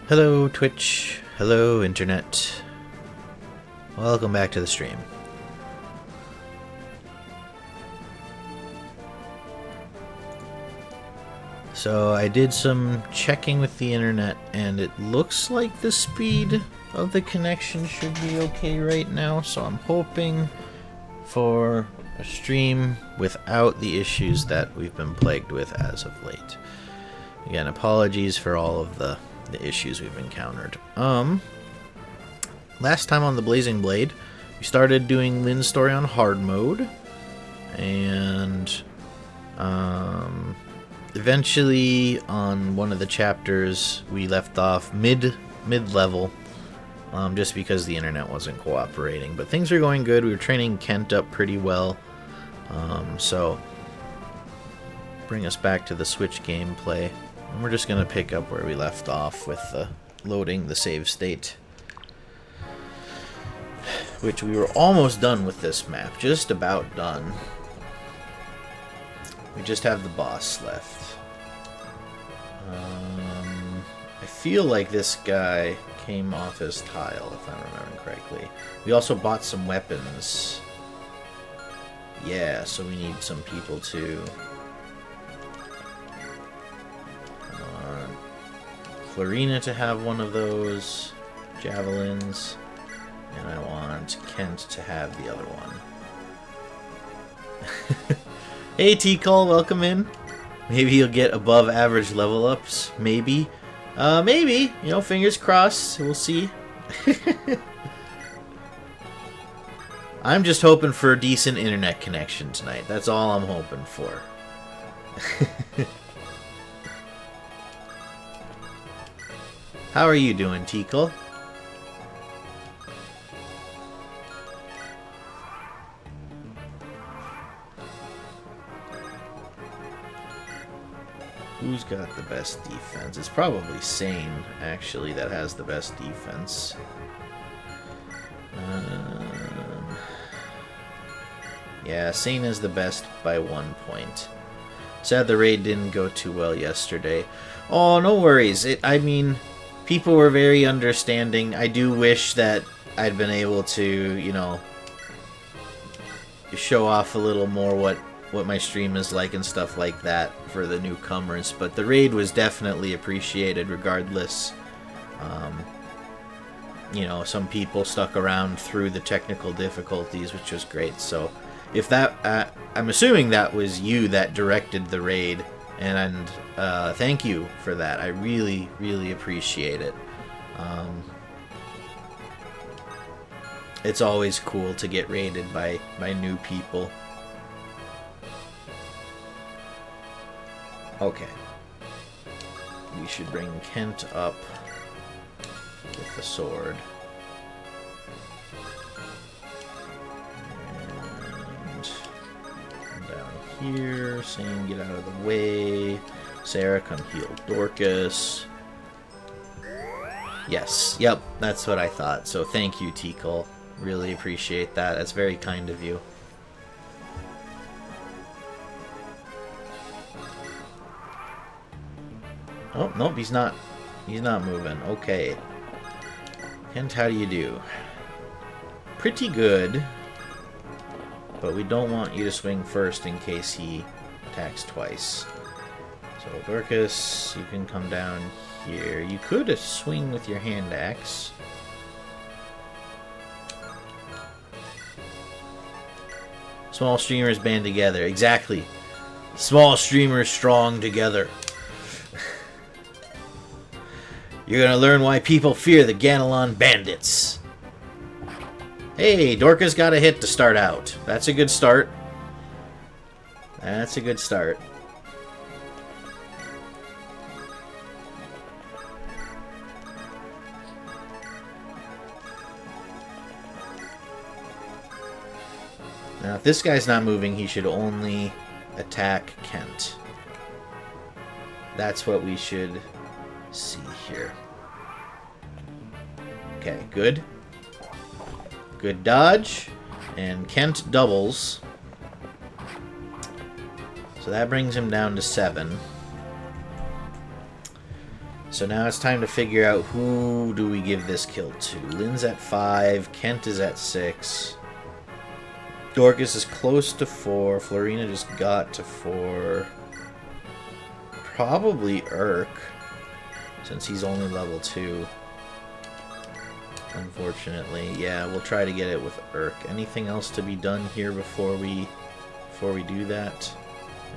Hello Twitch, hello Internet. Welcome back to the stream. So I did some checking with the internet and it looks like the speed of the connection should be okay right now, so I'm hoping for a stream without the issues that we've been plagued with as of late. Again, apologies for all of the issues we've encountered. Last time on the Blazing Blade, we started doing Lynn's story on hard mode, and eventually on one of the chapters we left off mid-level, just because the internet wasn't cooperating. But things are going good. We were training Kent up pretty well, so bring us back to the Switch gameplay. And we're just going to pick up where we left off with loading the save state. Which we were almost done with this map. Just about done. We just have the boss left. I feel like this guy came off his tile, if I'm remembering correctly. We also bought some weapons. Yeah, so we need some people to... Florina to have one of those javelins, and I want Kent to have the other one. Hey T-Call, welcome in. Maybe you'll get above average level ups, maybe. Maybe, you know, fingers crossed, we'll see. I'm just hoping for a decent internet connection tonight, that's all I'm hoping for. How are you doing, Tikal? Who's got the best defense? It's probably Sane, actually, that has the best defense. Yeah, Sane is the best by 1 point. Sad the raid didn't go too well yesterday. Oh, no worries. I mean... People were very understanding. I do wish that I'd been able to, you know, show off a little more what my stream is like and stuff like that for the newcomers. But the raid was definitely appreciated regardless. You know, some people stuck around through the technical difficulties, which was great. So if that, I'm assuming that was you that directed the raid. And thank you for that. I really, really appreciate it. It's always cool to get raided by new people. Okay. We should bring Kent up with the sword. Here, saying get out of the way. Sarah, come heal Dorcas. Yes, yep, that's what I thought. So thank you, Tikal. Really appreciate that. That's very kind of you. Oh, nope, he's not moving. Okay. Kent, how do you do? Pretty good. But we don't want you to swing first in case he attacks twice. So Dorcas, you can come down here. You could swing with your hand axe. Small streamers band together. Exactly. Small streamers strong together. You're gonna learn why people fear the Ganelon bandits. Hey, Dorcas got a hit to start out. That's a good start. That's a good start. Now, if this guy's not moving, he should only attack Kent. That's what we should see here. Okay, good. Good dodge, and Kent doubles. So that brings him down to 7. So now it's time to figure out who do we give this kill to. Lynn's at 5, Kent is at 6. Dorcas is close to 4, Florina just got to 4. Probably Urk, since he's only level 2. Unfortunately, yeah, we'll try to get it with Urk. Anything else to be done here before we do that?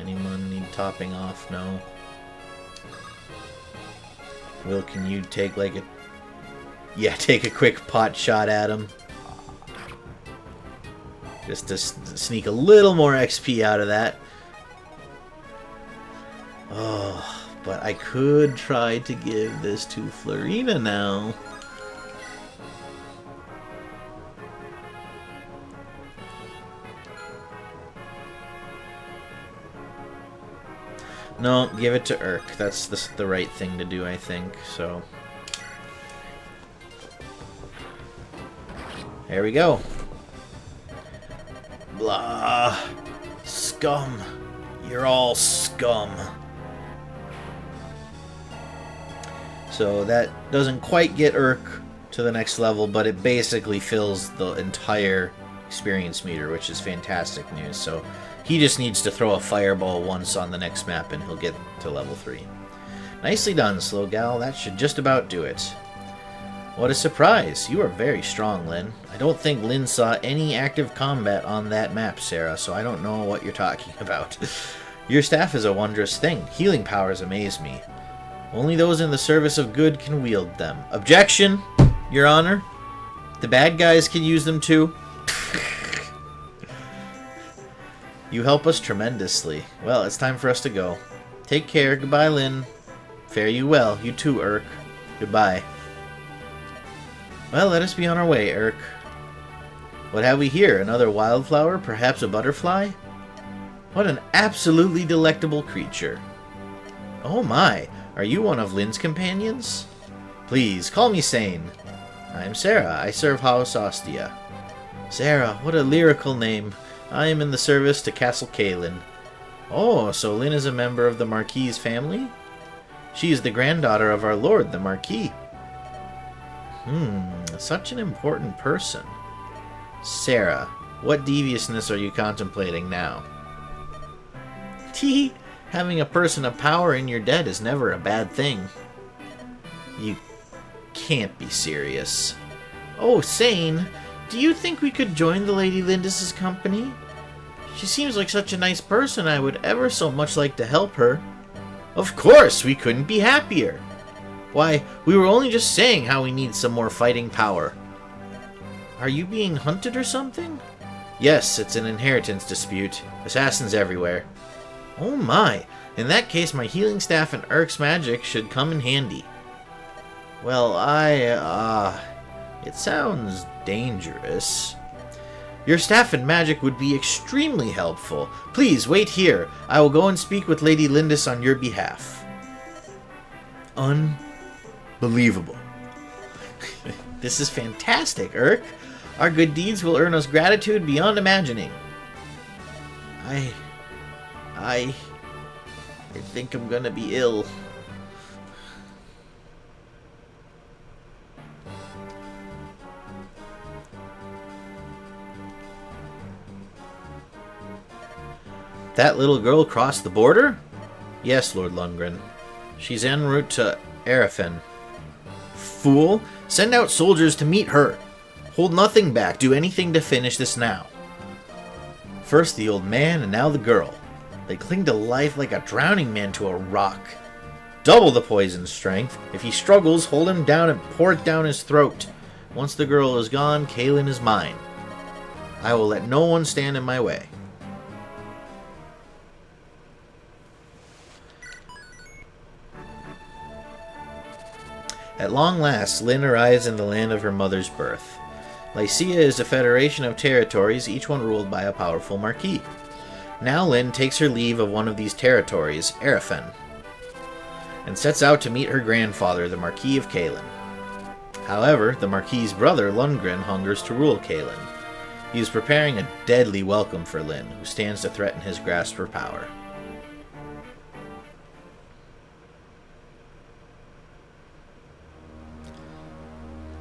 Anyone need topping off? No. Will, can you take like a... Yeah, take a quick pot shot at him. Just to sneak a little more XP out of that. Oh, but I could try to give this to Florina now. No, give it to Urk. That's the right thing to do, I think. So, there we go. Blah. Scum. You're all scum. So that doesn't quite get Urk to the next level, but it basically fills the entire experience meter, which is fantastic news. So he just needs to throw a fireball once on the next map and he'll get to level 3. Nicely done, Slow Gal. That should just about do it. What a surprise. You are very strong, Lynn. I don't think Lynn saw any active combat on that map, Sarah, so I don't know what you're talking about. Your staff is a wondrous thing. Healing powers amaze me. Only those in the service of good can wield them. Objection, Your Honor. The bad guys can use them too. You help us tremendously. Well, it's time for us to go. Take care. Goodbye, Lynn. Fare you well. You too, Urk. Goodbye. Well, let us be on our way, Urk. What have we here? Another wildflower? Perhaps a butterfly? What an absolutely delectable creature. Oh my, are you one of Lynn's companions? Please, call me Sane. I'm Sarah. I serve House Ostia. Sarah, what a lyrical name. I am in the service to Castle Kalin. Oh, so Lynn is a member of the Marquis's family? She is the granddaughter of our lord, the Marquis. Such an important person. Sarah, what deviousness are you contemplating now? Tee, having a person of power in your debt is never a bad thing. You can't be serious. Oh, Sane, do you think we could join the Lady Lindis's company? She seems like such a nice person. I would ever so much like to help her. Of course, we couldn't be happier. Why, we were only just saying how we need some more fighting power. Are you being hunted or something? Yes, it's an inheritance dispute. Assassins everywhere. Oh my, in that case my healing staff and Urk's magic should come in handy. Well, it sounds dangerous. Your staff and magic would be extremely helpful. Please, wait here. I will go and speak with Lady Lindis on your behalf. Unbelievable. This is fantastic, Urk. Our good deeds will earn us gratitude beyond imagining. I think I'm gonna be ill. That little girl crossed the border? Yes, Lord Lundgren. She's en route to Arafen. Fool! Send out soldiers to meet her. Hold nothing back. Do anything to finish this now. First the old man, and now the girl. They cling to life like a drowning man to a rock. Double the poison strength. If he struggles, hold him down and pour it down his throat. Once the girl is gone, Kalin is mine. I will let no one stand in my way. At long last, Lynn arrives in the land of her mother's birth. Lycia is a federation of territories, each one ruled by a powerful marquis. Now Lynn takes her leave of one of these territories, Arafen, and sets out to meet her grandfather, the Marquis of Kalin. However, the Marquis's brother, Lundgren, hungers to rule Kalin. He is preparing a deadly welcome for Lynn, who stands to threaten his grasp for power.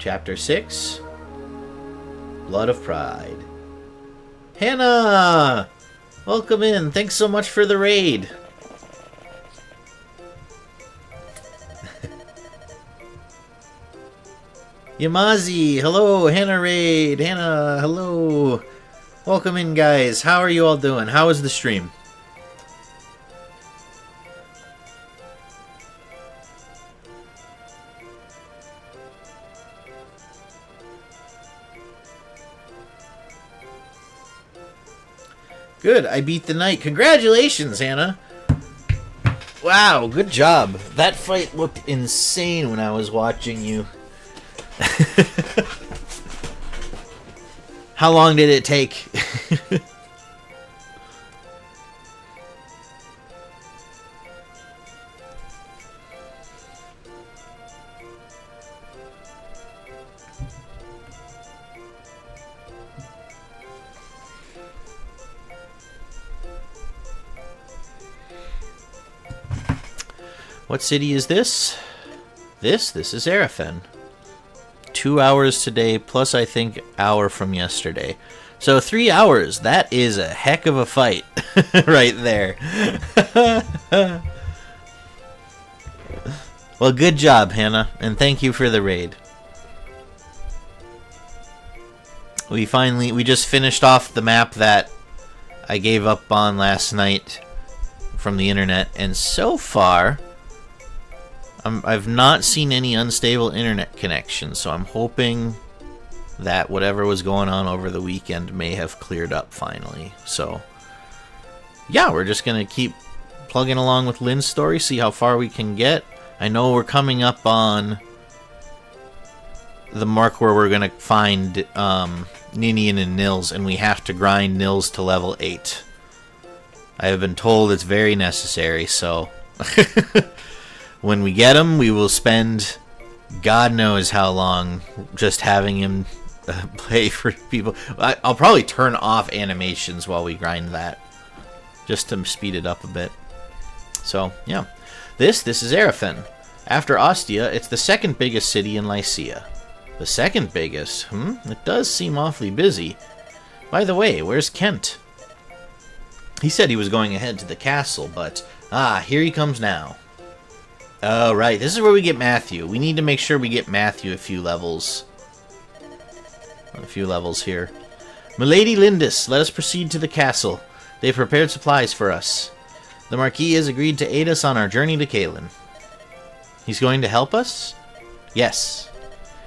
Chapter 6, Blood of Pride. Hannah! Welcome in. Thanks so much for the raid. Yamazi, hello. Hannah raid. Hannah, hello. Welcome in, guys. How are you all doing? How is the stream? Good, I beat the knight. Congratulations, Hannah. Wow, good job. That fight looked insane when I was watching you. How long did it take? What city is this? This is Arafen. 2 hours today, plus I think hour from yesterday. So 3 hours. That is a heck of a fight right there. Well, good job, Hannah, and thank you for the raid. We just finished off the map that I gave up on last night from the internet, and so far I've not seen any unstable internet connections, so I'm hoping that whatever was going on over the weekend may have cleared up finally. So, yeah, we're just going to keep plugging along with Lynn's story, see how far we can get. I know we're coming up on the mark where we're going to find Ninian and Nils, and we have to grind Nils to level 8. I have been told it's very necessary, so... When we get him, we will spend God knows how long just having him play for people. I'll probably turn off animations while we grind that, just to speed it up a bit. So, yeah. This is Arafen. After Ostia, it's the second biggest city in Lycia. The second biggest? It does seem awfully busy. By the way, where's Kent? He said he was going ahead to the castle, but... here he comes now. Oh, right. This is where we get Matthew. We need to make sure we get Matthew a few levels. Here. Milady Lindis, let us proceed to the castle. They've prepared supplies for us. The Marquis has agreed to aid us on our journey to Caelan. He's going to help us? Yes.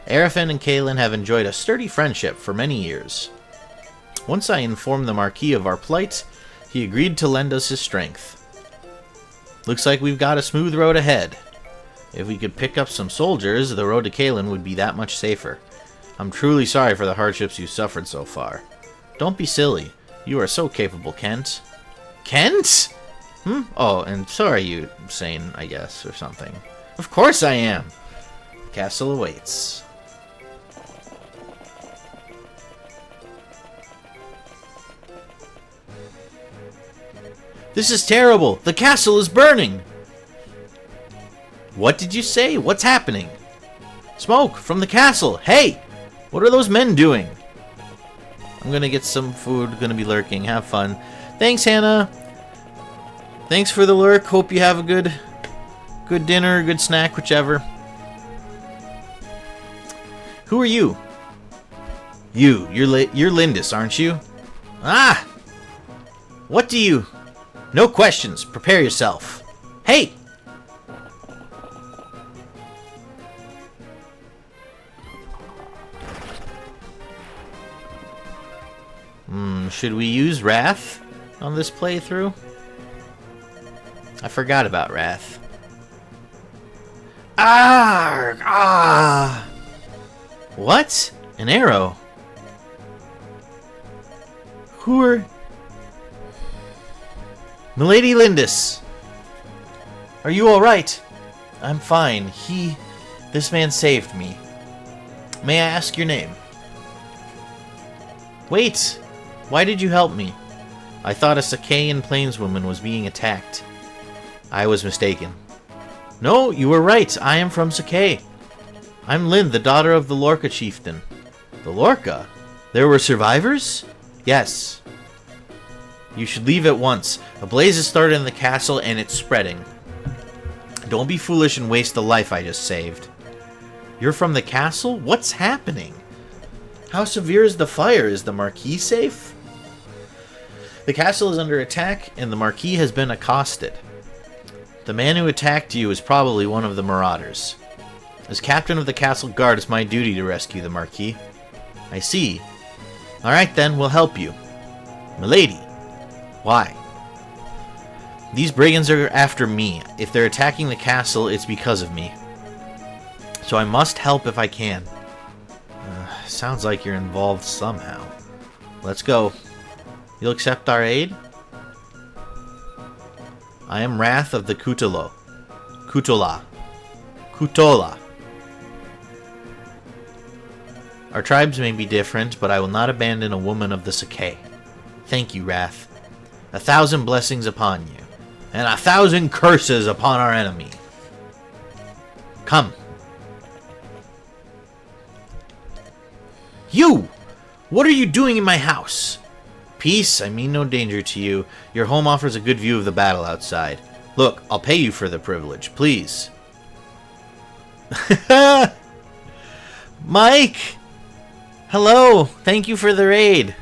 Arafen and Caelan have enjoyed a sturdy friendship for many years. Once I informed the Marquis of our plight, he agreed to lend us his strength. Looks like we've got a smooth road ahead. If we could pick up some soldiers, the road to Caelan would be that much safer. I'm truly sorry for the hardships you've suffered so far. Don't be silly. You are so capable, Kent. Kent? Oh, and so are you, sane, I guess, or something. Of course I am. The castle awaits. This is terrible! The castle is burning! What did you say? What's happening? Smoke from the castle! Hey! What are those men doing? I'm gonna get some food, gonna be lurking. Have fun. Thanks, Hannah! Thanks for the lurk. Hope you have a good dinner, good snack, whichever. Who are you? You're Lindis, aren't you? Ah! What do you... No questions. Prepare yourself. Hey! Should we use Wrath on this playthrough? I forgot about Wrath. Ah! What? An arrow? Who are... Milady Lindis! Are you alright? I'm fine. This man saved me. May I ask your name? Wait! Why did you help me? I thought a Sacaean plainswoman was being attacked. I was mistaken. No, you were right. I am from Sacae. I'm Lynn, the daughter of the Lorca chieftain. The Lorca? There were survivors? Yes. You should leave at once. A blaze has started in the castle and it's spreading. Don't be foolish and waste the life I just saved. You're from the castle? What's happening? How severe is the fire? Is the Marquis safe? The castle is under attack and the Marquis has been accosted. The man who attacked you is probably one of the marauders. As captain of the castle guard, it's my duty to rescue the Marquis. I see. Alright then, we'll help you. Milady. Why? These brigands are after me. If they're attacking the castle, it's because of me. So I must help if I can. Sounds like you're involved somehow. Let's go. You'll accept our aid? I am Wrath of the Kutola. Kutola. Our tribes may be different, but I will not abandon a woman of the Sakai. Thank you, Wrath. 1,000 blessings upon you, and 1,000 curses upon our enemy. Come. You! What are you doing in my house? Peace, I mean no danger to you. Your home offers a good view of the battle outside. Look, I'll pay you for the privilege, please. Mike! Hello! Thank you for the raid.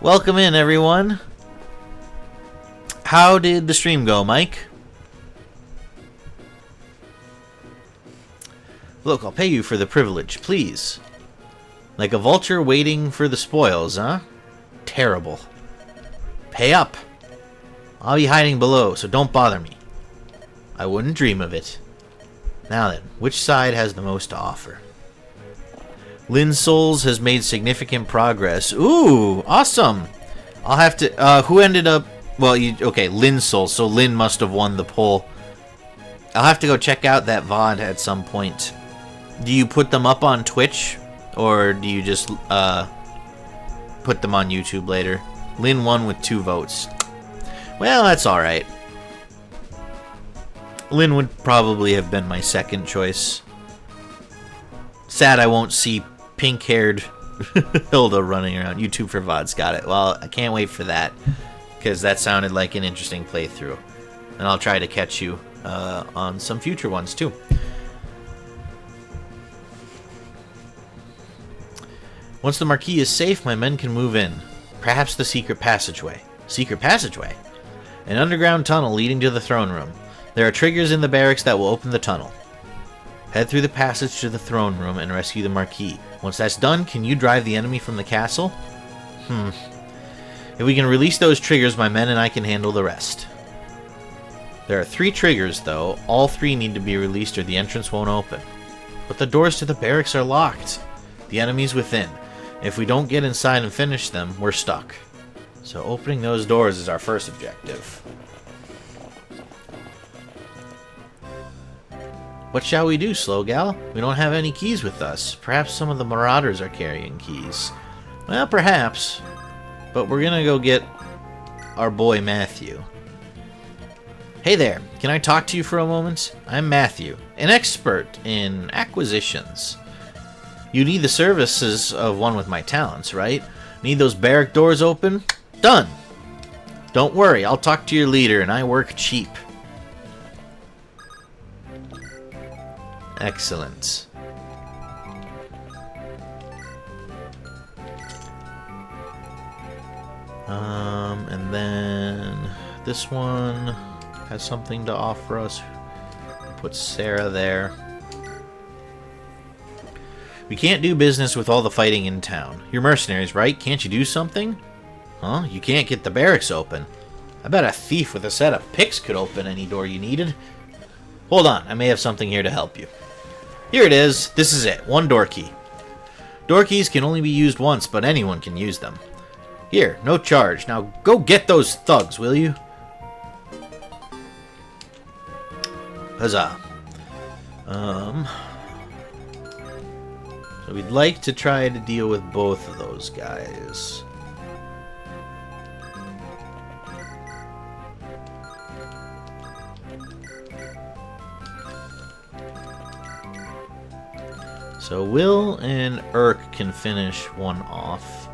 Welcome in, everyone. How did the stream go, Mike? Look, I'll pay you for the privilege, please. Like a vulture waiting for the spoils, huh? Terrible. Pay up. I'll be hiding below, so don't bother me. I wouldn't dream of it. Now then, which side has the most to offer? Lynn Souls has made significant progress. Ooh, awesome. I'll have to... who ended up... Well, okay, Lynn Souls, so Lynn must have won the poll. I'll have to go check out that VOD at some point. Do you put them up on Twitch? Or do you just put them on YouTube later? Lynn won with 2 votes. Well, that's alright. Lynn would probably have been my second choice. Sad I won't see pink-haired Hilda running around. YouTube for VODs, got it. Well, I can't wait for that, because that sounded like an interesting playthrough. And I'll try to catch you on some future ones, too. Once the Marquis is safe, my men can move in. Perhaps the secret passageway. Secret passageway? An underground tunnel leading to the throne room. There are triggers in the barracks that will open the tunnel. Head through the passage to the throne room and rescue the Marquis. Once that's done, can you drive the enemy from the castle? If we can release those triggers, my men and I can handle the rest. There are 3 triggers, though. All 3 need to be released or the entrance won't open. But the doors to the barracks are locked. The enemy's within. If we don't get inside and finish them, we're stuck. So opening those doors is our first objective. What shall we do, Slowgal? We don't have any keys with us. Perhaps some of the marauders are carrying keys. Well, perhaps. But we're gonna go get our boy Matthew. Hey there, can I talk to you for a moment? I'm Matthew, an expert in acquisitions. You need the services of one with my talents, right? Need those barrack doors open? Done! Don't worry, I'll talk to your leader, and I work cheap. Excellent. And then this one has something to offer us. Put Sarah there. We can't do business with all the fighting in town. You're mercenaries, right? Can't you do something? Huh? You can't get the barracks open. I bet a thief with a set of picks could open any door you needed. Hold on, I may have something here to help you. Here it is. This is it. 1 door key. Door keys can only be used once, but anyone can use them. Here, no charge. Now go get those thugs, will you? Huzzah. So we'd like to try to deal with both of those guys. So Will and Urk can finish one off.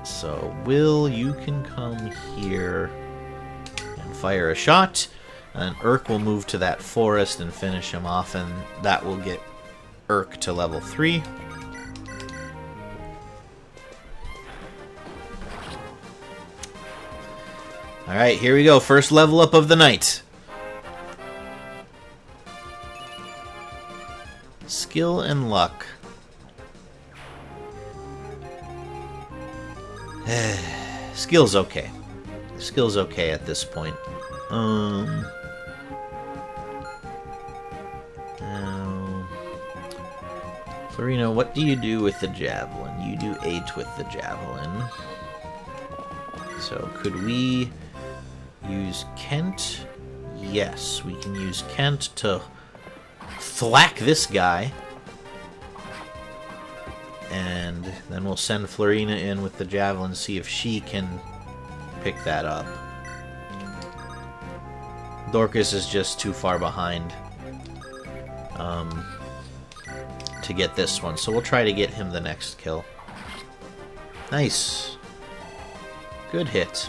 So Will, you can come here and fire a shot. And Urk will move to that forest and finish him off, and that will get Urk to level 3. Alright, here we go. First level up of the night. Skill and luck. Skill's okay. Skill's okay at this point. Florina, what do you do with the javelin? You do 8 with the javelin. So could we use Kent? Yes, we can use Kent to thwack this guy. And then we'll send Florina in with the javelin, see if she can pick that up. Dorcas is just too far behind to get this one, so we'll try to get him the next kill. Nice. Good hit.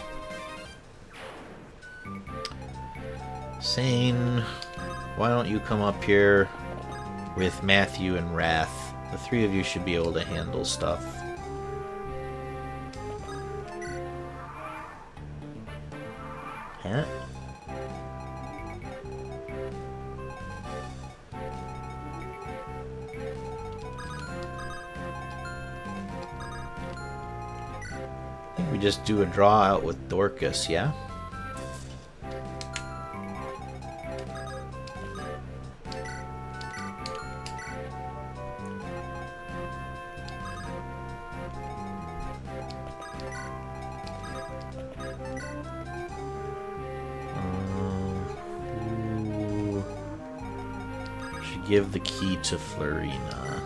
Sane, why don't you come up here with Matthew and Wrath? The 3 of you should be able to handle stuff. Huh? I think we just do a draw out with Dorcas, yeah? Should give the key to Florina.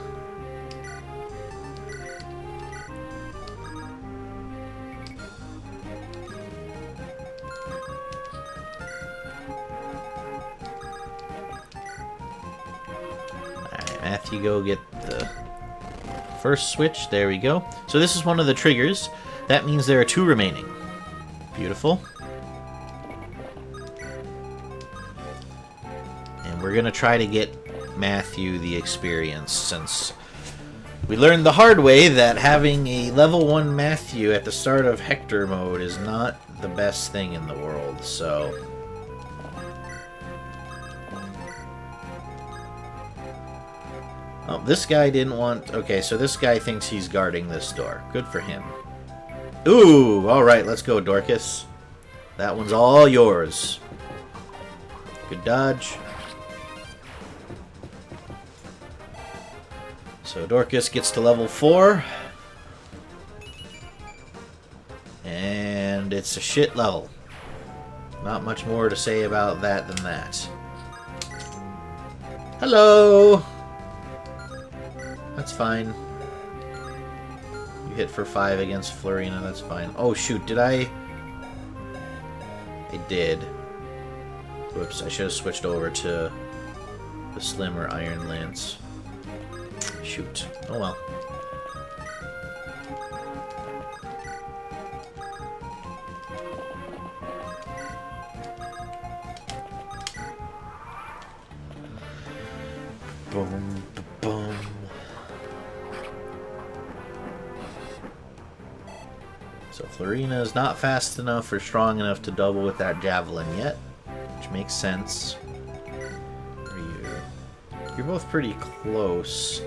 Matthew, go get the first switch. There we go. So this is one of the triggers. That means there are 2 remaining. Beautiful. And we're going to try to get Matthew the experience, since we learned the hard way that having a level 1 Matthew at the start of Hector mode is not the best thing in the world, so... Oh, this guy didn't want... Okay, so this guy thinks he's guarding this door. Good for him. Ooh! Alright, let's go, Dorcas. That one's all yours. Good dodge. So Dorcas gets to level 4. And it's a shit level. Not much more to say about that than that. Hello! That's fine. You hit for 5 against Florina, that's fine. Oh shoot, did I did. Whoops, I should have switched over to the Slim or Iron Lance. Shoot. Oh well. Boom, boom. So Florina is not fast enough or strong enough to double with that javelin yet, which makes sense. You're both pretty close.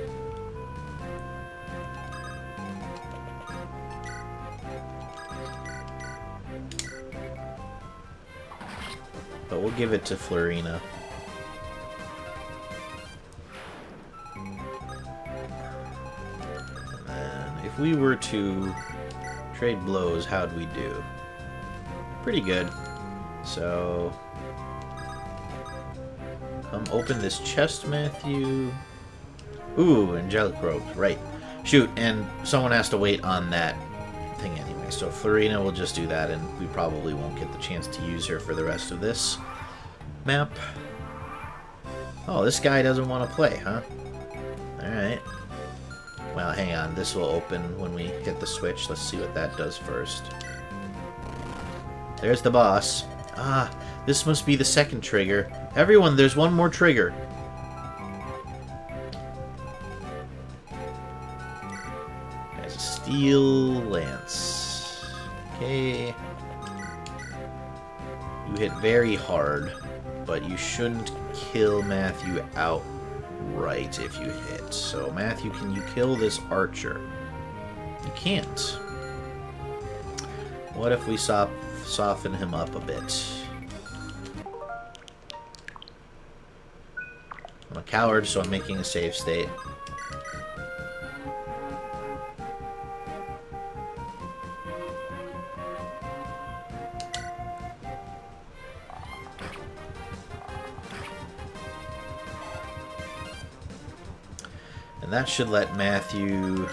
But we'll give it to Florina. And then if we were to trade blows, how'd we do? Pretty good. So come open this chest, Matthew. Ooh, angelic robes, right. Shoot, and someone has to wait on that thing anyway. So Florina will just do that, and we probably won't get the chance to use her for the rest of this. map. Oh, this guy doesn't want to play, huh? Alright. Well, hang on. This will open when we hit the switch. Let's see what that does first. There's the boss. Ah, this must be the second trigger. Everyone, there's one more trigger. There's a steel lance. Okay. You hit very hard, but you shouldn't kill Matthew outright if you hit. So, Matthew, can you kill this archer? You can't. What if we soften him up a bit? I'm a coward, so I'm making a save state. And that should let Matthew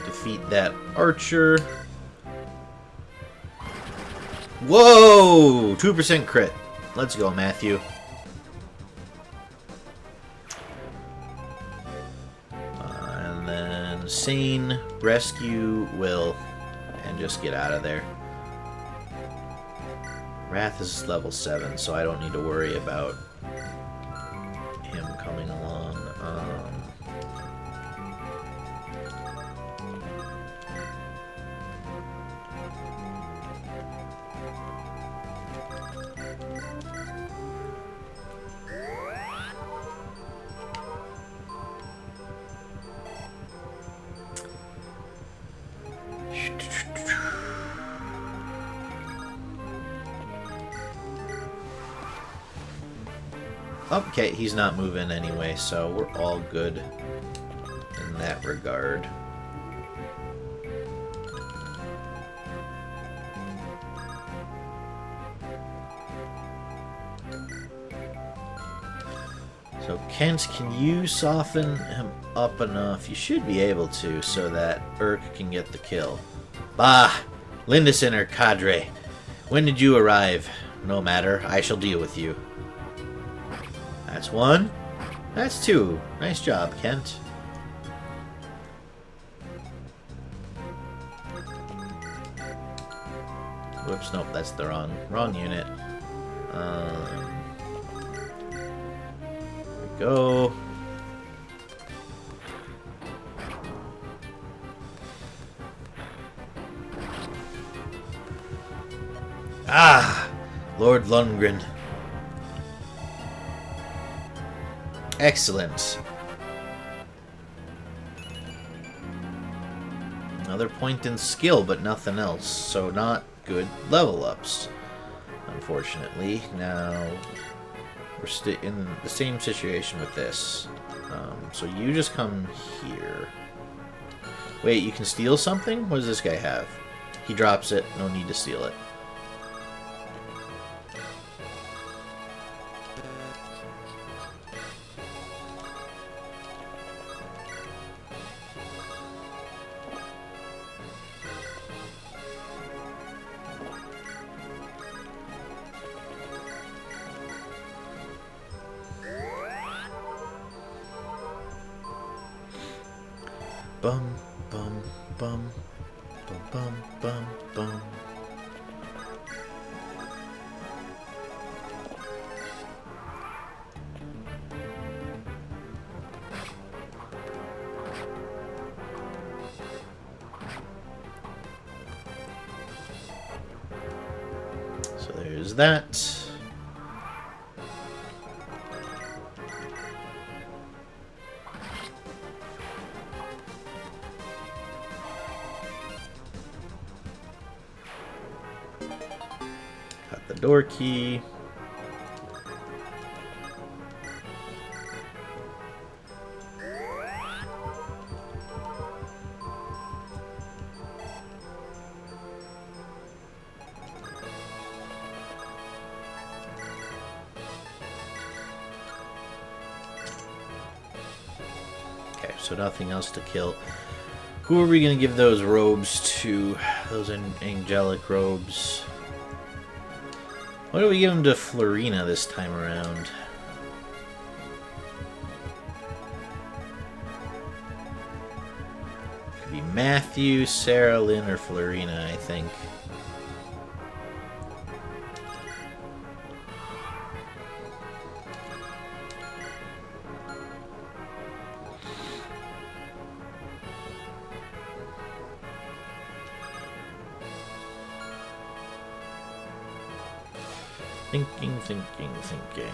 defeat that archer. Whoa! 2% crit. Let's go, Matthew. And then Sane, rescue Will, and just get out of there. Wrath is level 7, so I don't need to worry about him coming along. Okay, he's not moving anyway, so we're all good in that regard. So, Kent, can you soften him up enough? You should be able to, so that Urk can get the kill. Bah! Lindison or cadre. When did you arrive? No matter, I shall deal with you. That's 1. That's 2. Nice job, Kent. Whoops, nope, that's the wrong unit. There we go. Ah! Lord Lundgren. Excellent. Another point in skill, but nothing else. So not good level ups, unfortunately. Now, we're still in the same situation with this. So you just come here. Wait, you can steal something? What does this guy have? He drops it. No need to steal it. Bum, bum, bum, bum, bum, bum, bum. So there's that. The door key. Okay, so nothing else to kill. Who are we going to give those robes to? Those angelic robes. What do we give him to Florina this time around? Could be Matthew, Sarah, Lynn, or Florina, I think. Thinking.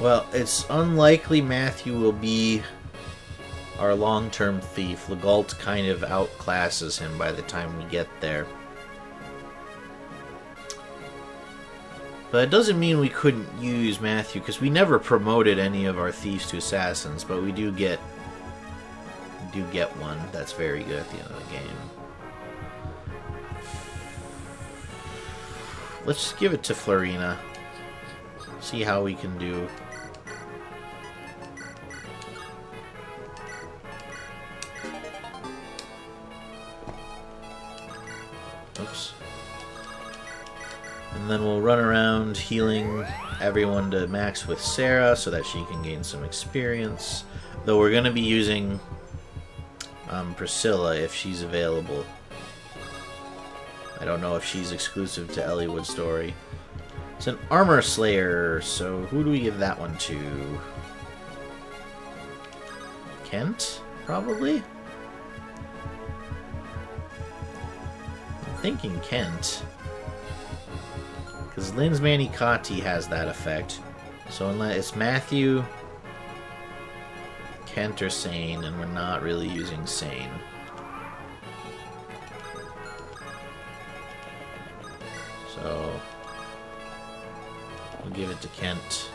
Well, it's unlikely Matthew will be our long-term thief. Legault kind of outclasses him by the time we get there. But it doesn't mean we couldn't use Matthew, because we never promoted any of our thieves to assassins, but we do get one that's very good at the end of the game. Let's just give it to Florina. See how we can do. Oops. And then we'll run around healing everyone to max with Sarah so that she can gain some experience. Though we're going to be using Priscilla if she's available. I don't know if she's exclusive to Eliwood story. It's an armor slayer, so who do we give that one to? Kent, probably? I'm thinking Kent. Because Lynn's Manicati has that effect. So unless it's Matthew, Kent, or Sane, and we're not really using Sane. So we'll give it to Kent.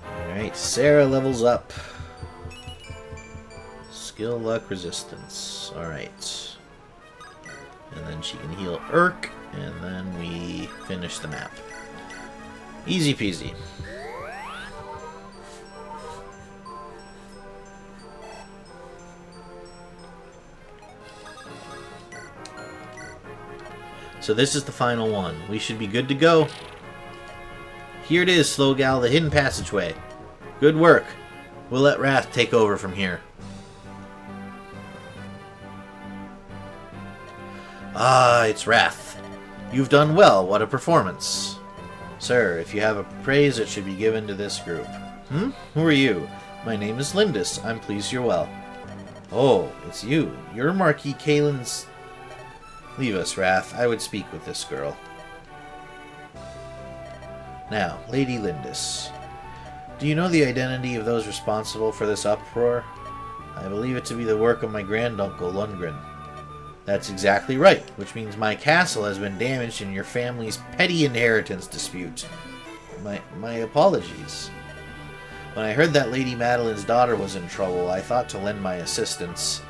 Alright, Sarah levels up. Skill, luck, resistance. Alright. And then she can heal Urk, and then we finish the map. Easy peasy. So this is the final one. We should be good to go. Here it is, Slowgal, the hidden passageway. Good work. We'll let Wrath take over from here. Ah, it's Wrath. You've done well. What a performance. Sir, if you have a praise, it should be given to this group. Who are you? My name is Lindis. I'm pleased you're well. Oh, it's you. You're Marquis Kalen's... Leave us, Wrath. I would speak with this girl. Now, Lady Lindis. Do you know the identity of those responsible for this uproar? I believe it to be the work of my granduncle, Lundgren. That's exactly right, which means my castle has been damaged in your family's petty inheritance dispute. My apologies. When I heard that Lady Madeline's daughter was in trouble, I thought to lend my assistance.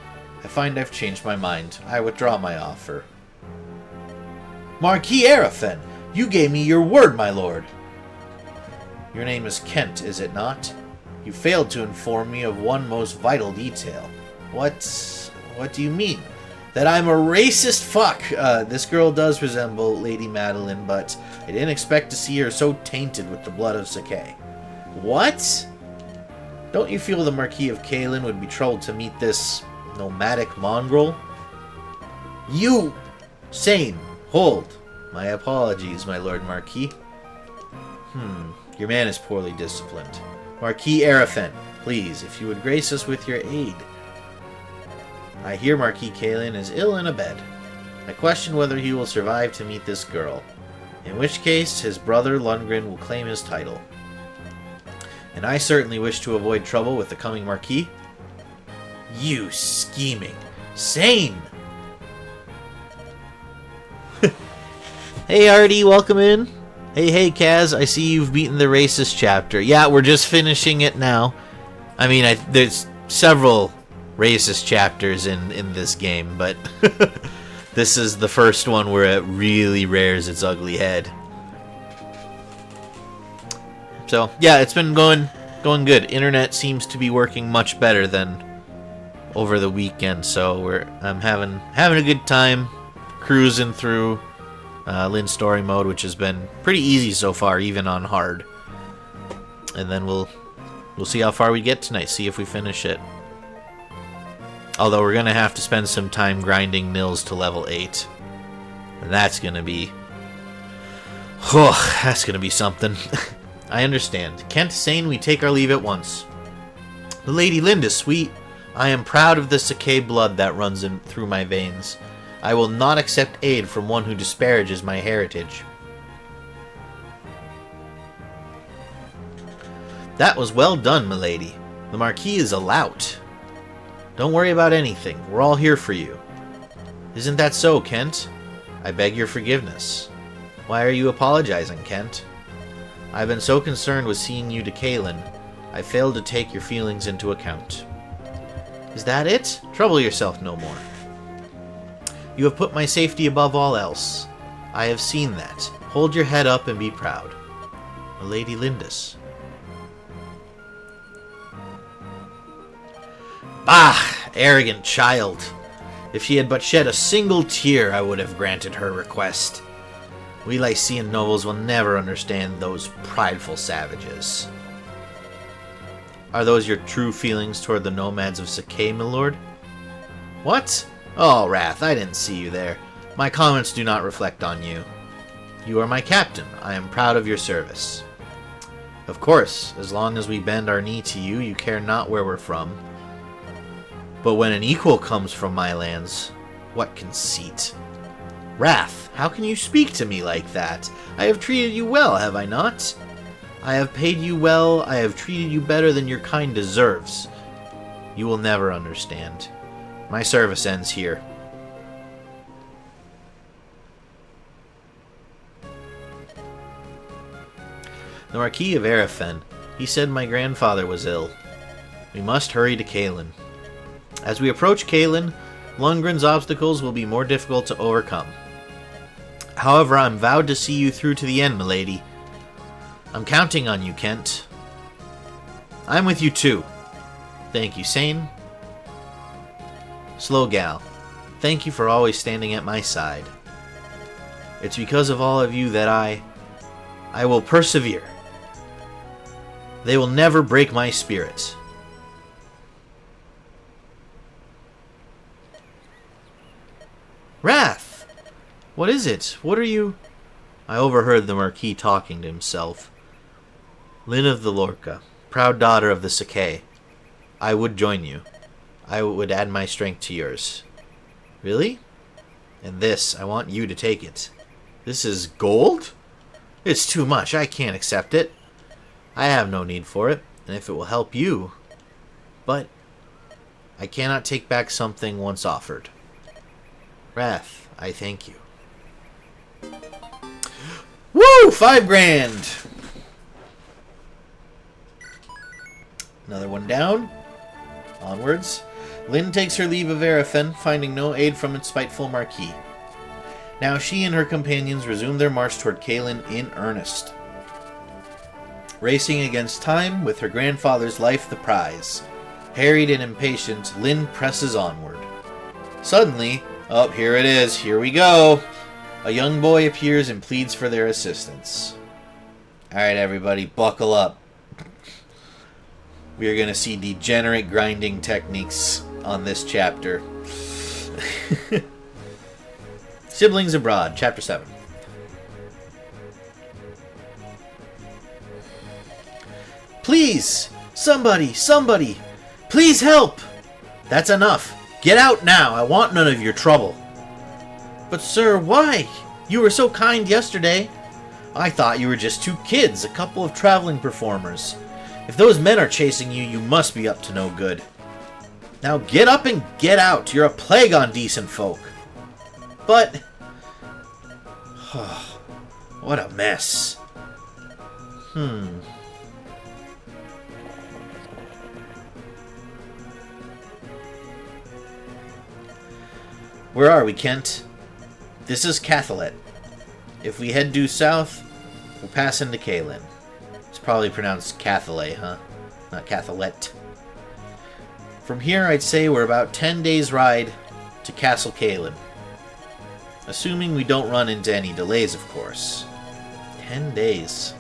I find I've changed my mind. I withdraw my offer. Marquis Arafen, you gave me your word, my lord. Your name is Kent, is it not? You failed to inform me of one most vital detail. What do you mean? That I'm a racist fuck. This girl does resemble Lady Madeline, but I didn't expect to see her so tainted with the blood of Sakai. What? Don't you feel the Marquis of Kalen would be troubled to meet this nomadic mongrel? You! Sane! Hold! My apologies, my Lord Marquis. Your man is poorly disciplined. Marquis Arafen, please, if you would grace us with your aid. I hear Marquis Kalen is ill in a bed. I question whether he will survive to meet this girl. In which case, his brother Lundgren will claim his title. And I certainly wish to avoid trouble with the coming Marquis. You scheming... Sane! Hey Artie, welcome in. Hey Kaz, I see you've beaten the racist chapter. Yeah, we're just finishing it now. I mean, there's several racist chapters in this game, but this is the first one where it really rears its ugly head. So, yeah, it's been going good. Internet seems to be working much better than over the weekend, so I'm having a good time cruising through Lynn's story mode, which has been pretty easy so far, even on hard. And then we'll see how far we get tonight, see if we finish it. Although we're gonna have to spend some time grinding Nils to level 8. And that's gonna be... oh, that's gonna be something. I understand. Kent saying we take our leave at once. The Lady Linda, sweet. I am proud of the Sakai blood that runs through my veins. I will not accept aid from one who disparages my heritage. That was well done, milady. The Marquis is a lout. Don't worry about anything. We're all here for you. Isn't that so, Kent? I beg your forgiveness. Why are you apologizing, Kent? I've been so concerned with seeing you to Kaelin, I failed to take your feelings into account. Is that it? Trouble yourself no more. You have put my safety above all else. I have seen that. Hold your head up and be proud. Lady Lindis. Bah! Arrogant child. If she had but shed a single tear, I would have granted her request. We Lycian nobles will never understand those prideful savages. Are those your true feelings toward the nomads of Sakai, milord? What? Oh, Wrath, I didn't see you there. My comments do not reflect on you. You are my captain. I am proud of your service. Of course, as long as we bend our knee to you, you care not where we're from. But when an equal comes from my lands, what conceit. Wrath, how can you speak to me like that? I have treated you well, have I not? I have paid you well, I have treated you better than your kind deserves. You will never understand. My service ends here. The Marquis of Arafen. He said my grandfather was ill. We must hurry to Kaelin. As we approach Kaelin, Lundgren's obstacles will be more difficult to overcome. However, I'm vowed to see you through to the end, milady. I'm counting on you, Kent. I'm with you too. Thank you, Sane. Slowgal, thank you for always standing at my side. It's because of all of you that I will persevere. They will never break my spirit. Wrath! What is it? What are you... I overheard the Marquis talking to himself. Lynn of the Lorca, proud daughter of the Sakai. I would join you. I would add my strength to yours. Really? And this, I want you to take it. This is gold? It's too much. I can't accept it. I have no need for it, and if it will help you... But I cannot take back something once offered. Wrath, I thank you. Woo! 5 grand! Another one down. Onwards. Lynn takes her leave of Arafen, finding no aid from its spiteful Marquis. Now she and her companions resume their march toward Kaelin in earnest. Racing against time, with her grandfather's life the prize. Harried and impatient, Lynn presses onward. Suddenly, oh, here it is, here we go! A young boy appears and pleads for their assistance. Alright everybody, buckle up. We are going to see degenerate grinding techniques on this chapter. Siblings Abroad, Chapter 7. Please! Somebody! Please help! That's enough. Get out now. I want none of your trouble. But sir, why? You were so kind yesterday. I thought you were just 2 kids, a couple of traveling performers. If those men are chasing you, you must be up to no good. Now get up and get out. You're a plague on decent folk. But... what a mess. Where are we, Kent? This is Cathalet. If we head due south, we'll pass into Caelin. It's probably pronounced Cathalet, huh? Not Cathalet. From here, I'd say we're about 10 days' ride to Castle Caelin. Assuming we don't run into any delays, of course. 10 days.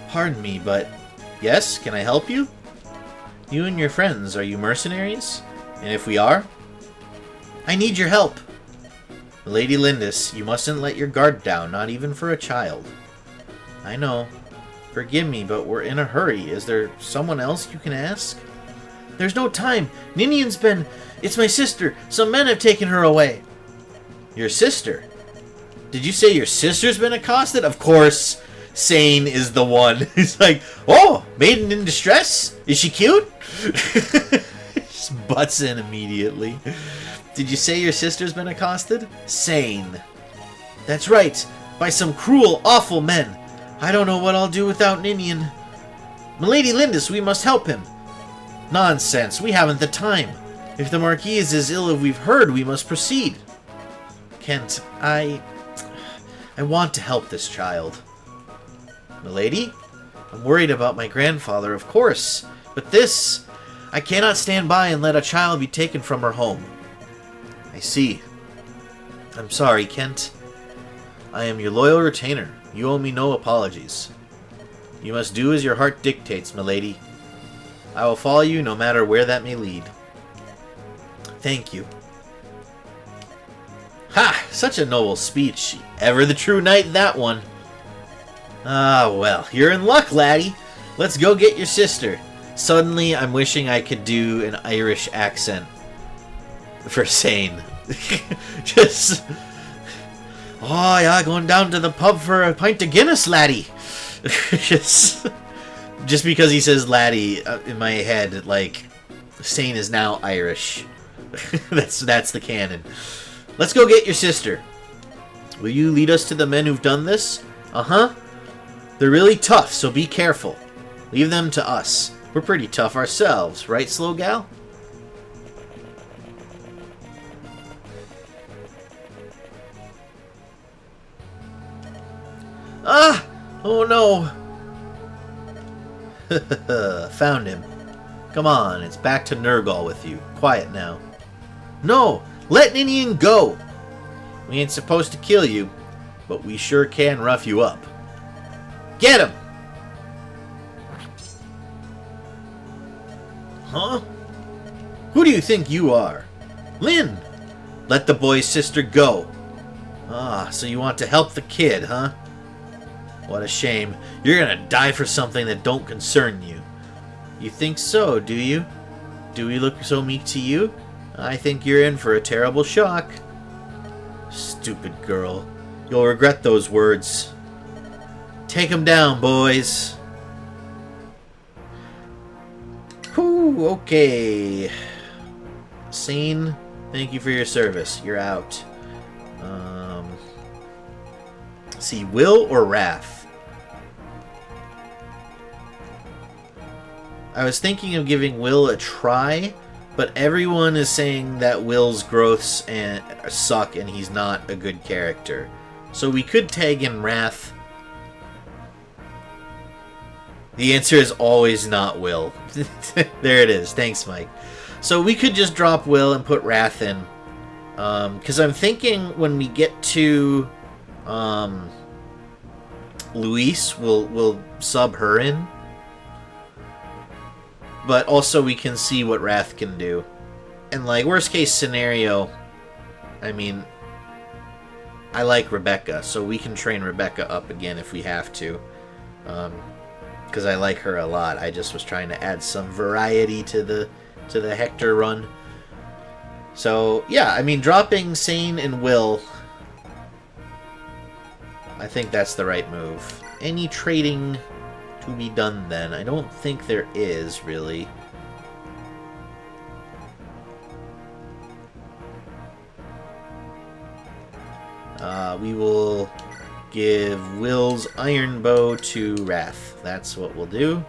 Pardon me, but... Yes, can I help you? You and your friends, are you mercenaries? And if we are? I need your help! Lady Lindis, you mustn't let your guard down, not even for a child. I know. Forgive me, but we're in a hurry. Is there someone else you can ask? There's no time. Ninian's been... It's my sister. Some men have taken her away. Your sister? Did you say your sister's been accosted? Of course, Sane is the one. He's like, oh, maiden in distress? Is she cute? Just butts in immediately. Did you say your sister's been accosted? Sane. That's right. By some cruel, awful men. I don't know what I'll do without Ninian. Milady Lindis, we must help him. Nonsense, we haven't the time. If the Marquis is as ill as we've heard, we must proceed. Kent, I want to help this child. Milady? I'm worried about my grandfather, of course. But this... I cannot stand by and let a child be taken from her home. I see. I'm sorry, Kent. I am your loyal retainer. You owe me no apologies. You must do as your heart dictates, milady. I will follow you no matter where that may lead. Thank you. Ha! Such a noble speech. Ever the true knight, that one. Ah, well, you're in luck, laddie. Let's go get your sister. Suddenly, I'm wishing I could do an Irish accent for Sane. Just... Oh, yeah, going down to the pub for a pint of Guinness, laddie. just because he says laddie, in my head, like, Sane is now Irish. that's the canon. Let's go get your sister. Will you lead us to the men who've done this? Uh-huh. They're really tough, so be careful. Leave them to us. We're pretty tough ourselves, right, Slow Gal? Ah! Oh no! Found him. Come on, it's back to Nergal with you. Quiet now. No! Let Ninian go! We ain't supposed to kill you, but we sure can rough you up. Get him! Huh? Who do you think you are? Lynn! Let the boy's sister go. Ah, so you want to help the kid, huh? What a shame. You're gonna die for something that don't concern you. You think so, do you? Do we look so meek to you? I think you're in for a terrible shock. Stupid girl. You'll regret those words. Take him down, boys. Whew, okay. Sane, thank you for your service. You're out. See, Will or Wrath? I was thinking of giving Will a try, but everyone is saying that Will's growths suck and he's not a good character. So we could tag in Wrath. The answer is always not Will. There it is. Thanks, Mike. So we could just drop Will and put Wrath in. Because I'm thinking when we get to Luis, we'll sub her in. But also we can see what Wrath can do. And like, worst case scenario, I mean, I like Rebecca, so we can train Rebecca up again if we have to. Because I like her a lot. I just was trying to add some variety to the Hector run. So, yeah, I mean, dropping Sane and Will, I think that's the right move. Any trading to be done then? I don't think there is, really. We will give Will's iron bow to Wrath. That's what we'll do.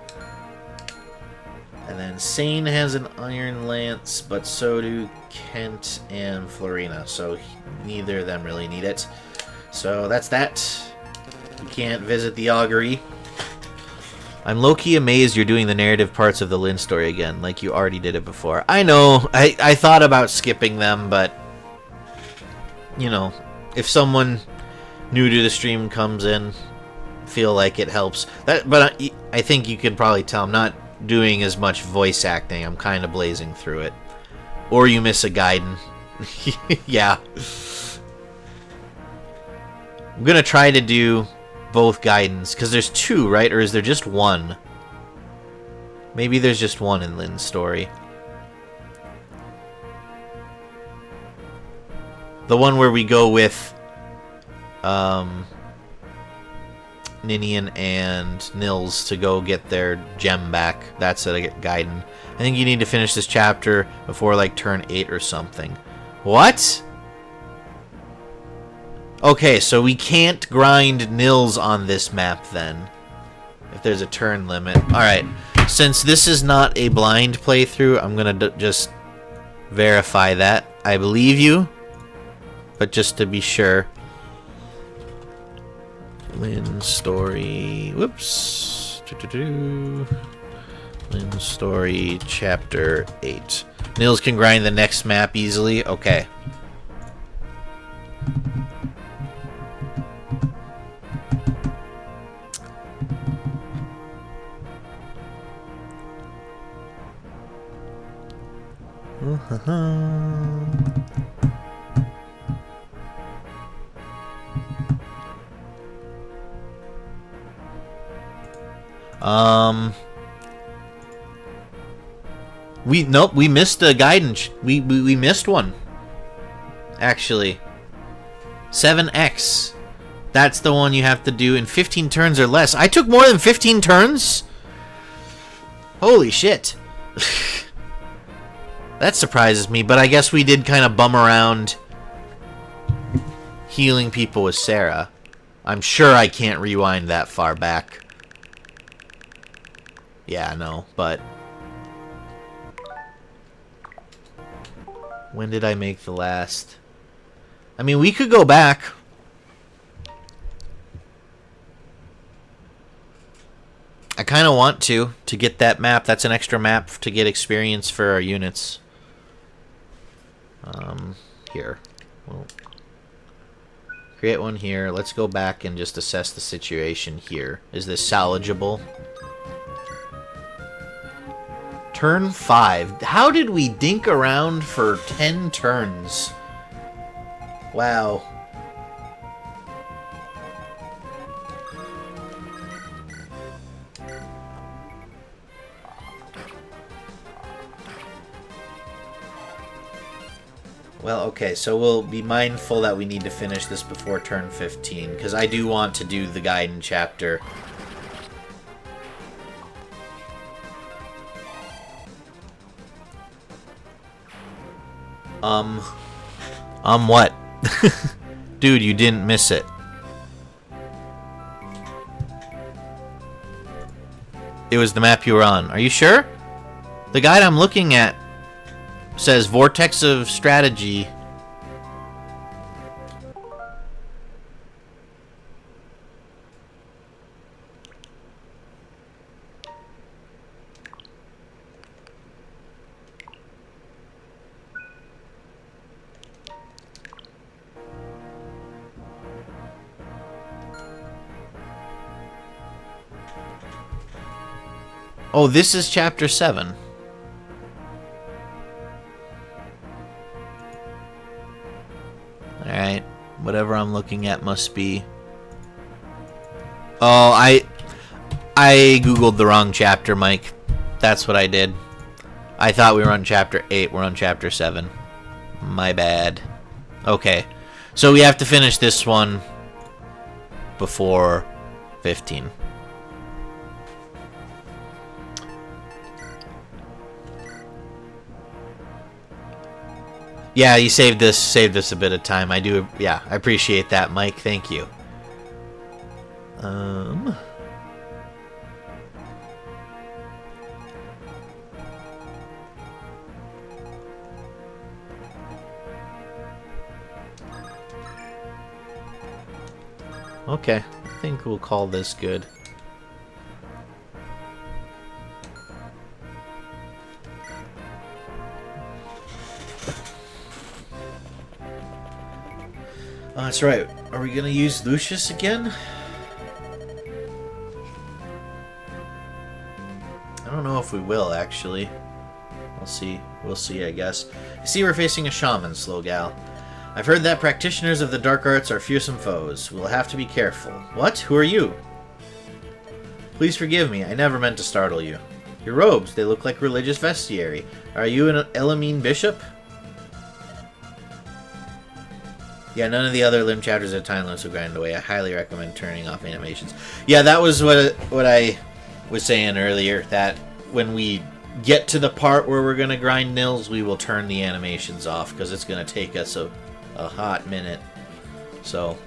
Sane has an iron lance, but so do Kent and Florina, so neither of them really need it. So that's that. We can't visit the augury. I'm low-key amazed you're doing the narrative parts of the Lynn story again, like you already did it before. I know, I thought about skipping them, but, you know, if someone new to the stream comes in, feel like it helps. But I think you can probably tell I'm not doing as much voice acting. I'm kind of blazing through it. Or you miss a Gaiden. Yeah. I'm going to try to do both Gaidens, because there's two, right? Or is there just one? Maybe there's just one in Lynn's story. The one where we go with Ninian and Nils to go get their gem back. That's a Gaiden. I think you need to finish this chapter before like turn 8 or something. What? Okay, so we can't grind Nils on this map then, if there's a turn limit. Alright, since this is not a blind playthrough, I'm gonna just verify that. I believe you, but just to be sure. Lynn's story. Whoops. Lynn's story, chapter 8. Nils can grind the next map easily. Okay. We missed a guidance. We missed one. Actually, 7X. That's the one you have to do in 15 turns or less. I took more than 15 turns? Holy shit. That surprises me, but I guess we did kind of bum around healing people with Sarah. I'm sure I can't rewind that far back. Yeah, no, but... when did I make the last? I mean, we could go back. I kind of want to get that map. That's an extra map to get experience for our units. Here. Well, create one here. Let's go back and just assess the situation here. Is this salvageable? Turn 5. How did we dink around for 10 turns? Wow. Well, okay, so we'll be mindful that we need to finish this before turn 15, because I do want to do the Gaiden chapter. What? Dude, you didn't miss it. It was the map you were on. Are you sure? The guide I'm looking at says Vortex of Strategy. Oh, this is chapter 7. Alright. Whatever I'm looking at must be... Oh, I googled the wrong chapter, Mike. That's what I did. I thought we were on chapter 8. We're on chapter 7. My bad. Okay. So we have to finish this one before 15. Yeah, you saved us a bit of time. I do, yeah, I appreciate that, Mike. Thank you. Okay, I think we'll call this good. Oh, that's right. Are we gonna use Lucius again? I don't know if we will, actually. We'll see. We'll see, I guess. I see we're facing a shaman, Slowgal. I've heard that practitioners of the dark arts are fearsome foes. We'll have to be careful. What? Who are you? Please forgive me. I never meant to startle you. Your robes, they look like religious vestiary. Are you an Elimine bishop? Yeah, none of the other limb chapters at time limits will grind away. I highly recommend turning off animations. Yeah, that was what I was saying earlier, that when we get to the part where we're going to grind Nils, we will turn the animations off, because it's going to take us a hot minute. So,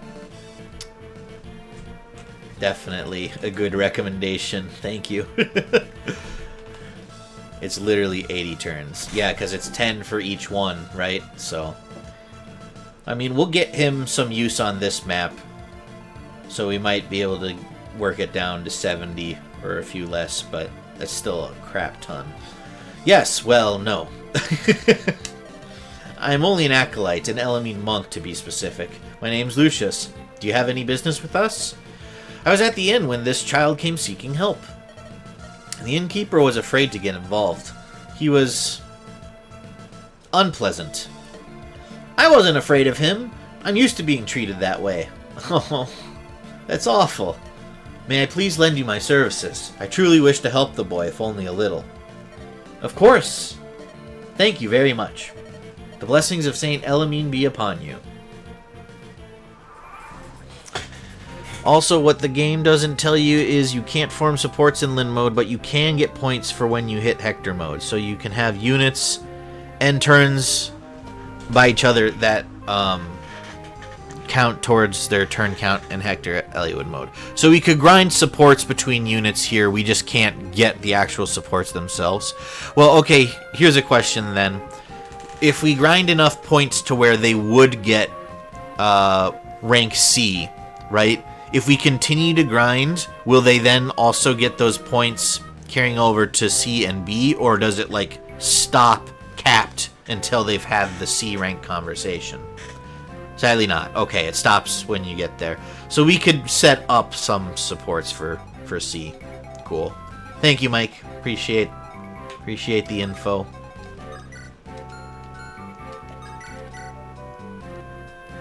definitely a good recommendation. Thank you. It's literally 80 turns. Yeah, because it's 10 for each one, right? So, I mean, we'll get him some use on this map, so we might be able to work it down to 70 or a few less, but that's still a crap ton. Yes, well, no. I'm only an acolyte, an Elimine monk to be specific. My name's Lucius. Do you have any business with us? I was at the inn when this child came seeking help. The innkeeper was afraid to get involved. He was unpleasant. I wasn't afraid of him. I'm used to being treated that way. Oh, that's awful. May I please lend you my services? I truly wish to help the boy, if only a little. Of course. Thank you very much. The blessings of Saint Elimine be upon you. Also, what the game doesn't tell you is you can't form supports in Lin mode, but you can get points for when you hit Hector mode. So you can have units and turns by each other that count towards their turn count in Hector Eliwood mode. So we could grind supports between units here. We just can't get the actual supports themselves. Well, okay, here's a question then. If we grind enough points to where they would get rank C, right? If we continue to grind, will they then also get those points carrying over to C and B, or does it like stop capped until they've had the C rank conversation? Sadly not. Okay, it stops when you get there. So we could set up some supports for C. Cool. Thank you, Mike. Appreciate the info.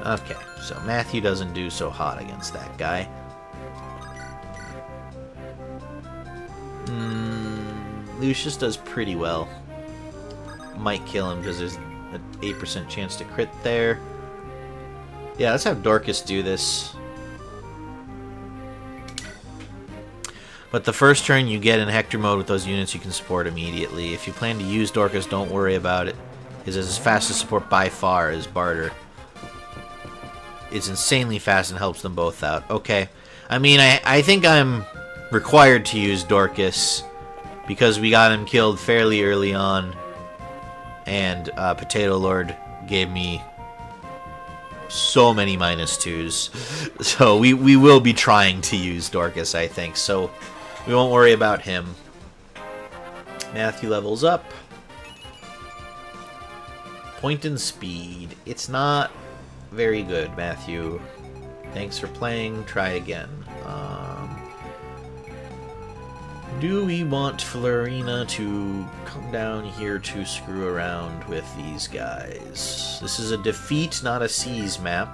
Okay, so Matthew doesn't do so hot against that guy. Lucius does pretty well. Might kill him because there's an 8% chance to crit there. Yeah, let's have Dorcas do this. But the first turn you get in Hector mode with those units you can support immediately. If you plan to use Dorcas, don't worry about it. It's as fast as support by far as Barter. It's insanely fast and helps them both out. Okay. I mean, I think I'm required to use Dorcas because we got him killed fairly early on. And Potato Lord gave me so many -2s. So we will be trying to use Dorcas, I think. So we won't worry about him. Matthew levels up. Point and speed. It's not very good, Matthew. Thanks for playing. Try again. Do we want Florina to come down here to screw around with these guys? This is a defeat, not a seize map.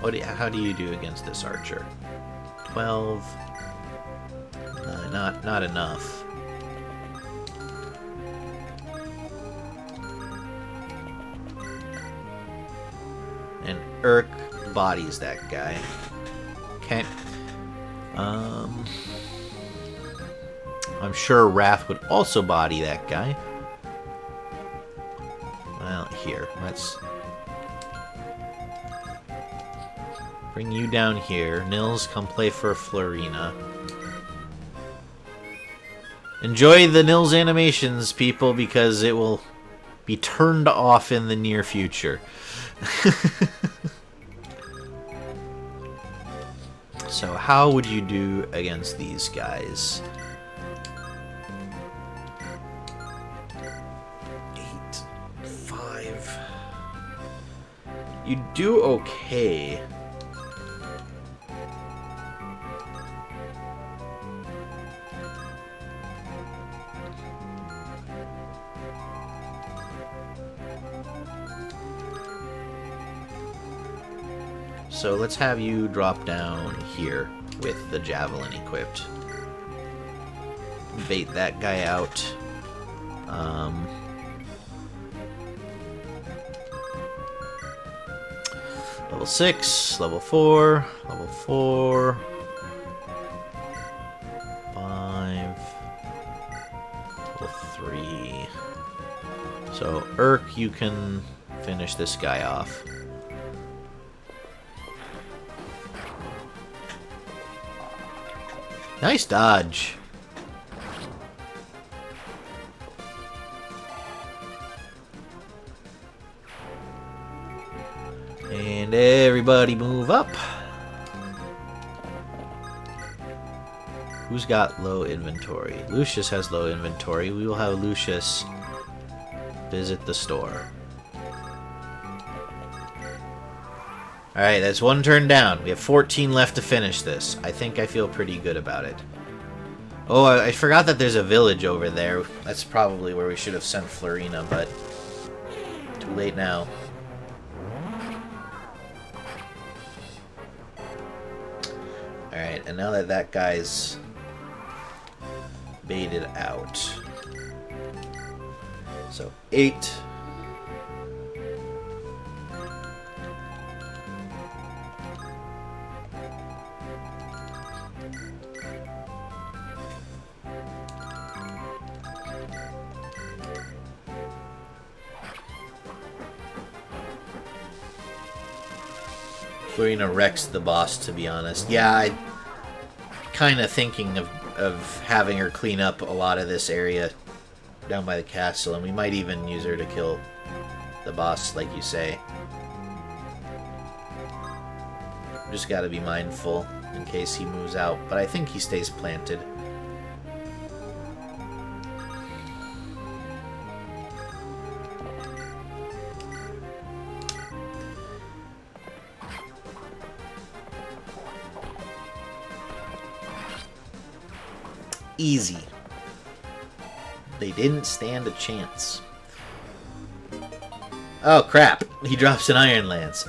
Well, how do you do against this archer? 12. Not enough. And Urk bodies that guy. Okay. I'm sure Wrath would also body that guy. Well, here, let's bring you down here. Nils, come play for Florina. Enjoy the Nils animations, people, because it will be turned off in the near future. So how would you do against these guys? 8, 5. You do okay. So let's have you drop down here with the javelin equipped. Bait that guy out. Level 6, level 4, level 4, 5, level 3. So, Urk, you can finish this guy off. Nice dodge. And everybody move up. Who's got low inventory? Lucius has low inventory. We will have Lucius visit the store. Alright, that's one turn down. We have 14 left to finish this. I think I feel pretty good about it. Oh, I forgot that there's a village over there. That's probably where we should have sent Florina, but too late now. Alright, and now that that guy's baited out. So, 8. Florina wrecks the boss, to be honest. Yeah, I kind of thinking of having her clean up a lot of this area down by the castle, and we might even use her to kill the boss, like you say. Just gotta be mindful in case he moves out, but I think he stays planted. Easy. They didn't stand a chance. Oh crap! He drops an iron lance.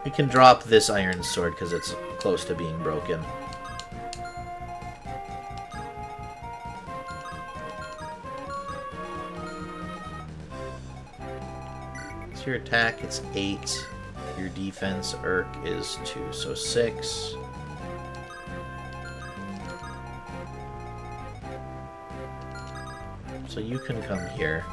We can drop this iron sword because it's close to being broken. So your attack, it's 8. Your defense, Urk, is 2, so 6. So you can come here.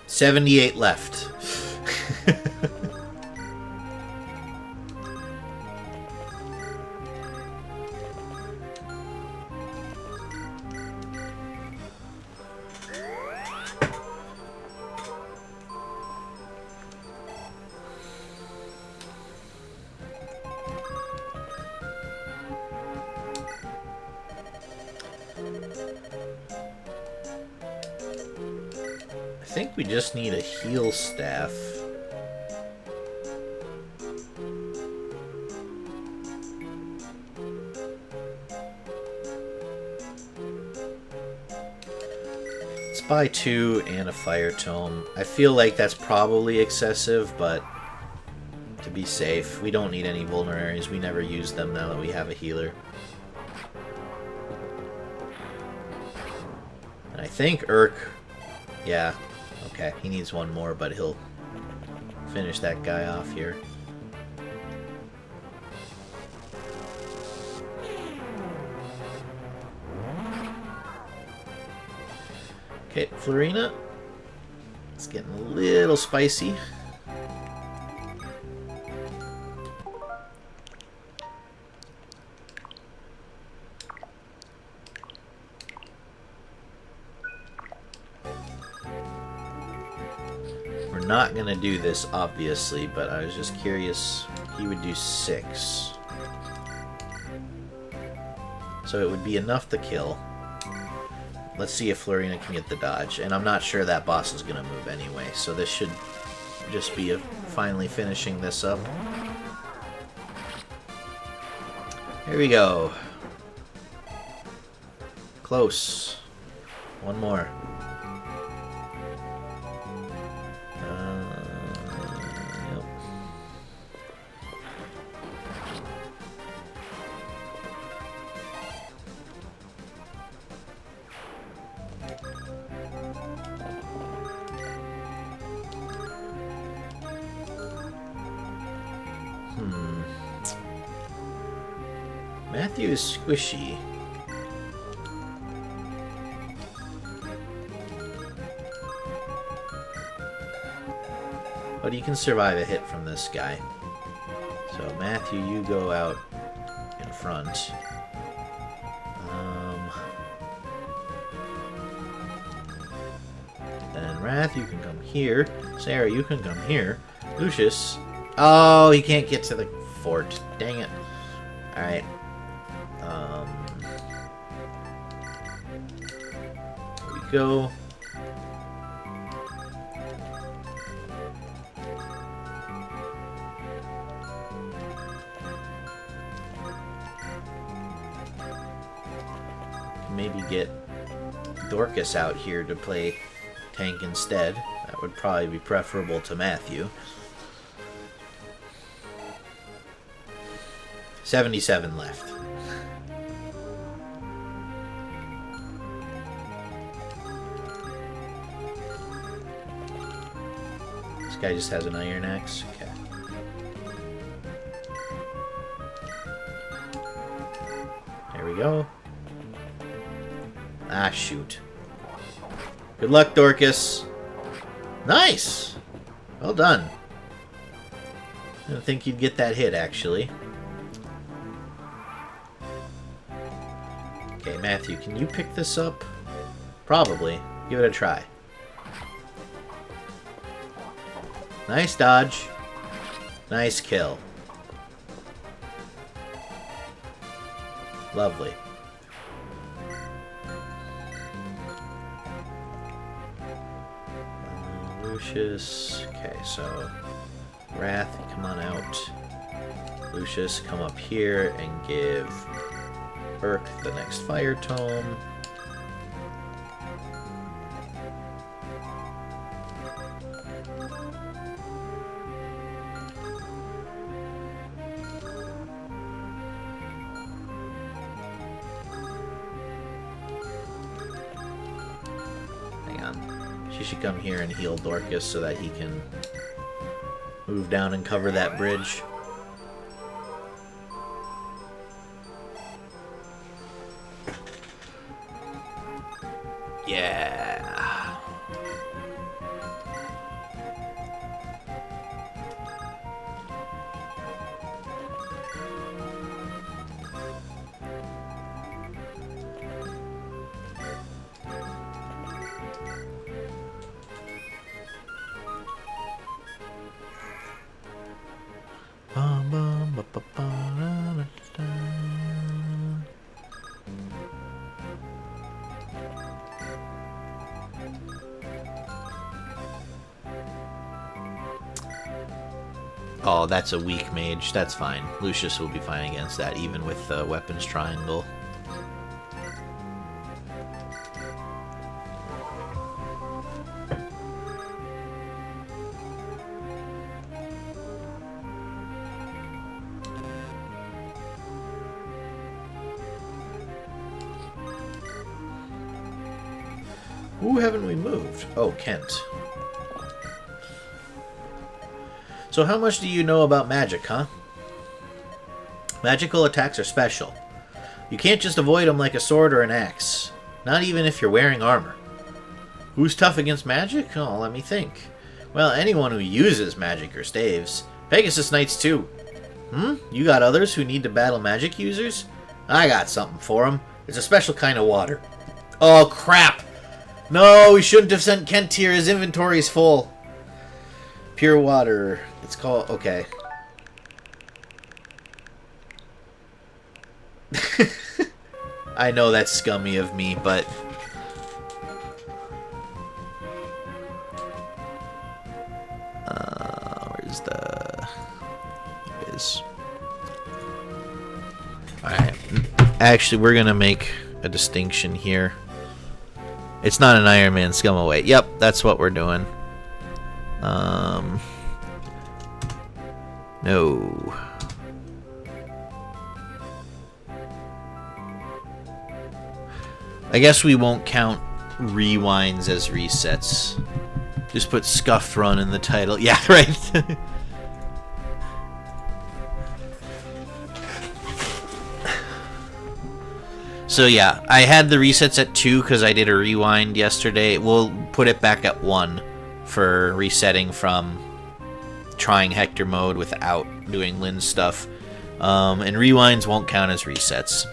$78 left. I think we just need a heal staff. Let's buy 2 and a fire tome. I feel like that's probably excessive, but to be safe, we don't need any vulneraries. We never use them now that we have a healer. And I think Urk, yeah, okay, he needs one more, but he'll finish that guy off here. Okay, Florina. It's getting a little spicy. We're not gonna do this, obviously, but I was just curious. He would do 6. So it would be enough to kill. Let's see if Florina can get the dodge. And I'm not sure that boss is gonna move anyway, so this should just be finally finishing this up. Here we go. Close. One more. Yep. Matthew is squishy. But he can survive a hit from this guy. So Matthew, you go out in front. Then Wrath, you can come here. Sarah, you can come here. Lucius. Oh, he can't get to the fort. Dang it. Alright. Here we go. Maybe get Dorcas out here to play tank instead. That would probably be preferable to Matthew. 77 left. This guy just has an iron axe. Okay. There we go. Ah, shoot. Good luck, Dorcas. Nice! Well done. I didn't think you'd get that hit, actually. Okay, Matthew, can you pick this up? Probably. Give it a try. Nice dodge. Nice kill. Lovely. Lucius. Okay, so Wrath, come on out. Lucius, come up here and give Burke the next fire tome. Hang on. She should come here and heal Dorcas so that he can move down and cover that bridge. Yeah. Bum, bum, ba, ba, ba, da, da, da. Oh, that's a weak mage. That's fine. Lucius will be fine against that, even with the weapons triangle. Who haven't we moved? Oh, Kent. So how much do you know about magic, huh? Magical attacks are special. You can't just avoid them like a sword or an axe. Not even if you're wearing armor. Who's tough against magic? Oh, let me think. Well, anyone who uses magic or staves. Pegasus Knights too. You got others who need to battle magic users? I got something for them. It's a special kind of water. Oh, crap! No, we shouldn't have sent Kent here. His inventory's full. Pure water. It's called... Okay. I know that's scummy of me, but... where's the... There it is. Alright. Actually, we're gonna make a distinction here. It's not an Ironman scum away. Yep, that's what we're doing. No. I guess we won't count rewinds as resets. Just put scuffed run in the title. Yeah, right. So yeah, I had the resets at 2 because I did a rewind yesterday. We'll put it back at 1 for resetting from trying Hector mode without doing Lynn's stuff. And rewinds won't count as resets.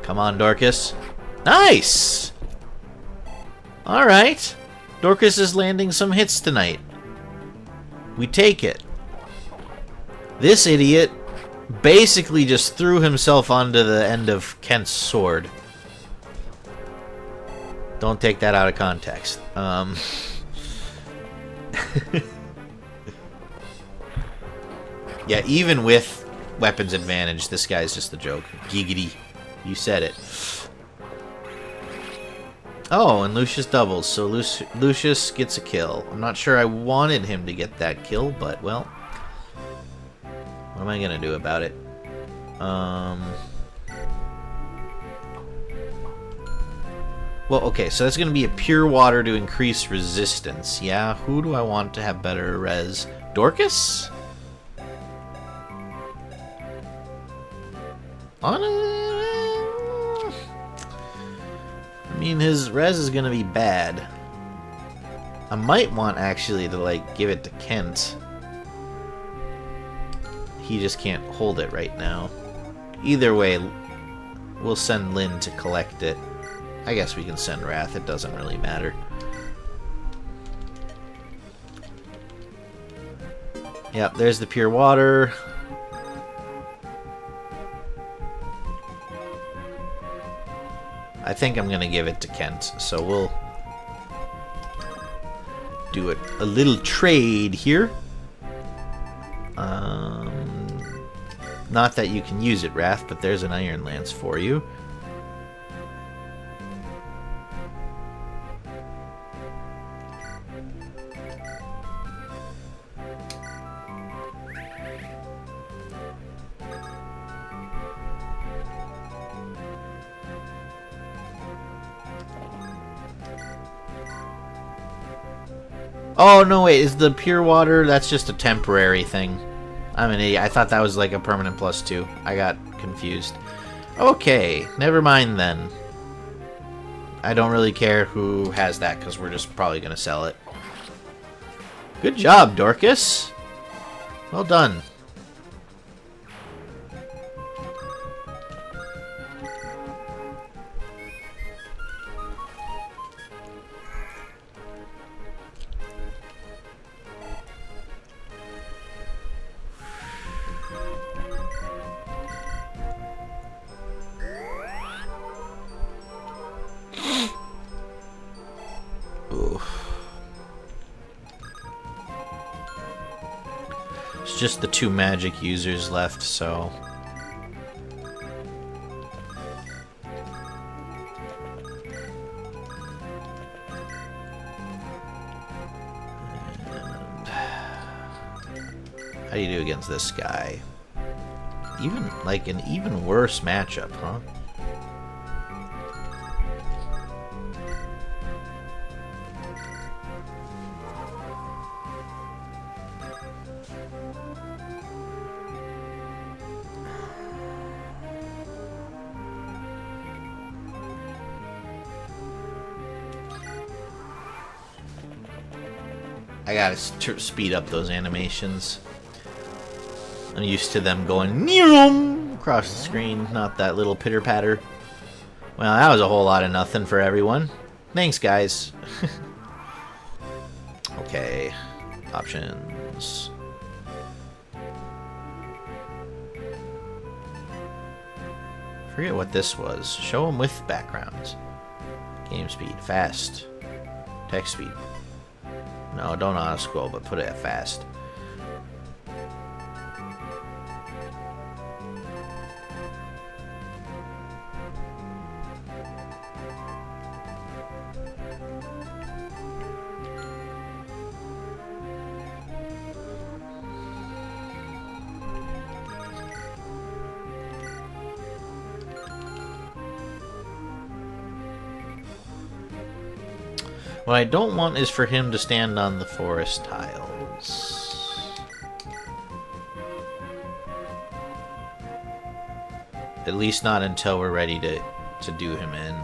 Come on, Dorcas. Nice! Alright. Dorcas is landing some hits tonight. We take it. This idiot basically just threw himself onto the end of Kent's sword. Don't take that out of context. Yeah, even with weapons advantage, this guy's just a joke. Giggity. You said it. Oh, and Lucius doubles, so Lucius gets a kill. I'm not sure I wanted him to get that kill, but, well, what am I going to do about it? Well, okay, so that's going to be a pure water to increase resistance. Yeah, who do I want to have better res? Dorcas? I mean, his res is gonna be bad. I might want actually to like give it to Kent. He just can't hold it right now. Either way, we'll send Lynn to collect it. I guess we can send Wrath, it doesn't really matter. Yep, there's the pure water. I think I'm gonna give it to Kent, so we'll do it a little trade here. Not that you can use it, Wrath, but there's an Iron Lance for you. Oh, no, wait, is the pure water, that's just a temporary thing. I'm an idiot. I thought that was like a permanent +2. I got confused. Okay, never mind then. I don't really care who has that, because we're just probably going to sell it. Good job, Dorcas. Well done. It's just the 2 magic users left, so... And... how do you do against this guy? Even, like, an even worse matchup, huh? I gotta speed up those animations. I'm used to them going across the screen, not that little pitter patter. Well, that was a whole lot of nothing for everyone. Thanks, guys. Okay, options. Forget what this was. Show them with backgrounds. Game speed, fast. Text speed. No, don't auto scroll, but put it at fast. What I don't want is for him to stand on the forest tiles. At least not until we're ready to do him in.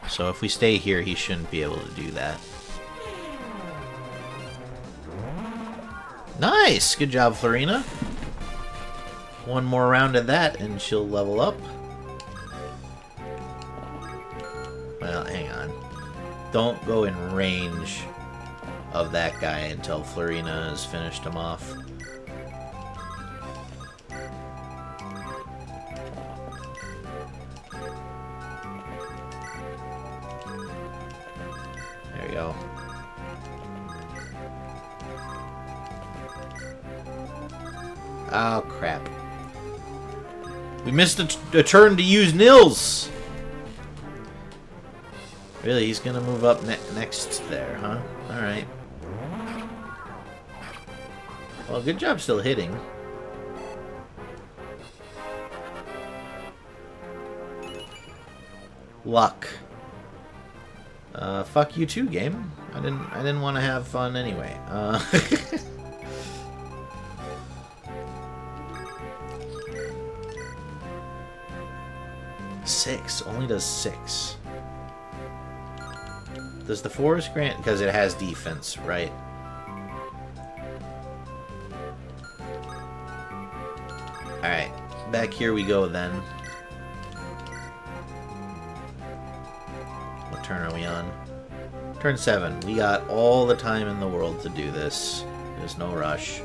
So if we stay here, he shouldn't be able to do that. Nice! Good job, Florina. One more round of that and she'll level up. Well, hang on. Don't go in range of that guy until Florina has finished him off. There we go. Oh, crap. We missed a turn to use Nils! Really, he's gonna move up next there, huh? Alright. Well, good job still hitting. Luck. Fuck you too, game. I didn't want to have fun anyway. 6. Only does 6. Does the forest grant... Because it has defense, right? Alright. Back here we go, then. What turn are we on? Turn 7. We got all the time in the world to do this. There's no rush.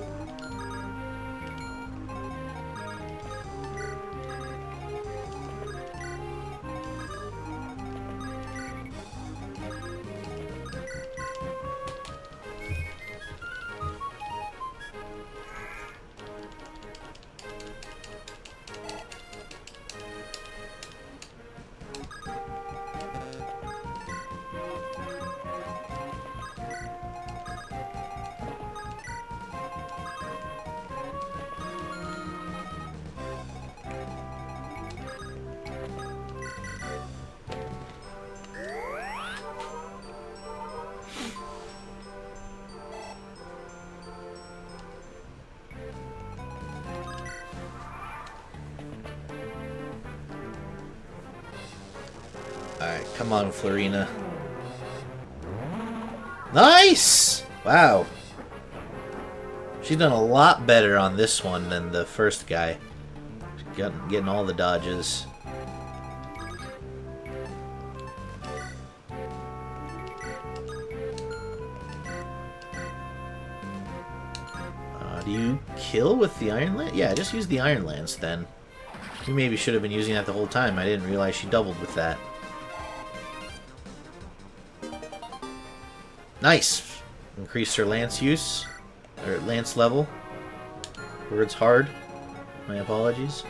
Alright, come on, Florina. Nice! Wow. She's done a lot better on this one than the first guy. Getting all the dodges. Do you kill with the Iron Lance? Yeah, just use the Iron Lance then. You maybe should have been using that the whole time. I didn't realize she doubled with that. Nice! Increased her lance use. Or lance level. Words hard. My apologies.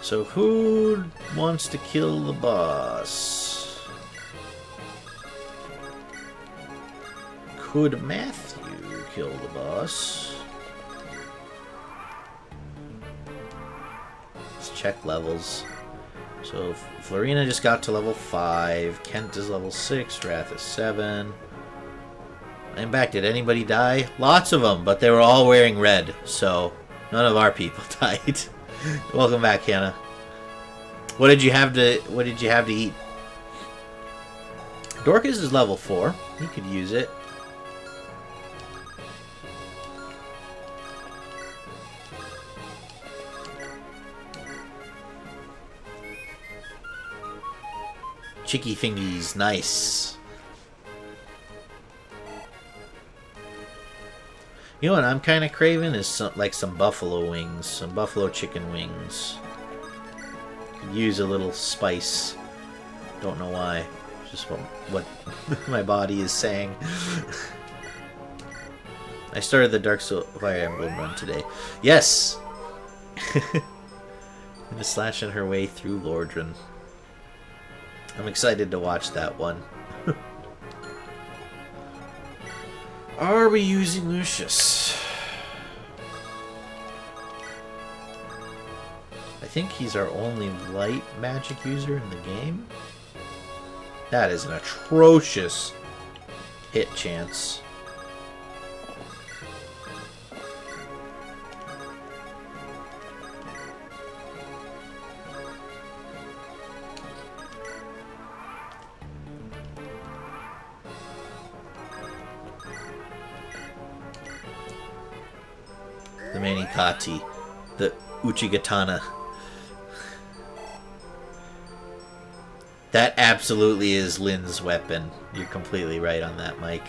So who wants to kill the boss? Could Matthew kill the boss? Let's check levels. So Florina just got to level 5, Kent is level 6, Wrath is 7. And back, did anybody die? Lots of them, but they were all wearing red, so none of our people died. Welcome back, Hannah. What did you have to eat? Dorcas is level 4. You could use it. Chicky thingies, nice. You know what I'm kind of craving is some buffalo wings, some buffalo chicken wings. Could use a little spice. Don't know why. Just what my body is saying. I started the Fire Emblem run today. Yes. Just slashing her way through Lordran. I'm excited to watch that one. Are we using Lucius? I think he's our only light magic user in the game. That is an atrocious hit chance. The Manikati, the Uchigatana. That absolutely is Lynn's weapon. You're completely right on that, Mike.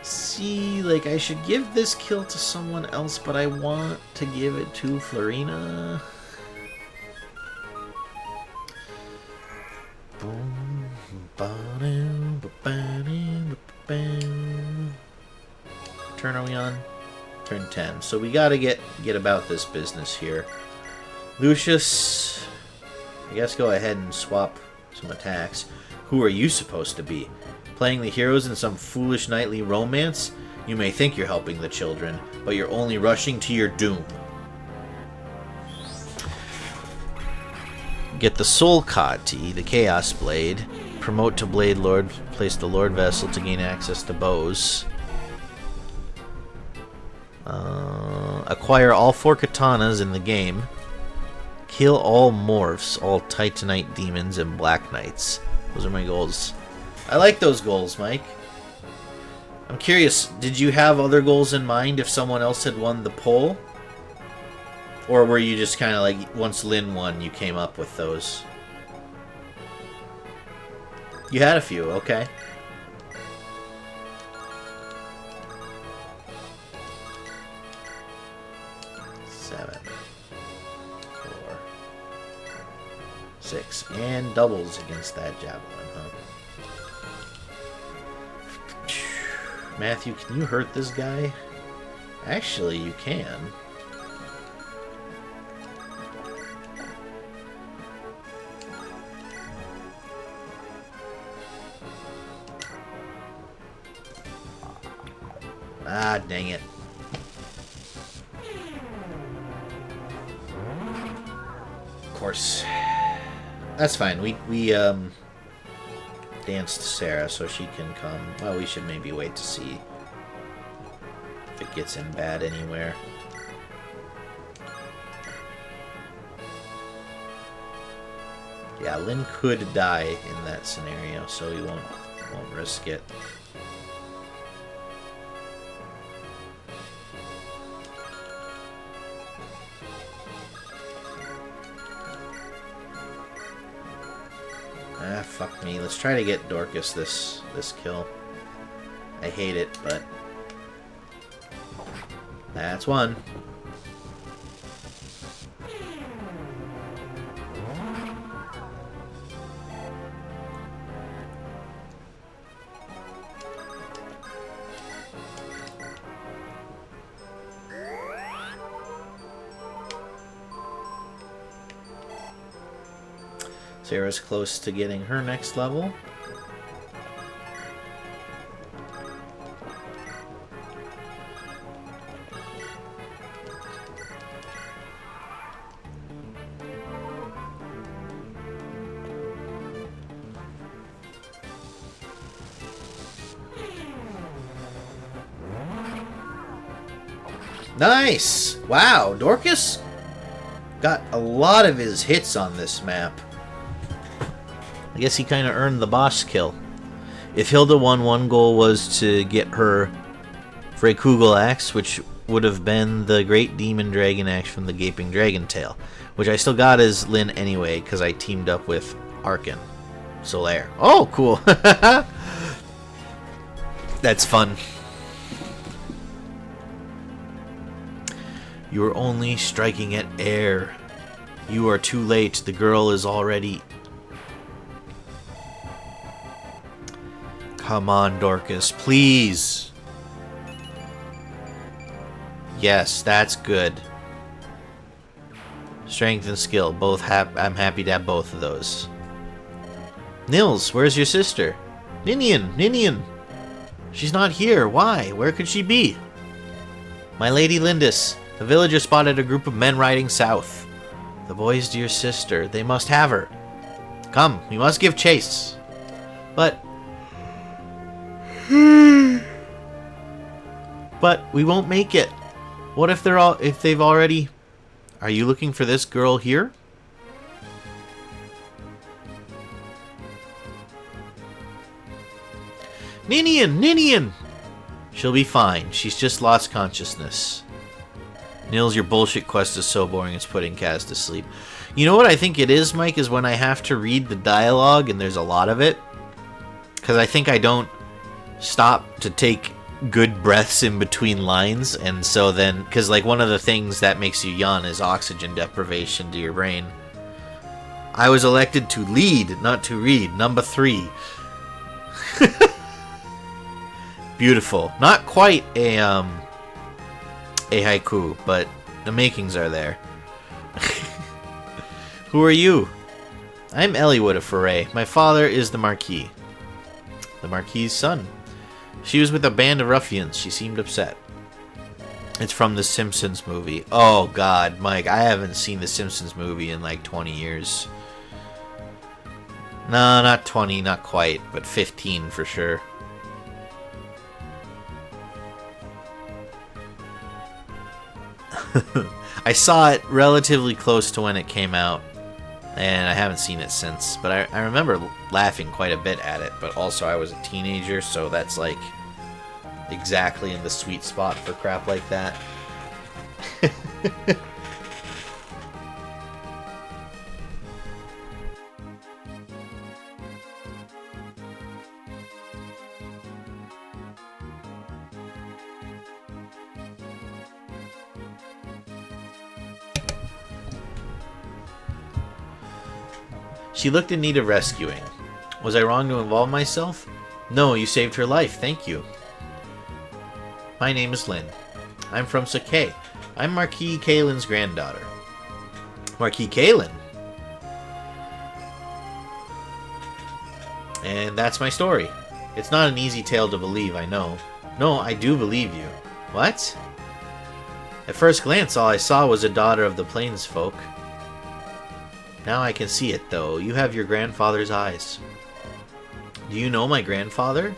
See, like, I should give this kill to someone else, but I want to give it to Florina. Turn are we on? Turn 10. So we gotta get about this business here. Lucius, I guess go ahead and swap some attacks. Who are you supposed to be? Playing the heroes in some foolish nightly romance? You may think you're helping the children, but you're only rushing to your doom. Get the Soul Kati, the Chaos Blade. Promote to Blade Lord. Place the Lord Vessel to gain access to bows. Acquire all 4 katanas in the game. Kill all morphs, all Titanite demons, and Black Knights. Those are my goals. I like those goals, Mike. I'm curious, did you have other goals in mind if someone else had won the poll? Or were you just kind of like, once Lynn won, you came up with those? You had a few, okay. Six. And doubles against that javelin, huh? Matthew, can you hurt this guy? Actually, you can. Ah, dang it. Of course. That's fine. We danced Sarah so she can come. Well, we should maybe wait to see if it gets in bad anywhere. Yeah, Lynn could die in that scenario, so we won't risk it. Ah, fuck me. Let's try to get Dorcas this kill. I hate it, but that's one. Sarah's close to getting her next level. Nice! Wow, Dorcas got a lot of his hits on this map. I guess he kind of earned the boss kill. If Hilda won, one goal was to get her Freykugel axe, which would have been the Great Demon Dragon axe from the Gaping Dragon Tail, which I still got as Lynn anyway, because I teamed up with Arkin. Solaire. Oh, cool! That's fun. You are only striking at air. You are too late. The girl is already... Come on, Dorcas, please. Yes, that's good. Strength and skill, both I'm happy to have both of those. Nils, where's your sister? Ninian! She's not here. Why? Where could she be? My lady Lindis. The villager spotted a group of men riding south. The boy's dear sister. They must have her. Come, we must give chase. But we won't make it. What if they've already... Are you looking for this girl here? Ninian! She'll be fine. She's just lost consciousness. Nils, your bullshit quest is so boring it's putting Kaz to sleep. You know what I think it is, Mike, is when I have to read the dialogue, and there's a lot of it. Because I think I don't stop to take good breaths in between lines, and so then... Because, like, one of the things that makes you yawn is oxygen deprivation to your brain. I was elected to lead, not to read. Number 3. Beautiful. Not quite a haiku, but the makings are there. Who are you? I'm Eliwood of Foray. My father is the Marquis. The Marquis's son. She was with a band of ruffians. She seemed upset. It's from the Simpsons movie. Oh god, Mike, I haven't seen the Simpsons movie in like 20 years. No, not 20, not quite, but 15 for sure. I saw it relatively close to when it came out, and I haven't seen it since, but I remember laughing quite a bit at it, but also I was a teenager, so that's like exactly in the sweet spot for crap like that. She looked in need of rescuing. Was I wrong to involve myself? No, you saved her life, thank you. My name is Lynn. I'm from Sakai. I'm Marquis Kalen's granddaughter. Marquis Kalen? And that's my story. It's not an easy tale to believe, I know. No, I do believe you. What? At first glance, all I saw was a daughter of the plains folk. Now I can see it, though. You have your grandfather's eyes. Do you know my grandfather?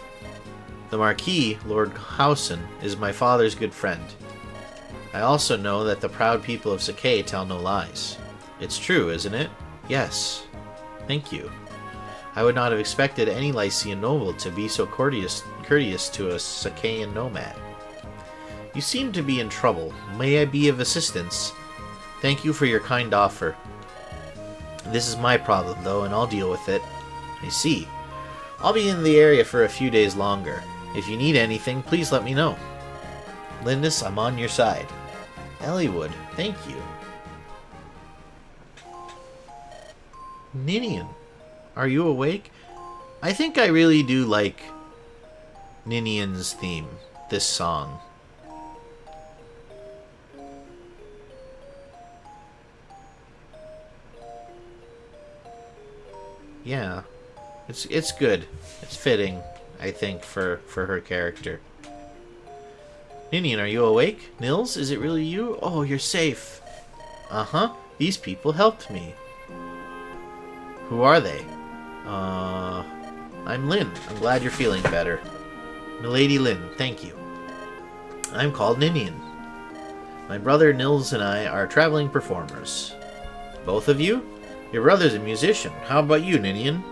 The Marquis, Lord Howson, is my father's good friend. I also know that the proud people of Sakai tell no lies. It's true, isn't it? Yes. Thank you. I would not have expected any Lycian noble to be so courteous to a Sakaian nomad. You seem to be in trouble. May I be of assistance? Thank you for your kind offer. This is my problem, though, and I'll deal with it. I see. I'll be in the area for a few days longer. If you need anything, please let me know. Lindis, I'm on your side. Eliwood, thank you. Ninian, are you awake? I think I really do like Ninian's theme, this song. Yeah. It's good. It's fitting, I think, for her character. Ninian, are you awake? Nils, is it really you? Oh, you're safe. Uh-huh. These people helped me. Who are they? I'm Lynn. I'm glad you're feeling better. Milady Lynn, thank you. I'm called Ninian. My brother Nils and I are traveling performers. Both of you? Your brother's a musician. How about you, Ninian?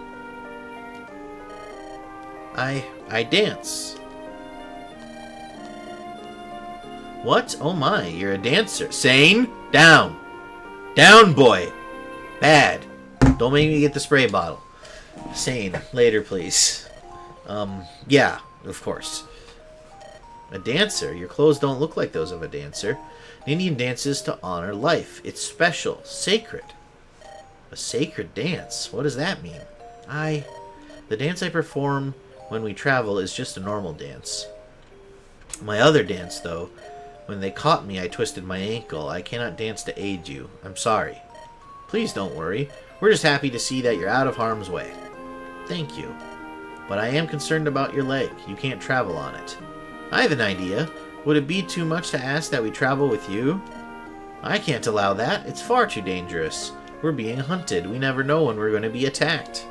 I dance. What? Oh my, you're a dancer. Sane? Down. Down, boy. Bad. Don't make me get the spray bottle. Sane. Later, please. Yeah, of course. A dancer? Your clothes don't look like those of a dancer. Ninian dances to honor life. It's special. Sacred. A sacred dance? What does that mean? The dance I perform when we travel is just a normal dance. My other dance, though, when they caught me, I twisted my ankle. I cannot dance to aid you. I'm sorry. Please don't worry. We're just happy to see that you're out of harm's way. Thank you. But I am concerned about your leg. You can't travel on it. I have an idea. Would it be too much to ask that we travel with you? I can't allow that. It's far too dangerous. We're being hunted. We never know when we're going to be attacked.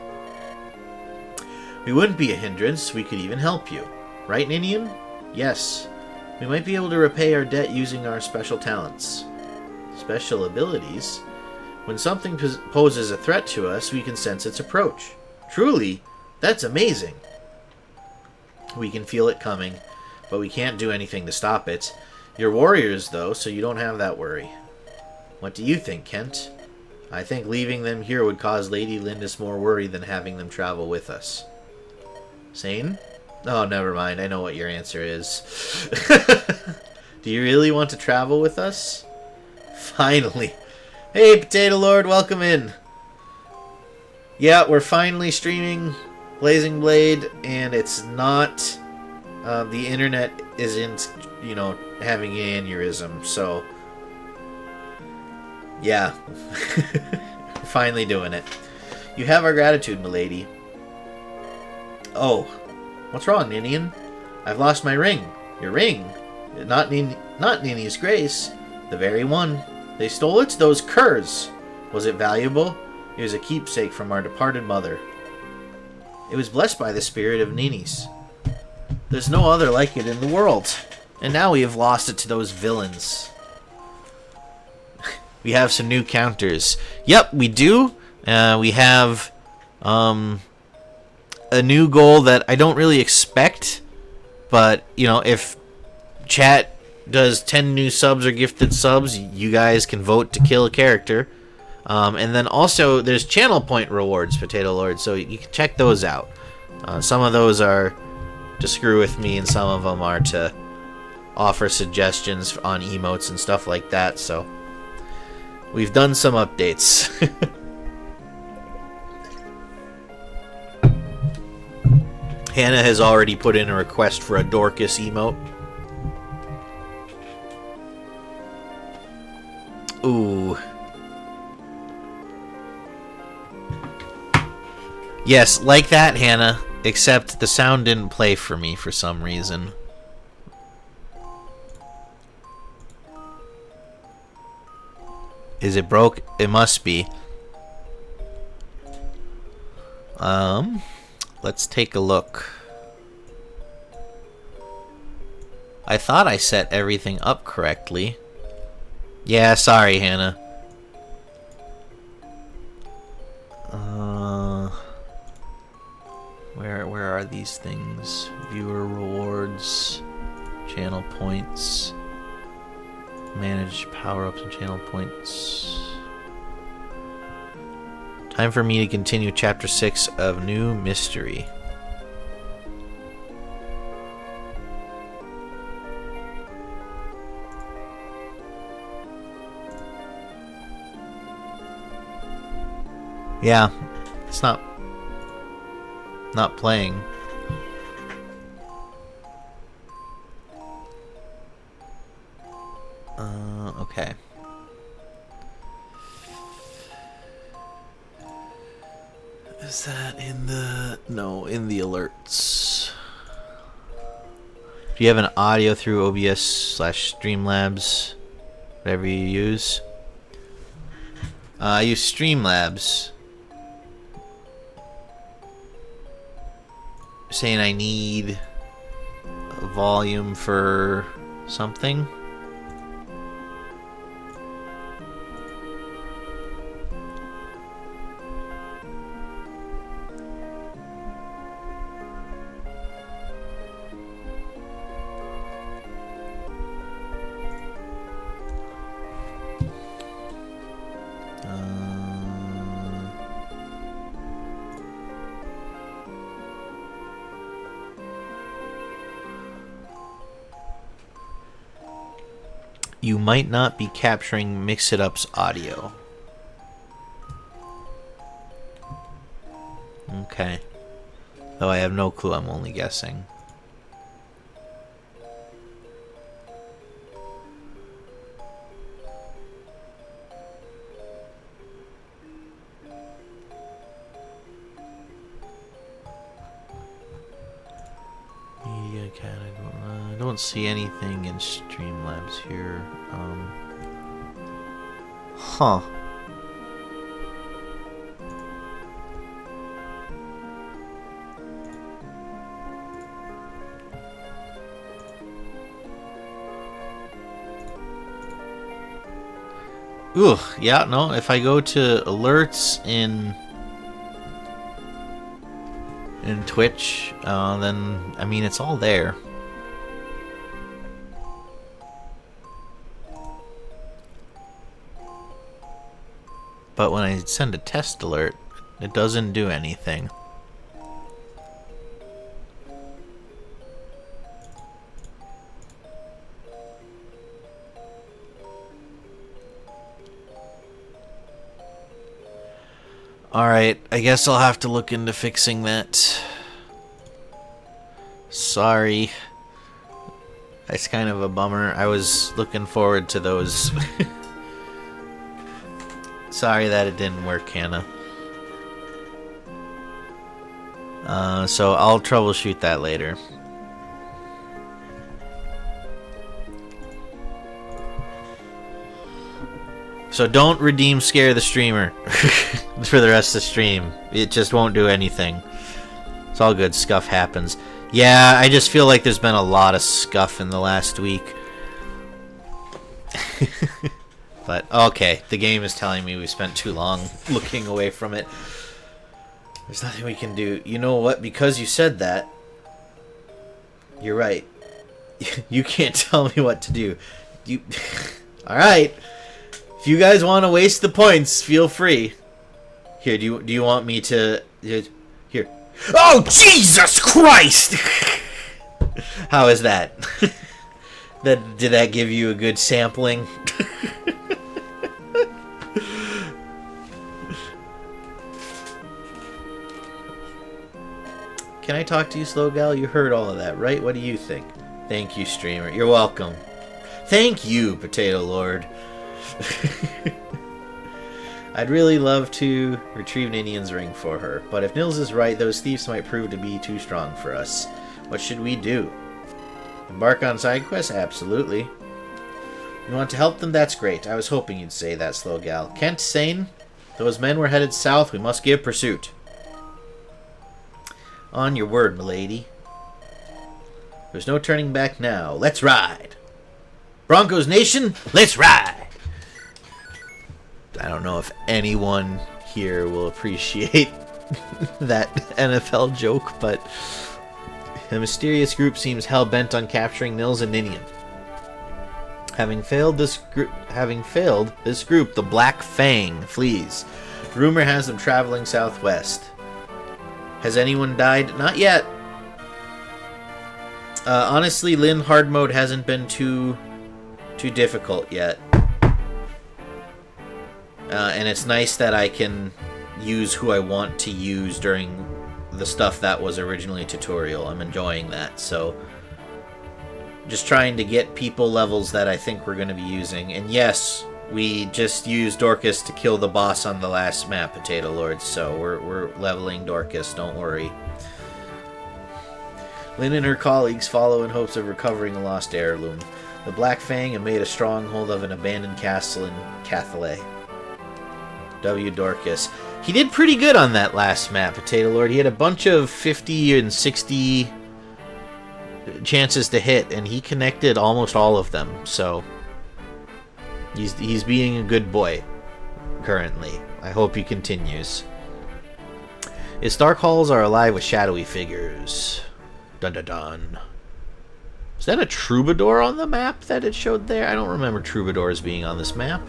We wouldn't be a hindrance. We could even help you. Right, Ninian? Yes. We might be able to repay our debt using our special talents. Special abilities? When something poses a threat to us, we can sense its approach. Truly? That's amazing. We can feel it coming, but we can't do anything to stop it. You're warriors, though, so you don't have that worry. What do you think, Kent? I think leaving them here would cause Lady Lindis more worry than having them travel with us. Sane? Oh, never mind. I know what your answer is. Do you really want to travel with us? Finally. Hey, Potato Lord, welcome in. Yeah, we're finally streaming Blazing Blade, and it's not... the internet isn't, having an aneurysm, so... Yeah. Finally doing it. You have our gratitude, milady. Oh. What's wrong, Ninian? I've lost my ring. Your ring? Not Nini's Grace. The very one. They stole it? Those curs. Was it valuable? It was a keepsake from our departed mother. It was blessed by the spirit of Nini's. There's no other like it in the world. And now we have lost it to those villains. We have some new counters. Yep, we do. We have a new goal that I don't really expect. But, if chat does 10 new subs or gifted subs, you guys can vote to kill a character. And then also, there's channel point rewards, Potato Lord, so you can check those out. Some of those are to screw with me, and some of them are to offer suggestions on emotes and stuff like that, so we've done some updates. Hannah has already put in a request for a Dorcas emote. Ooh. Yes, like that, Hannah, except the sound didn't play for me for some reason. Is it broke? It must be. Let's take a look. I thought I set everything up correctly. Yeah, sorry, Hannah. Where are these things? Viewer rewards, channel points, manage power-ups and channel points. Time for me to continue Chapter 6 of New Mystery. Yeah, it's not playing. Okay. Is that in the... No, in the alerts. Do you have an audio through OBS/Streamlabs? Whatever you use. I use Streamlabs. Saying I need a volume for something. You might not be capturing Mix It Up's audio. Okay. Though I have no clue, I'm only guessing. Media category. I don't see anything in Streamlabs here. Huh. Ugh, yeah, no, if I go to alerts in Twitch, then, I mean, it's all there. But when I send a test alert, it doesn't do anything. Alright, I guess I'll have to look into fixing that. Sorry. It's kind of a bummer. I was looking forward to those. Sorry that it didn't work, Hannah. So I'll troubleshoot that later. So don't redeem Scare the Streamer for the rest of the stream. It just won't do anything. It's all good. Scuff happens. Yeah, I just feel like there's been a lot of scuff in the last week. But, okay, the game is telling me we spent too long looking away from it. There's nothing we can do. You know what? Because you said that, you're right. You can't tell me what to do. You, alright. If you guys want to waste the points, feel free. Here, do you want me to... Here. Oh, Jesus Christ! How is that? Did that give you a good sampling? Can I talk to you, Slow Gal? You heard all of that, right? What do you think? Thank you, streamer. You're welcome. Thank you, Potato Lord. I'd really love to retrieve Ninian's ring for her, but if Nils is right, those thieves might prove to be too strong for us. What should we do? Embark on side quests? Absolutely. You want to help them? That's great. I was hoping you'd say that, Slow Gal. Kent sane? Those men were headed south. We must give pursuit. On your word, milady. There's no turning back now. Let's ride. Broncos Nation, let's ride. I don't know if anyone here will appreciate that NFL joke, but the mysterious group seems hell-bent on capturing Nils and Ninian. Having failed this group, the Black Fang flees. Rumor has them traveling southwest. Has anyone died? Not yet. Honestly, Lynn hard mode hasn't been too difficult yet. And it's nice that I can use who I want to use during the stuff that was originally tutorial. I'm enjoying that, so just trying to get people levels that I think we're going to be using. And yes, We just used Dorcas to kill the boss on the last map, Potato Lords, so we're leveling Dorcas, don't worry. Lynn and her colleagues follow in hopes of recovering a lost heirloom. The Black Fang have made a stronghold of an abandoned castle in Cathalay. W. Dorcas. He did pretty good on that last map, Potato Lord. He had a bunch of 50 and 60 chances to hit, and he connected almost all of them, so he's being a good boy currently. I hope he continues. Its dark halls are alive with shadowy figures. Dun dun dun. Is that a troubadour on the map that it showed there? I don't remember troubadours being on this map.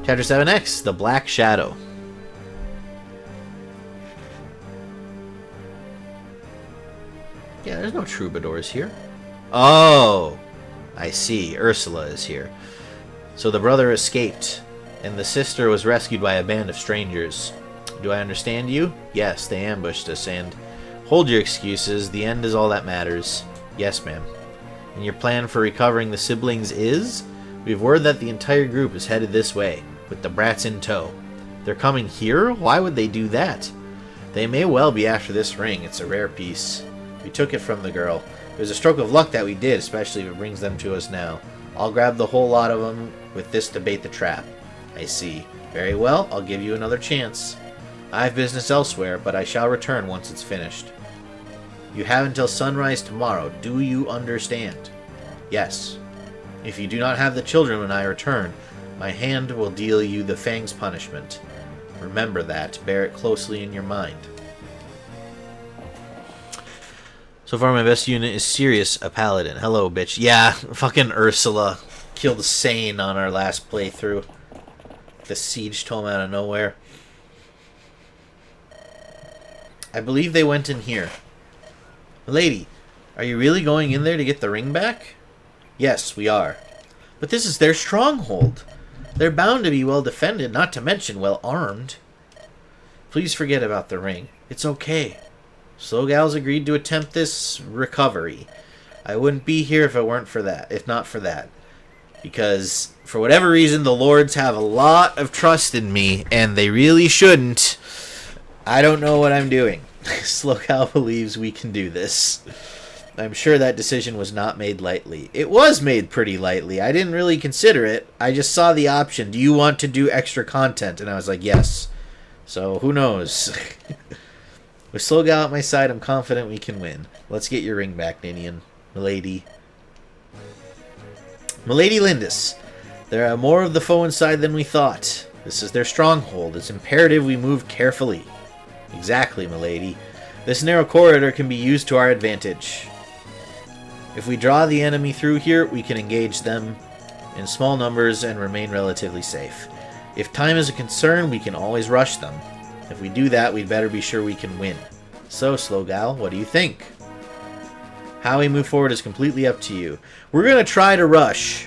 Chapter 7X, The Black Shadow. Yeah, there's no troubadours here. Oh, I see. Ursula is here. So the brother escaped, and the sister was rescued by a band of strangers. Do I understand you? Yes, they ambushed us, and hold your excuses. The end is all that matters. Yes, ma'am. And your plan for recovering the siblings is? We've word that the entire group is headed this way, with the brats in tow. They're coming here? Why would they do that? They may well be after this ring. It's a rare piece. We took it from the girl. It was a stroke of luck that we did, especially if it brings them to us now. I'll grab the whole lot of them with this to bait the trap. I see. Very well, I'll give you another chance. I have business elsewhere, but I shall return once it's finished. You have until sunrise tomorrow. Do you understand? Yes. If you do not have the children when I return, my hand will deal you the Fang's punishment. Remember that. Bear it closely in your mind. So far, my best unit is Sirius, a paladin. Hello, bitch. Yeah, fucking Ursula killed Sane on our last playthrough. The siege tome out of nowhere. I believe they went in here. Lady, are you really going in there to get the ring back? Yes, we are. But this is their stronghold. They're bound to be well defended, not to mention well armed. Please forget about the ring. It's okay. SlowguyCaz agreed to attempt this recovery. I wouldn't be here if it weren't for that, if not for that. Because, for whatever reason, the Lords have a lot of trust in me, and they really shouldn't. I don't know what I'm doing. SlowguyCaz believes we can do this. I'm sure that decision was not made lightly. It was made pretty lightly. I didn't really consider it. I just saw the option, do you want to do extra content? And I was like, yes. So, who knows? With SlowguyCaz at my side, I'm confident we can win. Let's get your ring back, Ninian. Milady. Milady Lindis. There are more of the foe inside than we thought. This is their stronghold. It's imperative we move carefully. Exactly, milady. This narrow corridor can be used to our advantage. If we draw the enemy through here, we can engage them in small numbers and remain relatively safe. If time is a concern, we can always rush them. If we do that, we'd better be sure we can win. So, SlowguyCaz, what do you think? How we move forward is completely up to you. We're going to try to rush.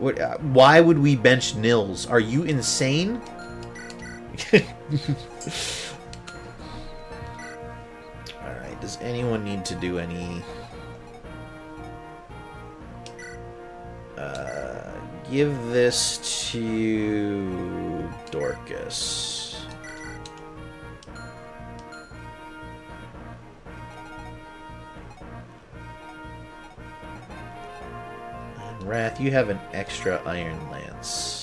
Why would we bench Nils? Are you insane? Alright, does anyone need to do any... give this to Dorcas. And Wrath, you have an extra Iron Lance.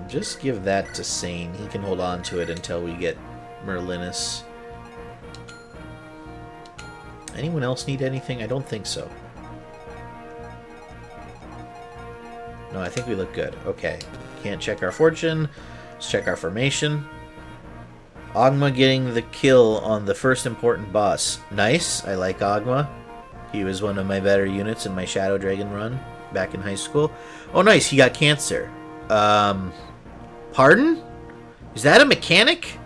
Just give that to Sane. He can hold on to it until we get Merlinus. Anyone else need anything? I don't think so. No, I think we look good. Okay. Can't check our fortune. Let's check our formation. Ogma getting the kill on the first important boss. Nice. I like Ogma. He was one of my better units in my Shadow Dragon run back in high school. Oh, nice. He got cancer. Pardon? Is that a mechanic?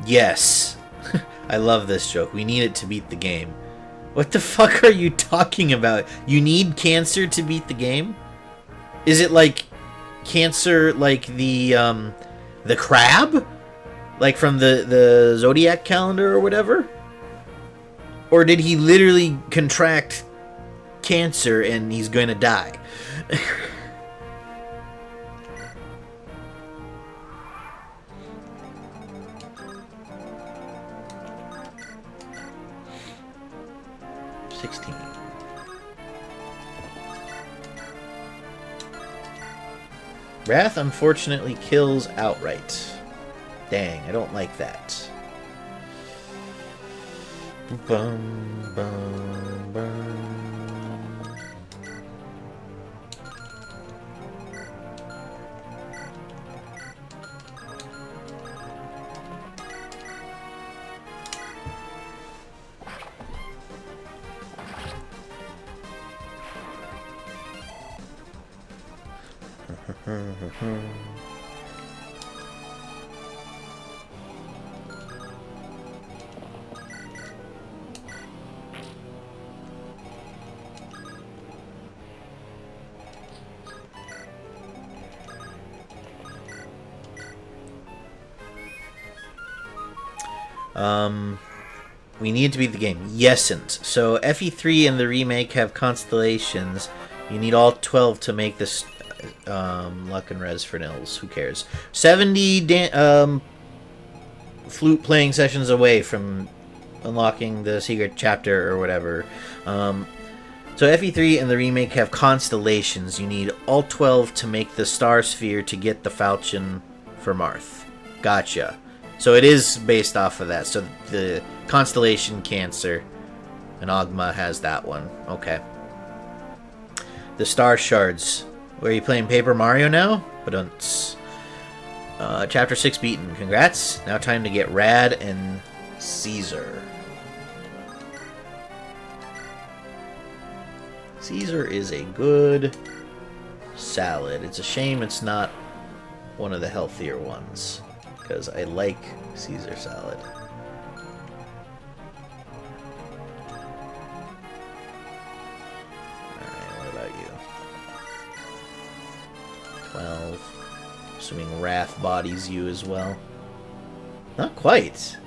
Yes. I love this joke. We need it to beat the game. What the fuck are you talking about? You need cancer to beat the game? Is it like cancer like the crab? Like from the Zodiac calendar or whatever? Or did he literally contract cancer and he's going to die? Wrath unfortunately kills outright. Dang, I don't like that. Bum, bum, bum. We need to beat the game. Yesn't. So FE3 and the remake have constellations. You need all 12 to make this luck and res for Nils. Who cares? 70 flute playing sessions away from unlocking the secret chapter or whatever. So FE3 and the remake have constellations. You need all 12 to make the star sphere to get the falchion for Marth. Gotcha. So it is based off of that. So the constellation Cancer, and Ogma has that one. Okay. The star shards. Where are you playing Paper Mario now? But Chapter 6 beaten. Congrats. Now time to get Rad and Caesar. Caesar is a good salad. It's a shame it's not one of the healthier ones, because I like Caesar salad. Alright, what about you? 12. Assuming Wrath bodies you as well. Not quite.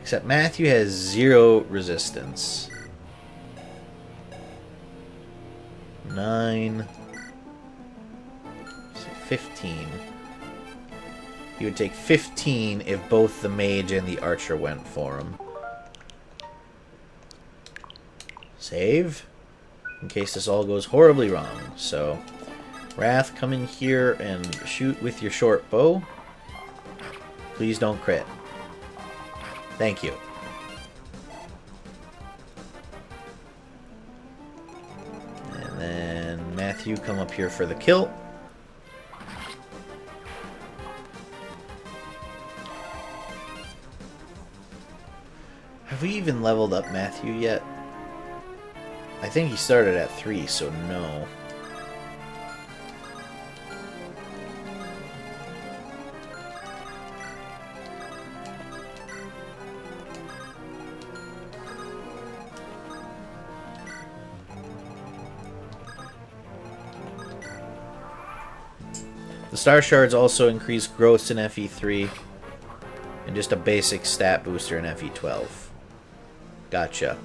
Except Matthew has 0 resistance. 9. 15. He would take 15 if both the mage and the archer went for him. Save. In case this all goes horribly wrong. So, Wrath, come in here and shoot with your short bow. Please don't crit. Thank you. And then Matthew, come up here for the kill. Have we even leveled up Matthew yet? I think he started at 3, so no. The Star Shards also increase growth in FE3, and just a basic stat booster in FE12. Gotcha.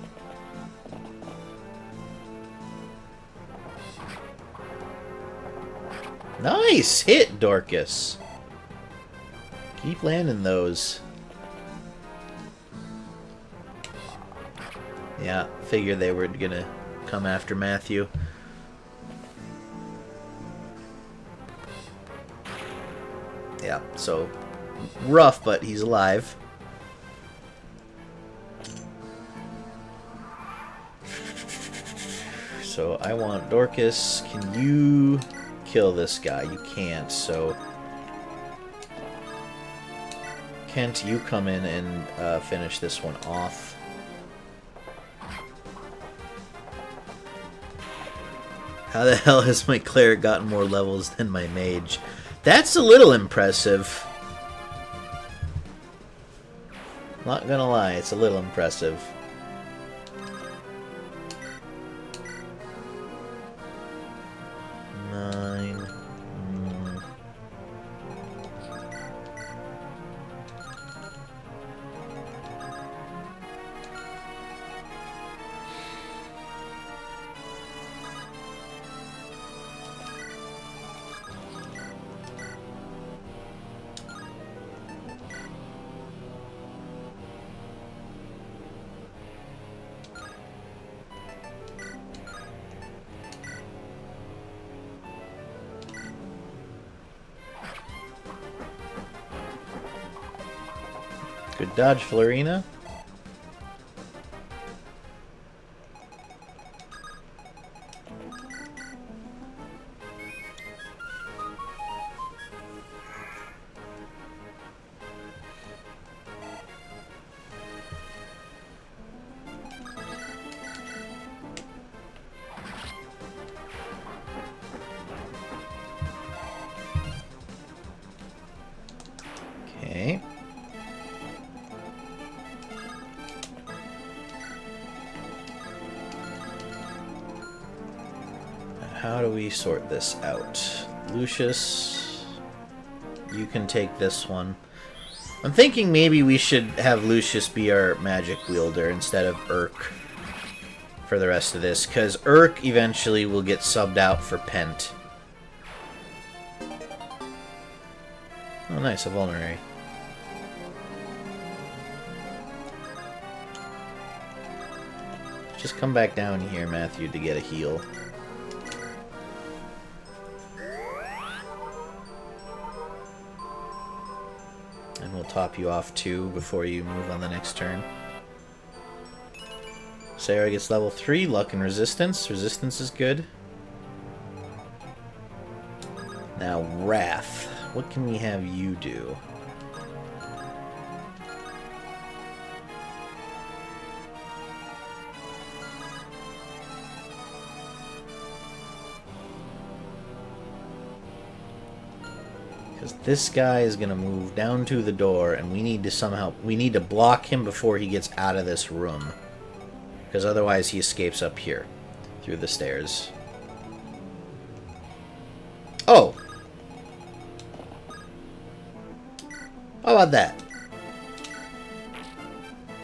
Nice hit, Dorcas. Keep landing those. Yeah, figured they were gonna come after Matthew. Yeah, so rough, but he's alive. So I want Dorcas. Can you kill this guy? You can't, so Kent, you come in and finish this one off. How the hell has my cleric gotten more levels than my mage? That's a little impressive. Not gonna lie, it's a little impressive. Nine. Good dodge, Florina. Okay. How do we sort this out? Lucius, you can take this one. I'm thinking maybe we should have Lucius be our magic wielder instead of Urk for the rest of this, because Urk eventually will get subbed out for Pent. Oh nice, a vulnerary. Just come back down here, Matthew, to get a heal. And we'll top you off too before you move on the next turn. Sarah gets level 3, luck and resistance. Resistance is good. Now, Wrath. What can we have you do? Because this guy is going to move down to the door, and we need to block him before he gets out of this room. Because otherwise he escapes up here, through the stairs. Oh! How about that?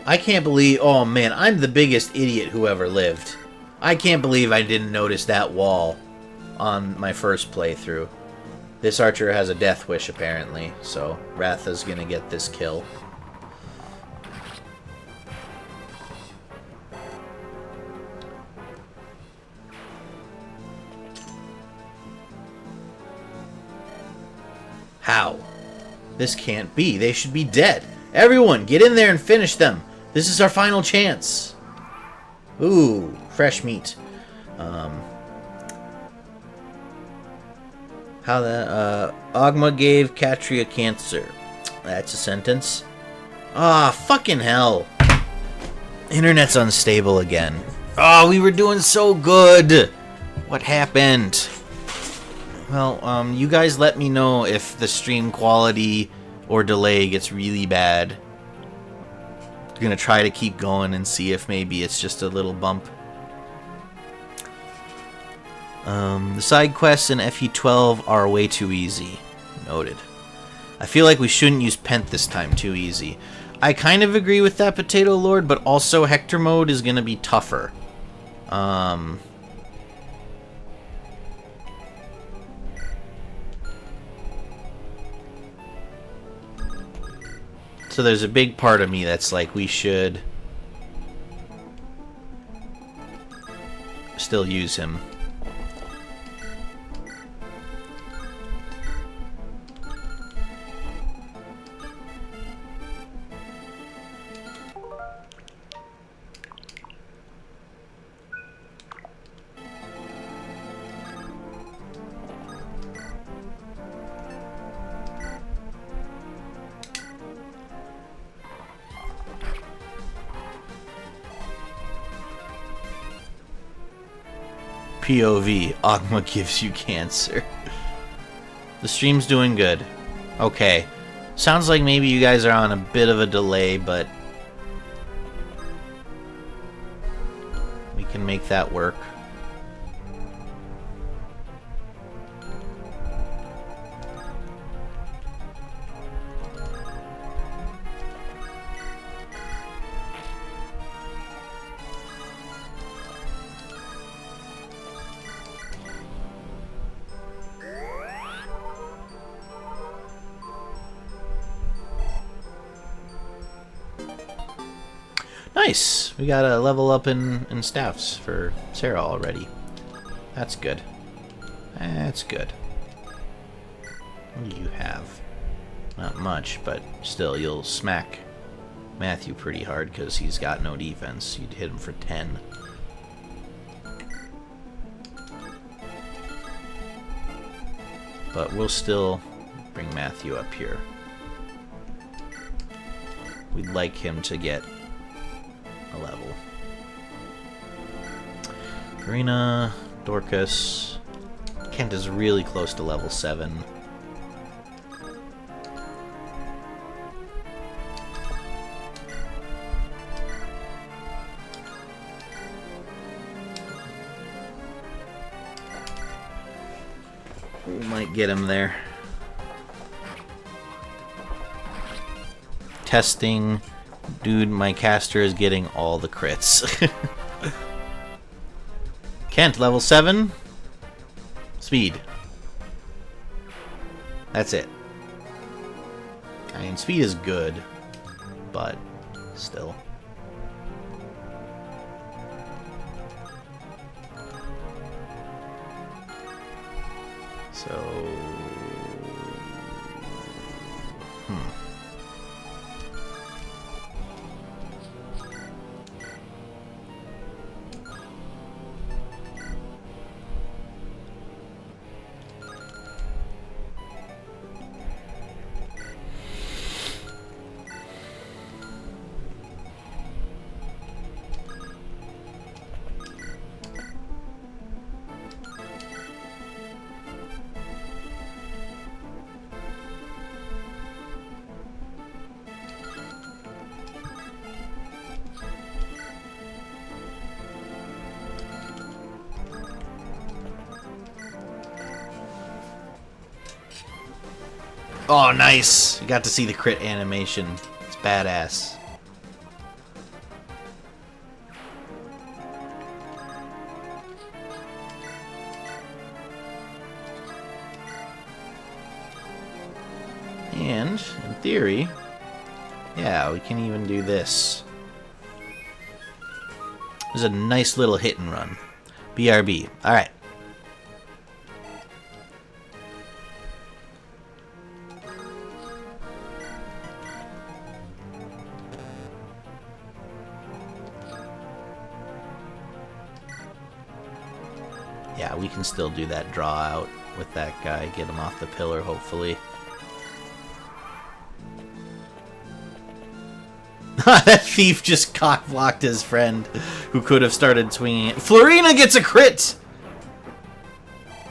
I can't believe... Oh man, I'm the biggest idiot who ever lived. I can't believe I didn't notice that wall on my first playthrough. This archer has a death wish, apparently, so Ratha's gonna get this kill. How? This can't be. They should be dead. Everyone, get in there and finish them. This is our final chance. Ooh, fresh meat. How the Ogma gave Katria cancer. That's a sentence. Ah, fucking hell. Internet's unstable again. Oh, we were doing so good. What happened? Well, you guys let me know if the stream quality or delay gets really bad. I'm gonna try to keep going and see if maybe it's just a little bump. The side quests in FE12 are way too easy. Noted. I feel like we shouldn't use Pent this time too easy. I kind of agree with that, Potato Lord, but also Hector mode is gonna be tougher. So there's a big part of me that's like, we should still use him. POV, Ogma gives you cancer. The stream's doing good. Okay. Sounds like maybe you guys are on a bit of a delay, but we can make that work. Nice! We got a level up in staffs for Sarah already. That's good. That's good. What do you have? Not much, but still, you'll smack Matthew pretty hard because he's got no defense. You'd hit him for 10. But we'll still bring Matthew up here. We'd like him to get a level. Karina, Dorcas. Kent is really close to level 7. We might get him there. Testing. Dude, my caster is getting all the crits. Kent, level 7. Speed. That's it. I mean, speed is good, but still. So... Oh, nice! You got to see the crit animation. It's badass. And, in theory, yeah, we can even do this. This is a nice little hit and run. BRB. Alright. Yeah, we can still do that draw out with that guy. Get him off the pillar, hopefully. That thief just cock-blocked his friend who could have started swinging it. Florina gets a crit!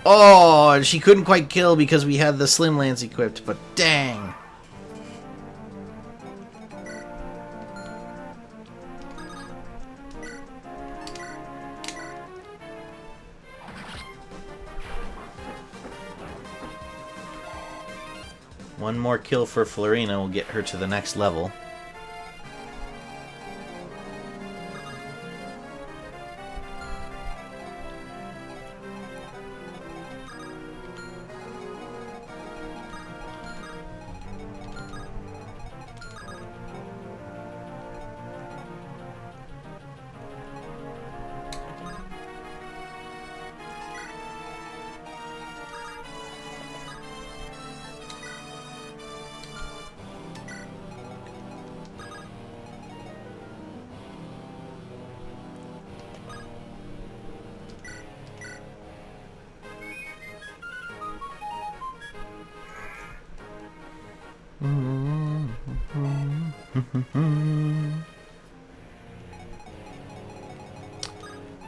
Oh, she couldn't quite kill because we had the Slim Lance equipped, but dang. One more kill for Florina will get her to the next level.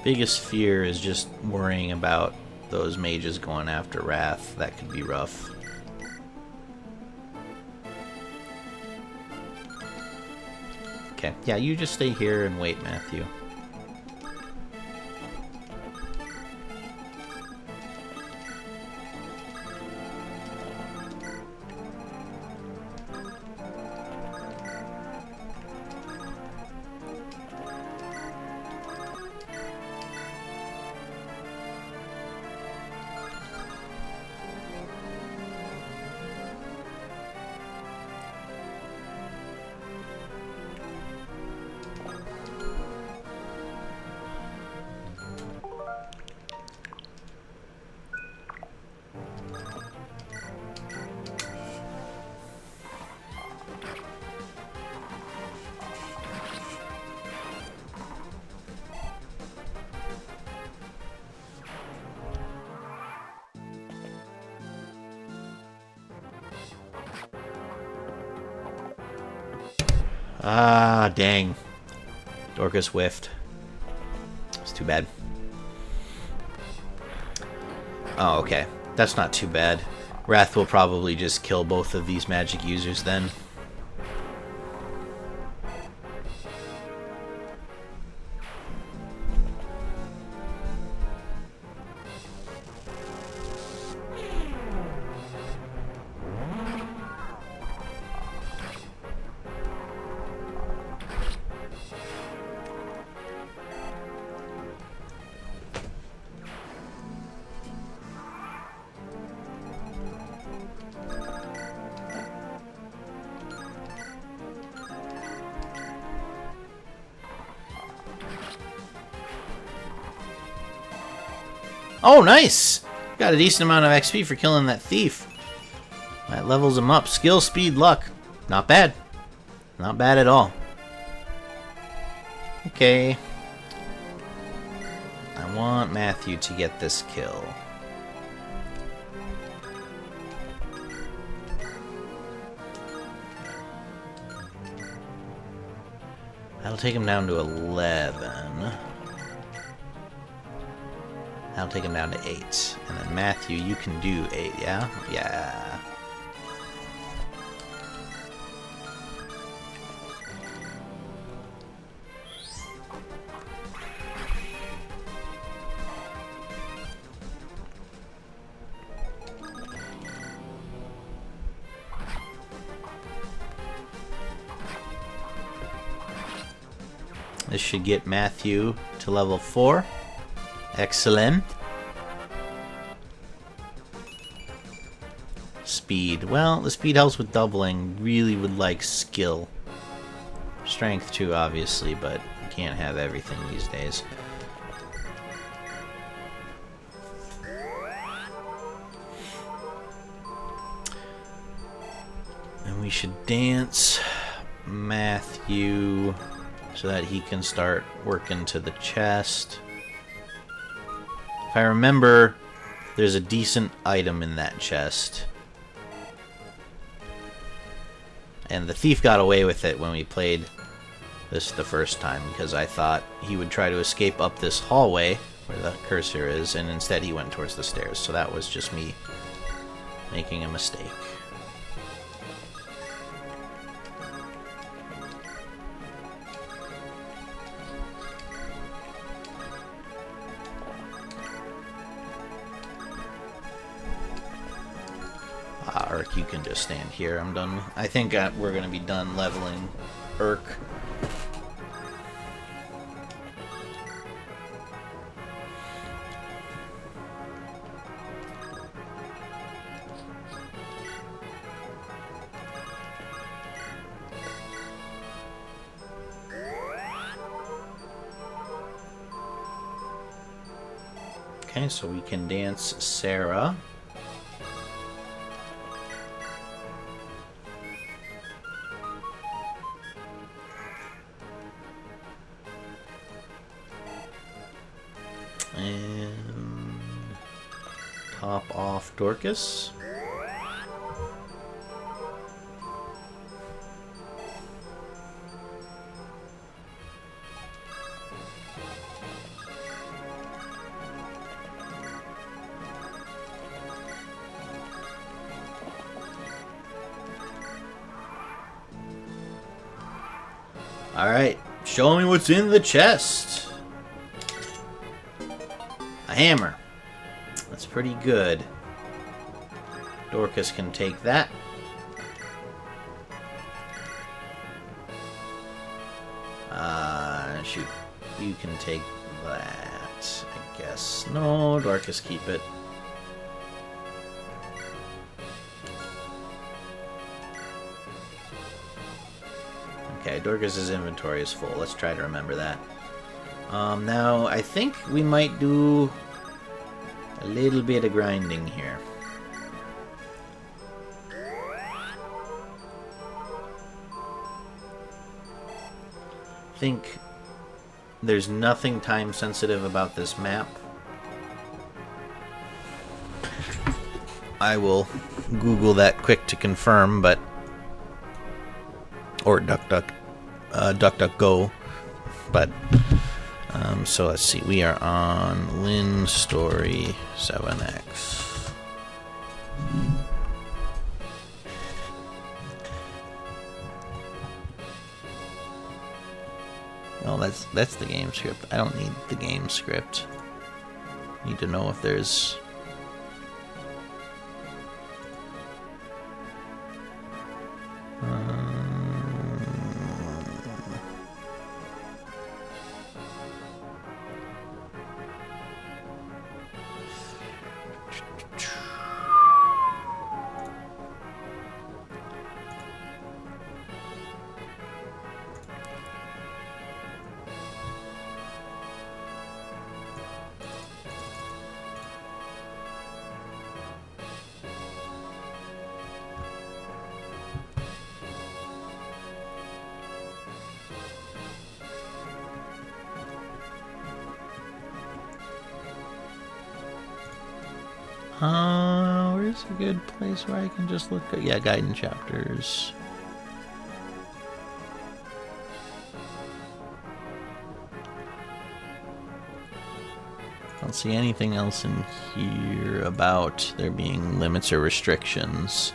Biggest fear is just worrying about those mages going after Wrath. That could be rough. Okay, yeah, you just stay here and wait, Matthew. Ah, dang. Dorcas whiffed. It's too bad. Oh, okay. That's not too bad. Wrath will probably just kill both of these magic users then. Oh, nice! Got a decent amount of XP for killing that thief. That levels him up. Skill, speed, luck. Not bad. Not bad at all. Okay. I want Matthew to get this kill. That'll take him down to 11. That'll take him down to 8. And then Matthew, you can do 8, yeah? Yeah. This should get Matthew to level 4. Excellent. Speed. Well, the speed helps with doubling. Really would like skill. Strength too, obviously, but you can't have everything these days. And we should dance Matthew so that he can start working to the chest. If I remember, there's a decent item in that chest. And the thief got away with it when we played this the first time, because I thought he would try to escape up this hallway where the cursor is, and instead he went towards the stairs. So that was just me making a mistake. Urk, you can just stand here. I'm done. I think we're going to be done leveling Urk. Okay, so we can dance Sarah. And top off Dorcas. Alright, show me what's in the chest. A hammer. That's pretty good. Dorcas can take that. Shoot. You can take that, I guess. No, Dorcas, keep it. Okay, Dorcas's inventory is full. Let's try to remember that. Now, I think we might do a little bit of grinding here. I think there's nothing time sensitive about this map. I will Google that quick to confirm, but... Or DuckDuckGo. But, so let's see. We are on Lynn Story 7X. Well, that's the game script. I don't need the game script. Need to know if there's... where's a good place where I can just look at... Yeah, guidance chapters. I don't see anything else in here about there being limits or restrictions.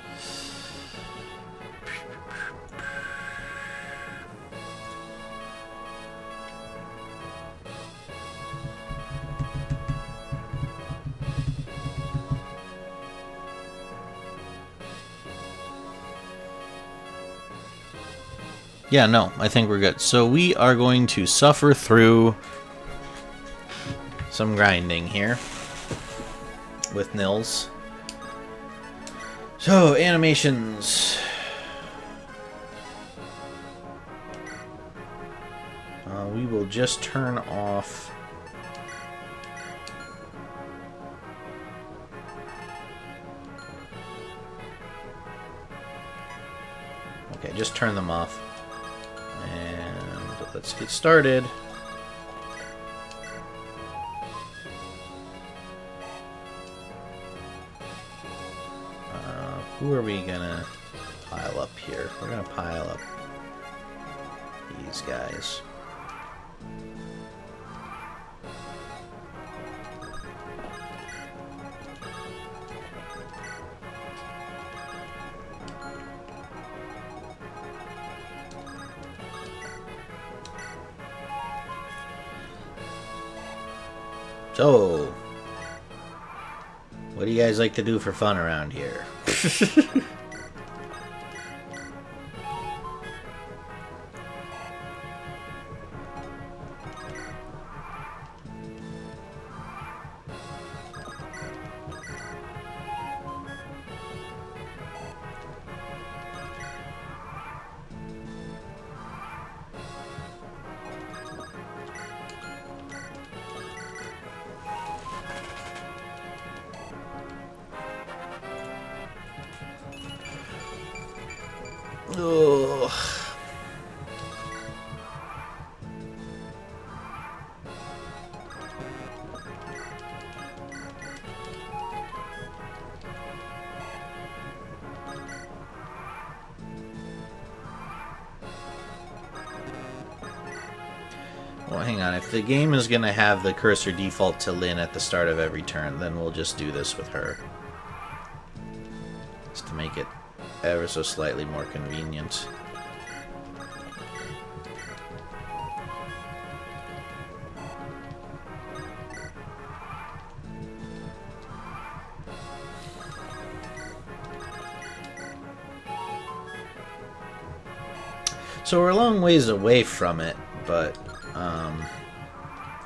Yeah, no, I think we're good. So we are going to suffer through some grinding here with Nils. So, animations. We will just turn off... Okay, just turn them off. And let's get started. Who are we gonna pile up here? We're gonna pile up these guys. So, what do you guys like to do for fun around here? Ugh. Well, hang on. If the game is going to have the cursor default to Lynn at the start of every turn, then we'll just do this with her. Just to make it ever so slightly more convenient. So we're a long ways away from it, but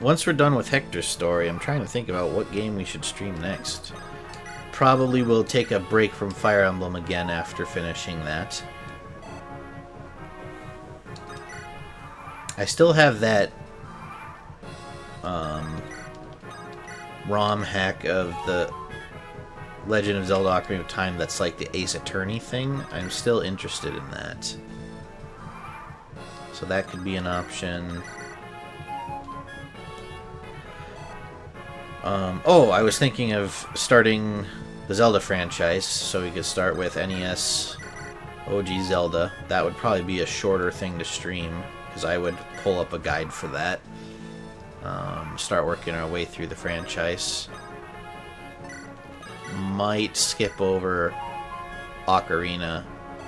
once we're done with Hector's story, I'm trying to think about what game we should stream next. Probably we'll take a break from Fire Emblem again after finishing that. I still have that ROM hack of the Legend of Zelda Ocarina of Time that's like the Ace Attorney thing. I'm still interested in that. So that could be an option. Oh, I was thinking of starting the Zelda franchise, so we could start with NES OG Zelda. That would probably be a shorter thing to stream, because I would pull up a guide for that. Start working our way through the franchise. Might skip over Ocarina,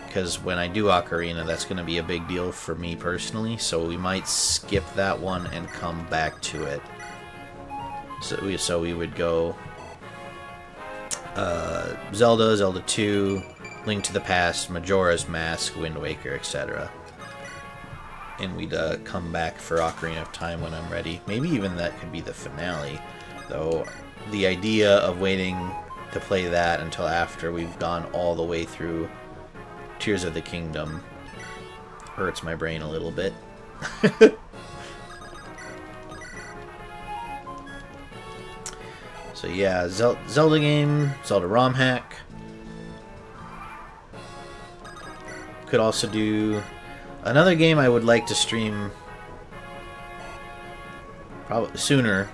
because when I do Ocarina, that's going to be a big deal for me personally, so we might skip that one and come back to it. So we would go Zelda, Zelda 2, Link to the Past, Majora's Mask, Wind Waker, etc. And we'd come back for Ocarina of Time when I'm ready. Maybe even that could be the finale, though the idea of waiting to play that until after we've gone all the way through Tears of the Kingdom hurts my brain a little bit. So yeah, Zelda game, Zelda ROM hack. Could also do another game I would like to stream probably sooner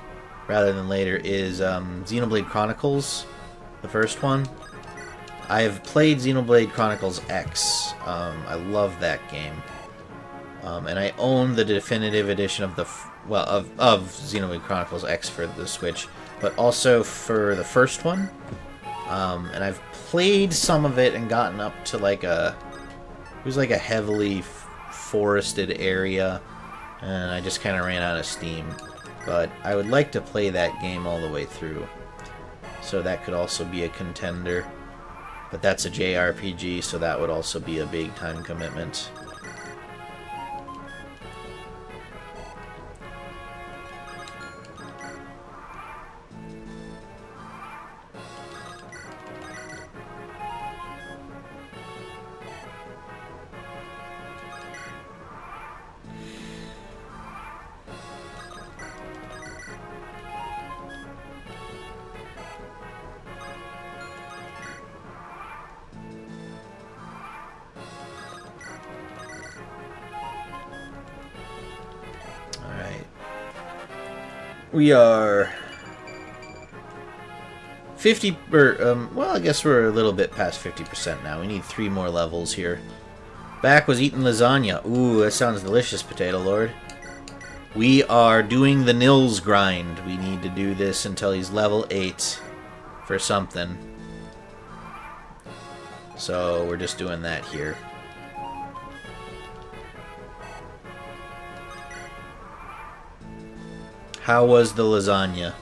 rather than later is Xenoblade Chronicles, the first one. I have played Xenoblade Chronicles X. I love that game, and I own the definitive edition of the of Xenoblade Chronicles X for the Switch, but also for the first one. And I've played some of it and gotten up to like it was like a heavily forested area, and I just kind of ran out of steam. But I would like to play that game all the way through, so that could also be a contender. But that's a JRPG, so that would also be a big time commitment. We are 50, well, I guess we're a little bit past 50% now. We need 3 more levels here. Back was eating lasagna. Ooh, that sounds delicious, Potato Lord. We are doing the Nils grind. We need to do this until he's level 8 for something. So we're just doing that here. How was the lasagna?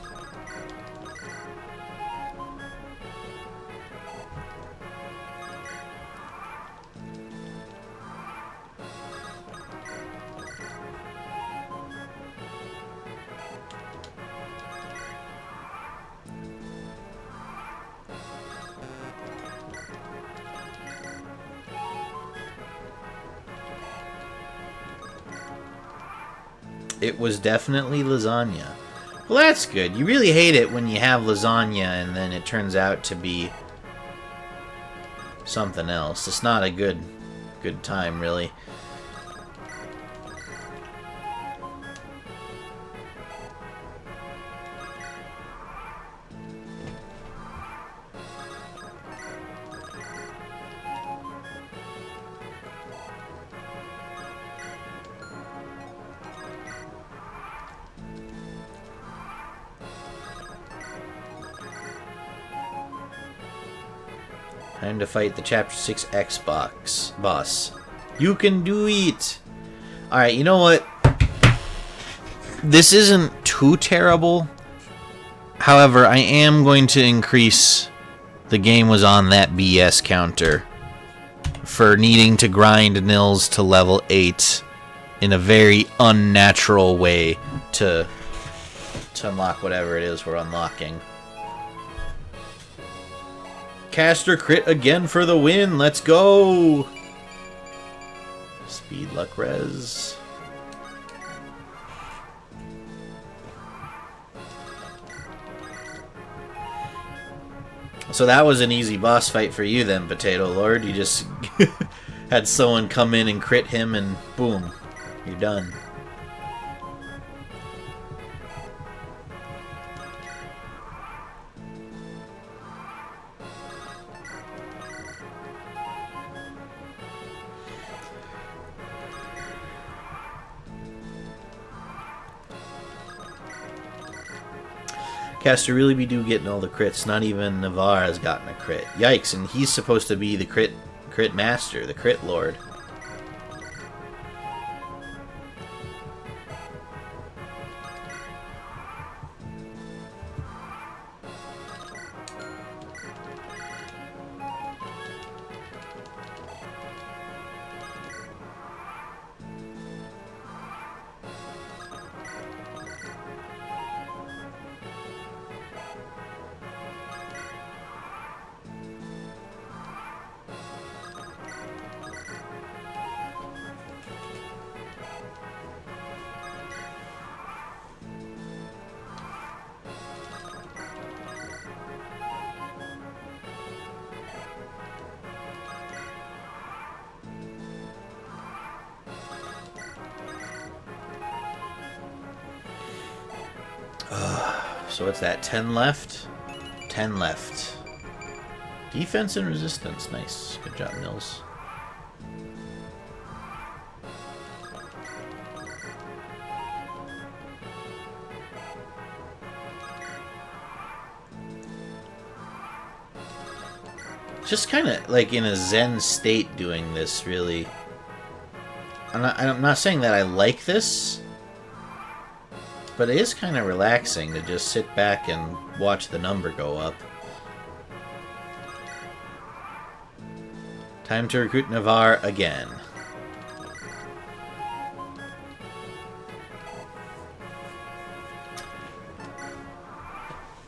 It was definitely lasagna. Well, that's good. You really hate it when you have lasagna and then it turns out to be something else. It's not a good time, really. Time to fight the Chapter 6 Xbox boss. You can do it! Alright, you know what? This isn't too terrible. However, I am going to increase the game was on that BS counter for needing to grind Nils to level 8 in a very unnatural way to unlock whatever it is we're unlocking. Caster crit again for the win. Let's go. Speed, luck, res. So that was an easy boss fight for you then, Potato Lord. You just had someone come in and crit him and boom, you're done. Caster really be do getting all the crits. Not even Navarre has gotten a crit. Yikes, and he's supposed to be the crit master, the crit lord. So what's that? 10 left? 10 left. Defense and resistance. Nice. Good job, Nils. Just kind of like in a zen state doing this, really. I'm not saying that I like this, but it is kind of relaxing to just sit back and watch the number go up. Time to recruit Navarre again.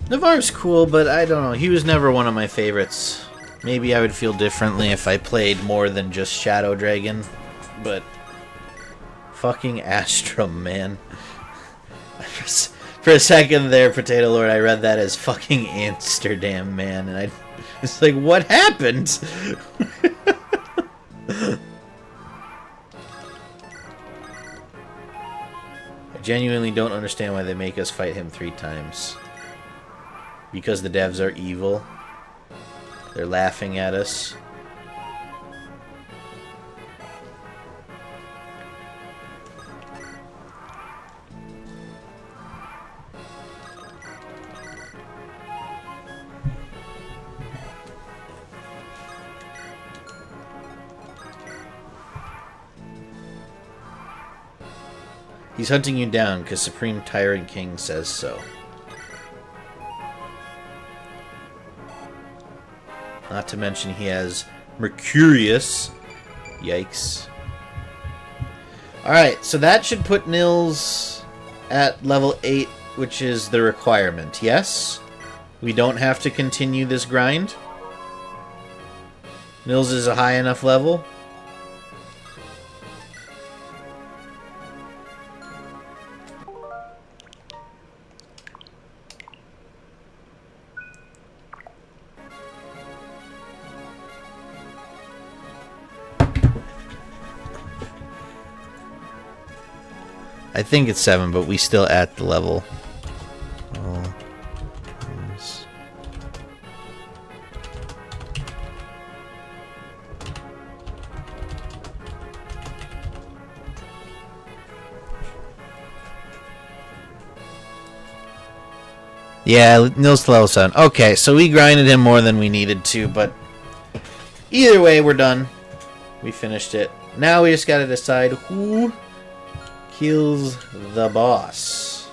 Navarre's cool, but I don't know. He was never one of my favorites. Maybe I would feel differently if I played more than just Shadow Dragon, but fucking Astrum, man. For a second there, Potato Lord, I read that as fucking Amsterdam, man, and it's like, what happened? I genuinely don't understand why they make us fight him 3 times. Because the devs are evil. They're laughing at us. He's hunting you down because Supreme Tyrant King says so. Not to mention he has Mercurius. Yikes. Alright, so that should put Nils at level 8, which is the requirement. Yes? We don't have to continue this grind? Nils is a high enough level? I think it's 7, but we still at the level. Oh. Yes. Yeah, Nils to level 7. Okay, so we grinded him more than we needed to, but either way, we're done. We finished it. Now we just gotta decide who kills the boss.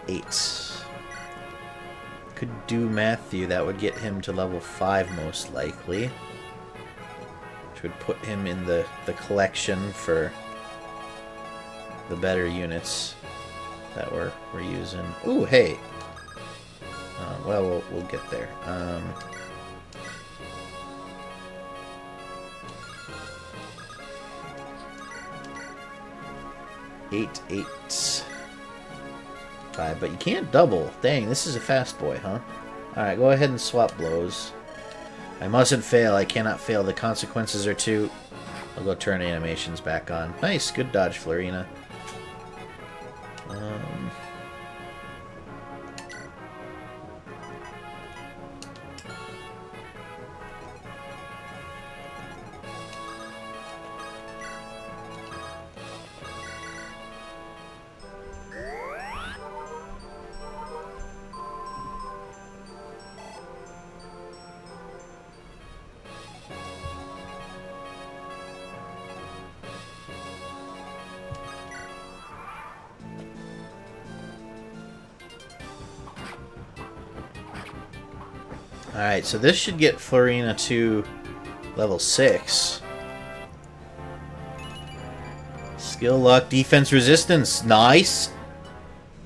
8. Could do Matthew. That would get him to level 5 most likely. Which would put him in the collection for the better units that we're using. Ooh, hey. Well, we'll get there. 8, 8. 5, but you can't double. Dang, this is a fast boy, huh? Alright, go ahead and swap blows. I mustn't fail. I cannot fail. The consequences are too... I'll go turn animations back on. Nice, good dodge, Florina. Alright, so this should get Florina to level 6. Skill, luck, defense, resistance. Nice.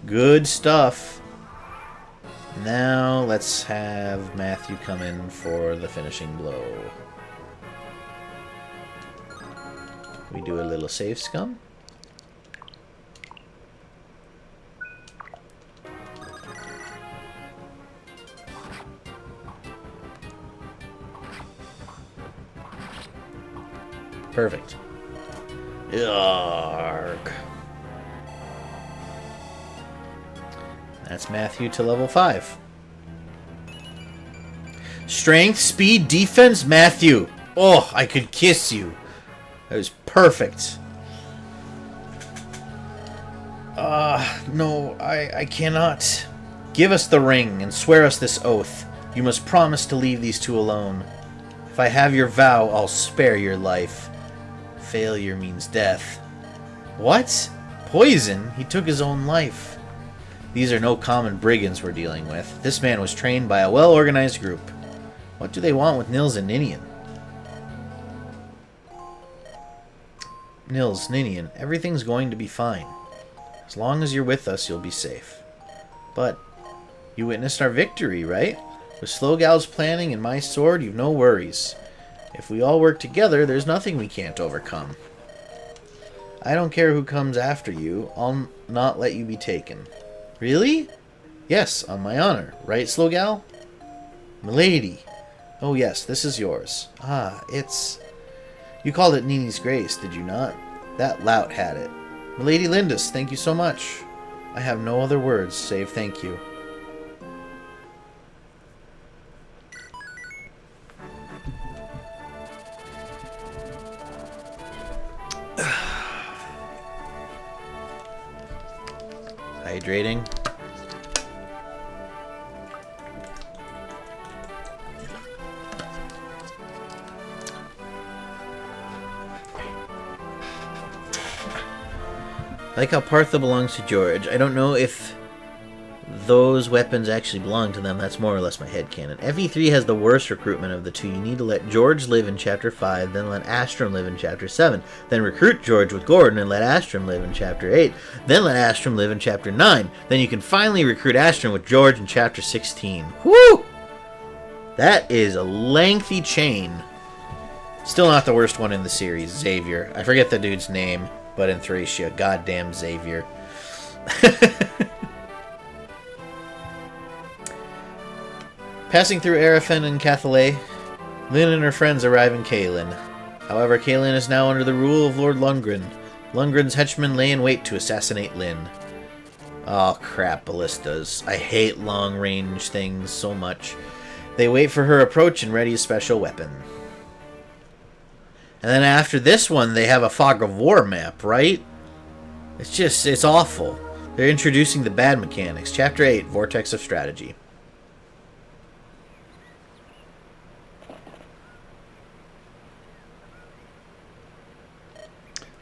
Good stuff. Now let's have Matthew come in for the finishing blow. We do a little save scum. Perfect. Yarg. That's Matthew to level 5. Strength, speed, defense, Matthew. Oh, I could kiss you. That was perfect. No, I cannot. Give us the ring and swear us this oath. You must promise to leave these two alone. If I have your vow, I'll spare your life. Failure means death. What? Poison? He took his own life. These are no common brigands we're dealing with. This man was trained by a well-organized group. What do they want with Nils and Ninian? Nils, Ninian, everything's going to be fine. As long as you're with us, you'll be safe. But you witnessed our victory, right? With SlowguyCaz's planning and my sword, you've no worries. If we all work together, there's nothing we can't overcome. I don't care who comes after you. I'll not let you be taken. Really? Yes, on my honor. Right, SlowguyCaz? Milady. Oh yes, this is yours. Ah, it's... You called it Nini's Grace, did you not? That lout had it. Milady Lindis, thank you so much. I have no other words save thank you. Hydrating. I like how Partha belongs to George. I don't know if those weapons actually belong to them. That's more or less my headcanon. FE3 has the worst recruitment of the two. You need to let George live in Chapter 5, then let Astrum live in Chapter 7. Then recruit George with Gordon and let Astrum live in Chapter 8. Then let Astrum live in Chapter 9. Then you can finally recruit Astrum with George in Chapter 16. Woo! That is a lengthy chain. Still not the worst one in the series, Xavier. I forget the dude's name, but in Thracia, goddamn Xavier. Passing through Arafen and Cathalay, Lynn and her friends arrive in Caelin. However, Caelin is now under the rule of Lord Lundgren. Lundgren's henchmen lay in wait to assassinate Lynn. Oh crap, ballistas. I hate long-range things so much. They wait for her approach and ready a special weapon. And then after this one, they have a Fog of War map, right? It's awful. They're introducing the bad mechanics. Chapter 8, Vortex of Strategy.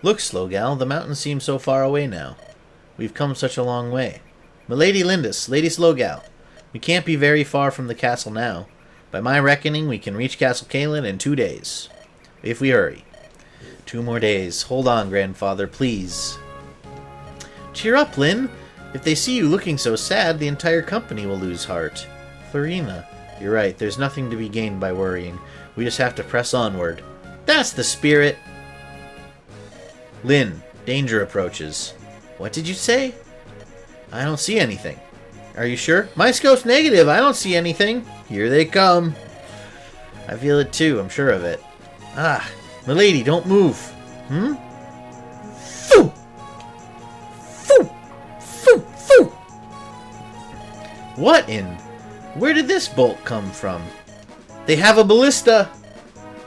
Look, SlowguyCaz, the mountains seem so far away now. We've come such a long way. Milady Lindis, Lady Slowgow. We can't be very far from the castle now. By my reckoning, we can reach Castle Caelin in 2 days. If we hurry. 2 more days. Hold on, grandfather, please. Cheer up, Lynn. If they see you looking so sad, the entire company will lose heart. Florina, you're right. There's nothing to be gained by worrying. We just have to press onward. That's the spirit. Lynn, danger approaches. What did you say? I don't see anything. Are you sure? My scope's negative. I don't see anything. Here they come. I feel it too. I'm sure of it. Ah, milady, don't move. Hmm? Foo! Foo! Foo! Foo! What in? Where did this bolt come from? They have a ballista!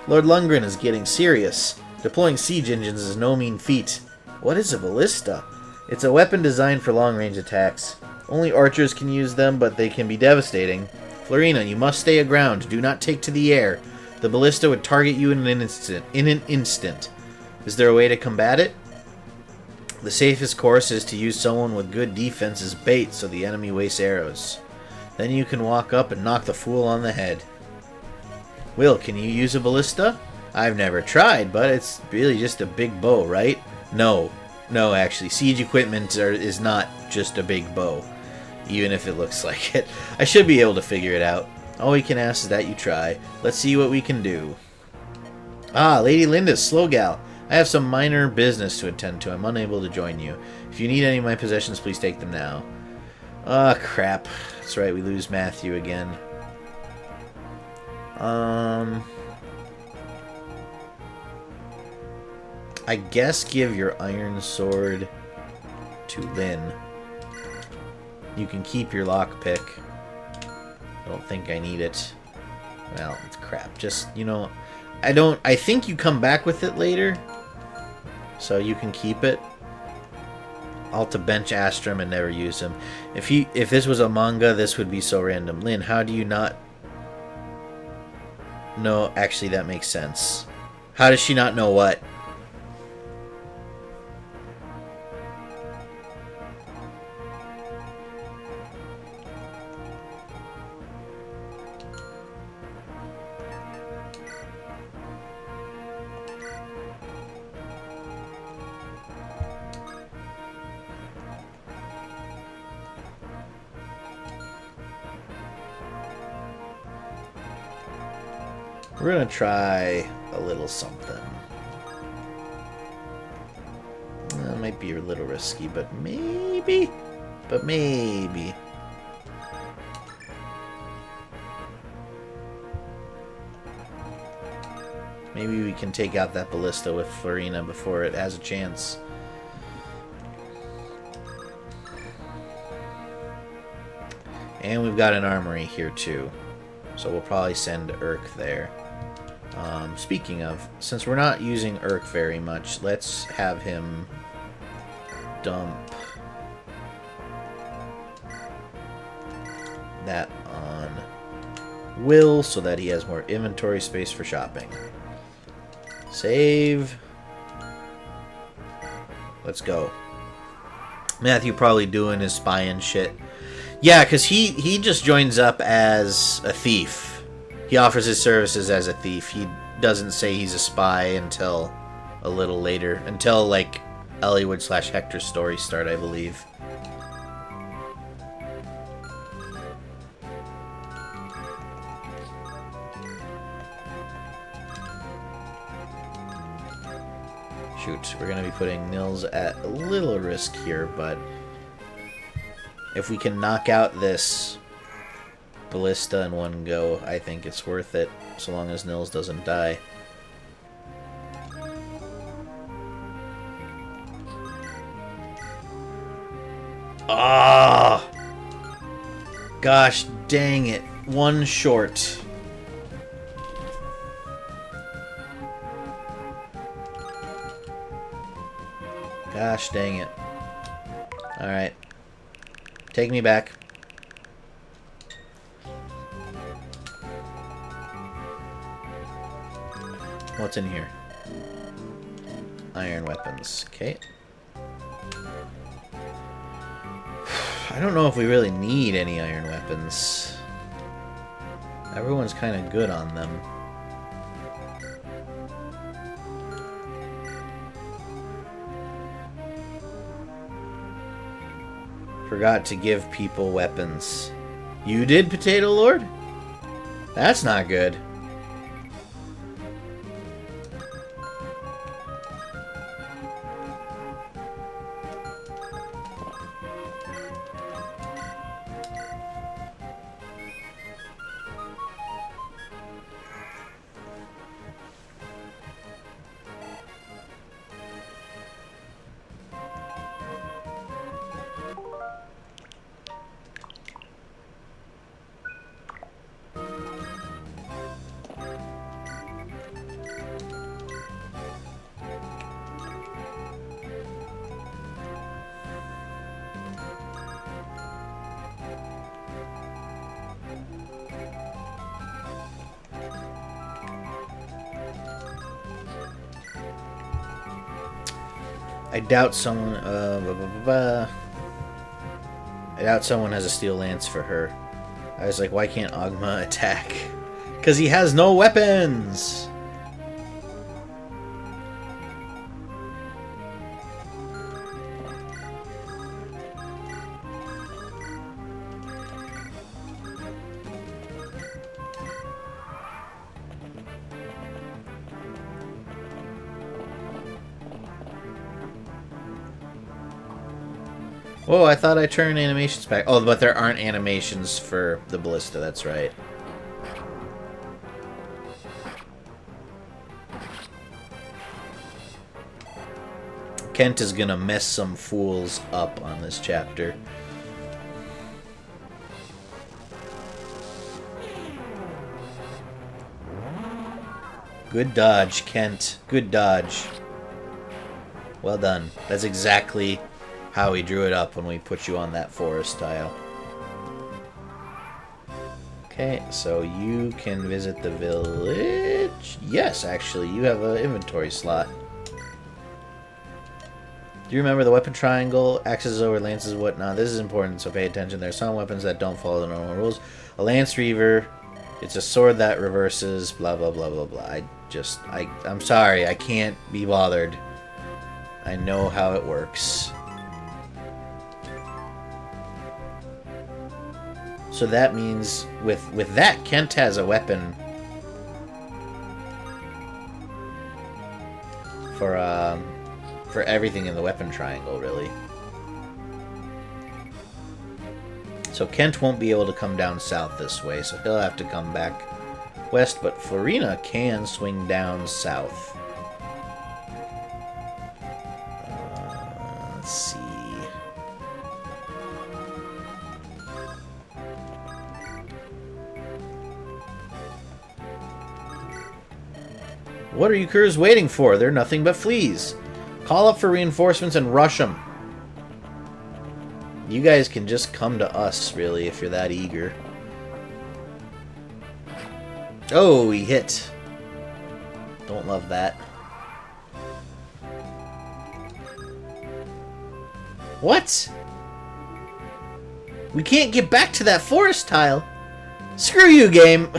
Lord Lundgren is getting serious. Deploying siege engines is no mean feat. What is a ballista? It's a weapon designed for long-range attacks. Only archers can use them, but they can be devastating. Florina, you must stay aground. Do not take to the air. The ballista would target you in an instant. Is there a way to combat it? The safest course is to use someone with good defense as bait so the enemy wastes arrows. Then you can walk up and knock the fool on the head. Will, can you use a ballista? I've never tried, but it's really just a big bow, right? No, actually, siege equipment is not just a big bow, even if it looks like it. I should be able to figure it out. All we can ask is that you try. Let's see what we can do. Ah, Lady Linda, slow gal. I have some minor business to attend to. I'm unable to join you. If you need any of my possessions, please take them now. Ah, crap. That's right, we lose Matthew again. I guess give your iron sword to Lynn. You can keep your lockpick. I don't think I need it. Well, it's crap. Just, you know, I think you come back with it later. So you can keep it. I'll to bench Astrum and never use him. If this was a manga, this would be so random. Lynn, how do you not... No, actually that makes sense. How does she not know what? We're gonna try a little something. It might be a little risky, but maybe. Maybe we can take out that ballista with Florina before it has a chance. And we've got an armory here too. So we'll probably send Urk there. Speaking of, since we're not using Urk very much, let's have him dump that on Will so that he has more inventory space for shopping. Save. Let's go. Matthew probably doing his spying shit. Yeah, because he just joins up as a thief. He offers his services as a thief. He doesn't say he's a spy until a little later. Until, like, Eliwood / Hector's story start, I believe. Shoot, we're going to be putting Nils at a little risk here, but if we can knock out this ballista in one go, I think it's worth it, so long as Nils doesn't die. Ah! Gosh dang it. One short. Gosh dang it. Alright. Take me back. What's in here? Iron weapons. Okay. I don't know if we really need any iron weapons. Everyone's kind of good on them. Forgot to give people weapons. You did, Potato Lord? That's not good. I doubt someone. I doubt someone has a steel lance for her. I was like, why can't Ogma attack? Because he has no weapons. Whoa, I thought I turned animations back. Oh, but there aren't animations for the ballista, that's right. Kent is gonna mess some fools up on this chapter. Good dodge, Kent. Good dodge. Well done. That's exactly how we drew it up when we put you on that forest tile. Okay, so you can visit the village. Yes, actually, you have an inventory slot. Do you remember the weapon triangle? Axes over lances, whatnot. This is important, so pay attention. There are some weapons that don't follow the normal rules. A lance reaver. It's a sword that reverses. Blah blah blah blah blah. I'm sorry. I can't be bothered. I know how it works. So that means with that, Kent has a weapon for everything in the weapon triangle, really. So Kent won't be able to come down south this way, so he'll have to come back west, but Florina can swing down south. Let's see. What are you curs waiting for? They're nothing but fleas. Call up for reinforcements and rush them. You guys can just come to us, really, if you're that eager. Oh, he hit. Don't love that. What? We can't get back to that forest tile. Screw you, game.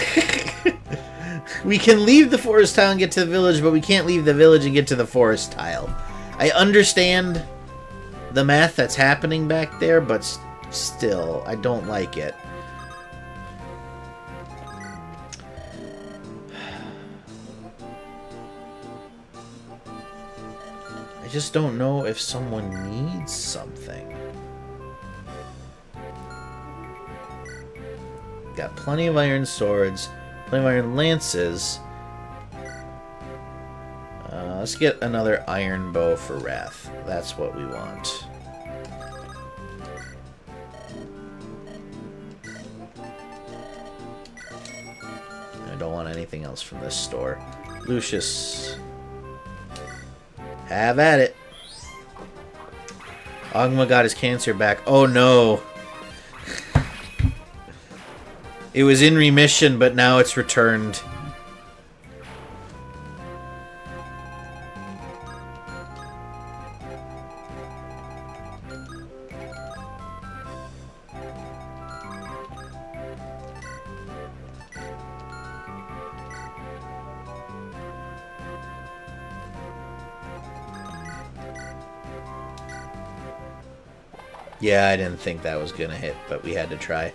We can leave the forest tile and get to the village, but we can't leave the village and get to the forest tile. I understand the math that's happening back there, but still, I don't like it. I just don't know if someone needs something. Got plenty of iron swords, plenty of iron lances. Let's get another iron bow for Wrath. That's what we want. I don't want anything else from this store. Lucius. Have at it. Ogma got his cancer back. Oh no. It was in remission, but now it's returned. Yeah, I didn't think that was gonna hit, but we had to try.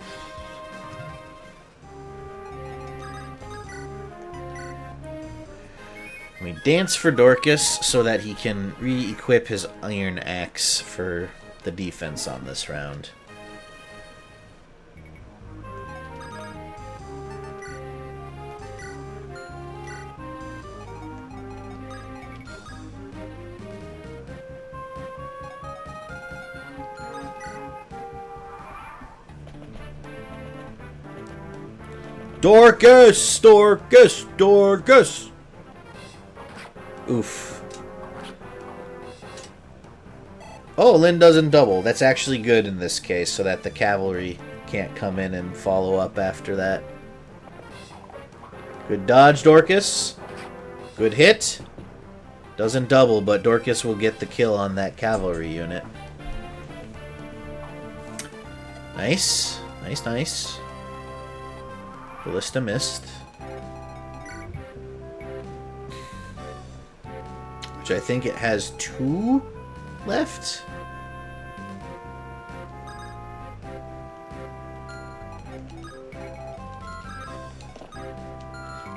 We dance for Dorcas so that he can re-equip his iron axe for the defense on this round. Dorcas! Dorcas! Dorcas! Oof. Oh, Lynn doesn't double. That's actually good in this case, so that the cavalry can't come in and follow up after that. Good dodge, Dorcas. Good hit. Doesn't double, but Dorcas will get the kill on that cavalry unit. Nice. Nice, nice. Ballista missed. Which I think it has 2 left.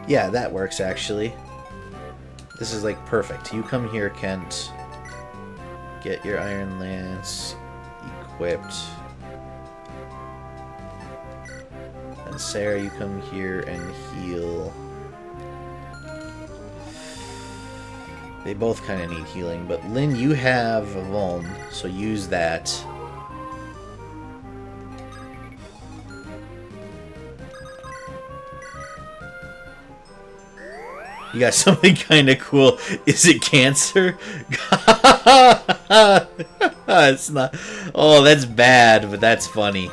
Yeah, that works actually. This is like perfect. You come here, Kent. Get your Iron Lance equipped. And Sarah, you come here and heal. They both kind of need healing, but Lynn, you have a vuln, so use that. You got something kind of cool. Is it cancer? It's not. Oh, that's bad, but that's funny.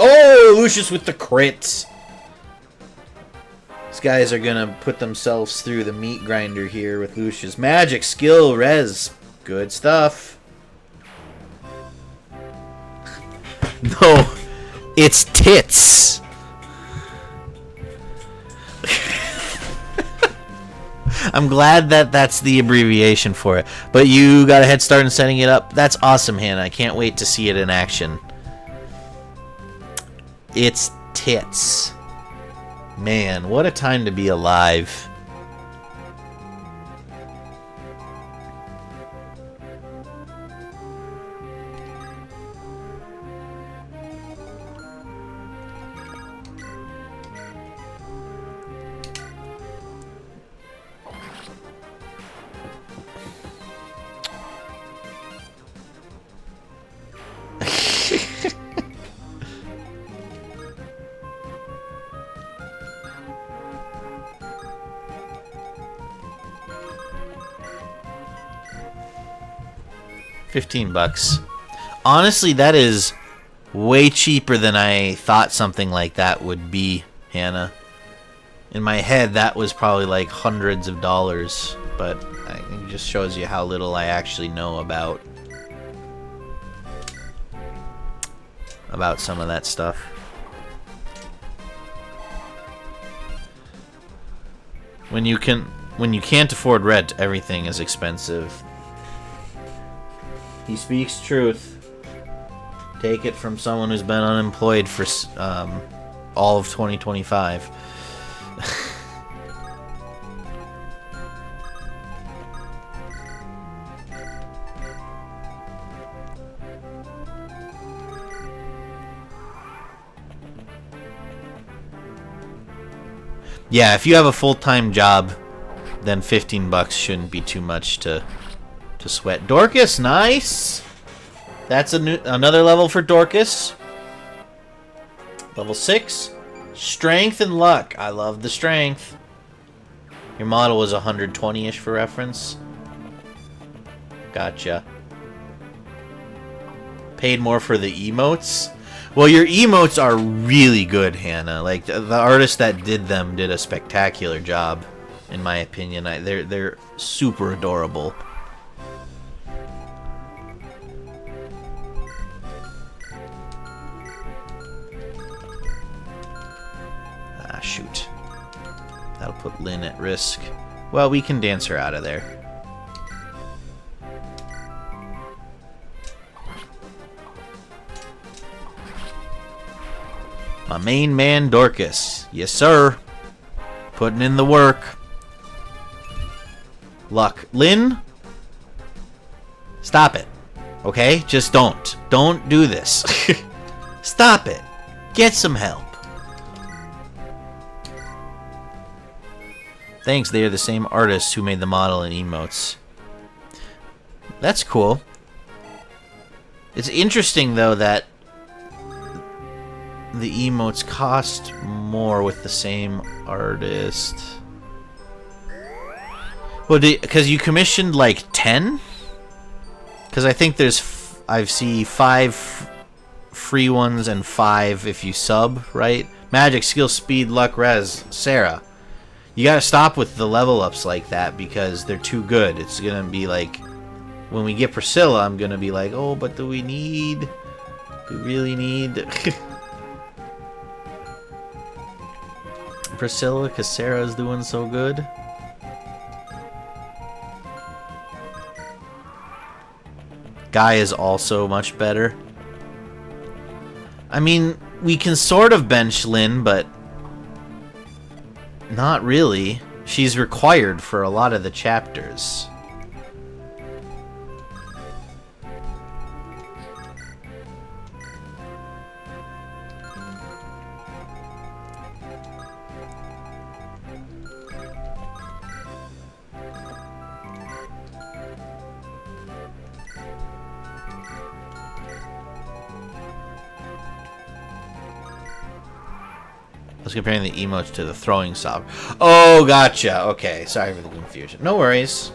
Oh, Lucius with the crits. These guys are gonna put themselves through the meat grinder here with Lucius. Magic, skill, res. Good stuff. No, it's tits. I'm glad that that's the abbreviation for it. But you got a head start in setting it up. That's awesome, Hannah. I can't wait to see it in action. It's tits. Man, what a time to be alive. $15. Honestly, that is way cheaper than I thought something like that would be, Hannah. In my head, that was probably like hundreds of dollars, but it just shows you how little I actually know about some of that stuff. When you can't afford rent, everything is expensive. He speaks truth. Take it from someone who's been unemployed for all of 2025. Yeah, if you have a full-time job, then $15 shouldn't be too much to sweat. Dorcas, nice. That's another level for Dorcas. Level 6. Strength and luck. I love the strength. Your model was 120-ish for reference. Gotcha. Paid more for the emotes? Well, your emotes are really good, Hannah. Like, the artist that did them did a spectacular job, in my opinion. They're super adorable. shoot. That'll put Lynn at risk. Well, we can dance her out of there. My main man, Dorcas. Yes, sir. Putting in the work. Luck. Lynn? Stop it. Okay? Just don't. Don't do this. Stop it. Get some help. Thanks, they are the same artists who made the model and emotes. That's cool. It's interesting, though, that the emotes cost more with the same artist. Well, because you commissioned like 10? Because I think I see 5 free ones and 5 if you sub, right? Magic, skill, speed, luck, res. Sarah. You gotta stop with the level ups like that because they're too good. It's gonna be like, when we get Priscilla, I'm gonna be like, oh, but do we really need Priscilla because Sarah's doing so good? Guy is also much better. I mean, we can sort of bench Lynn, but not really. She's required for a lot of the chapters. I was comparing the emotes to the throwing sob. Oh, gotcha. Okay, sorry for the confusion. No worries.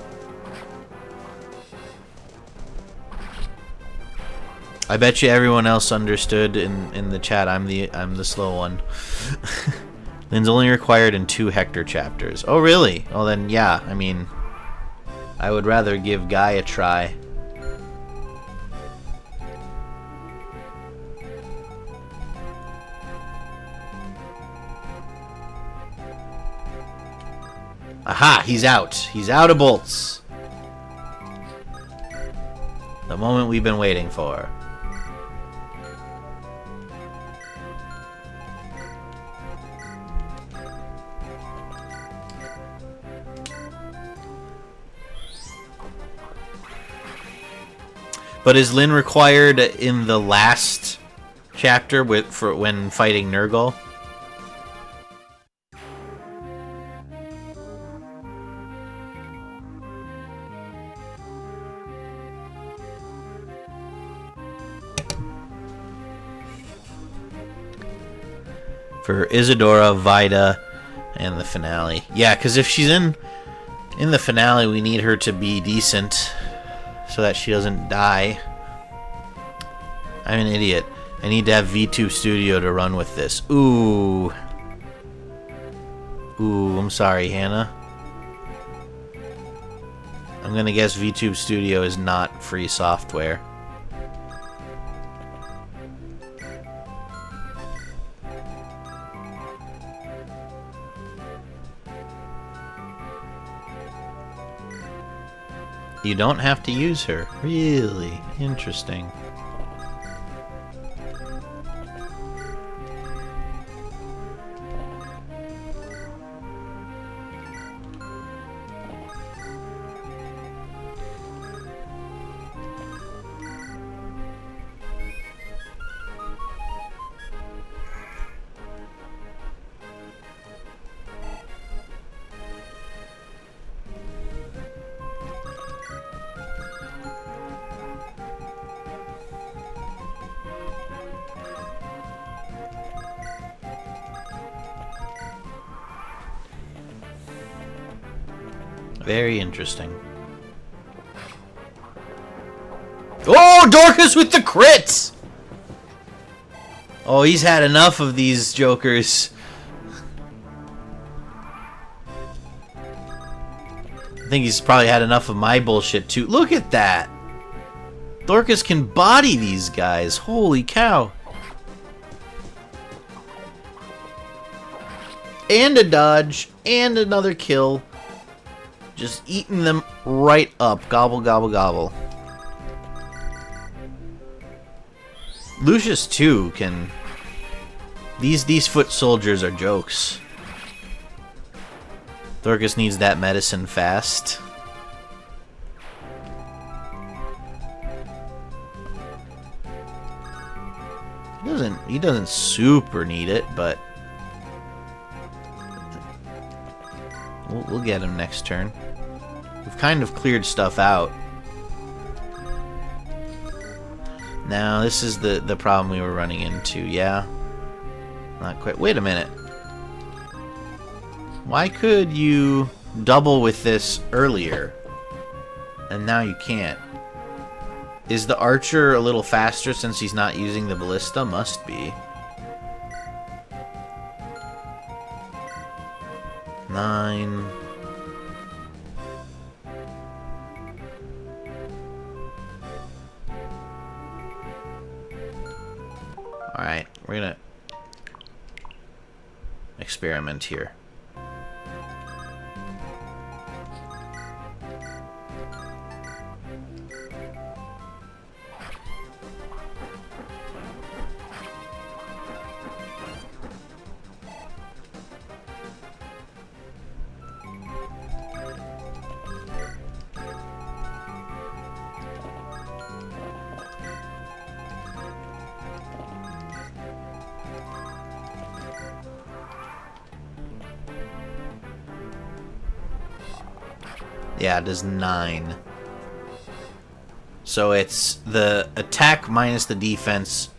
I bet you everyone else understood in the chat. I'm the slow one. Lynn's only required in 2 Hector chapters. Oh, really? Oh, then yeah. I mean, I would rather give Guy a try. Aha! He's out. He's out of bolts. The moment we've been waiting for. But is Lynn required in the last chapter for when fighting Nurgle? For Isadora, Vida, and the finale. Yeah, because if she's in the finale, we need her to be decent so that she doesn't die. I'm an idiot. I need to have VTube Studio to run with this. Ooh. Ooh, I'm sorry, Hannah. I'm gonna guess VTube Studio is not free software. You don't have to use her. Really interesting. Very interesting. Oh, Dorcas with the crits! Oh, he's had enough of these jokers. I think he's probably had enough of my bullshit too. Look at that! Dorcas can body these guys. Holy cow. and a dodge, and another kill. Just eating them right up. Gobble, gobble, gobble. Lucius, too, can... These foot soldiers are jokes. Dorcas needs that medicine fast. He doesn't super need it, but we'll get him next turn. We've kind of cleared stuff out. Now this is the problem we were running into. Yeah, not quite. Wait a minute. Why could you double with this earlier, and now you can't? Is the archer a little faster since he's not using the ballista? Must be. 9. Alright, we're gonna experiment here. Yeah, it does 9. So it's the attack minus the defense,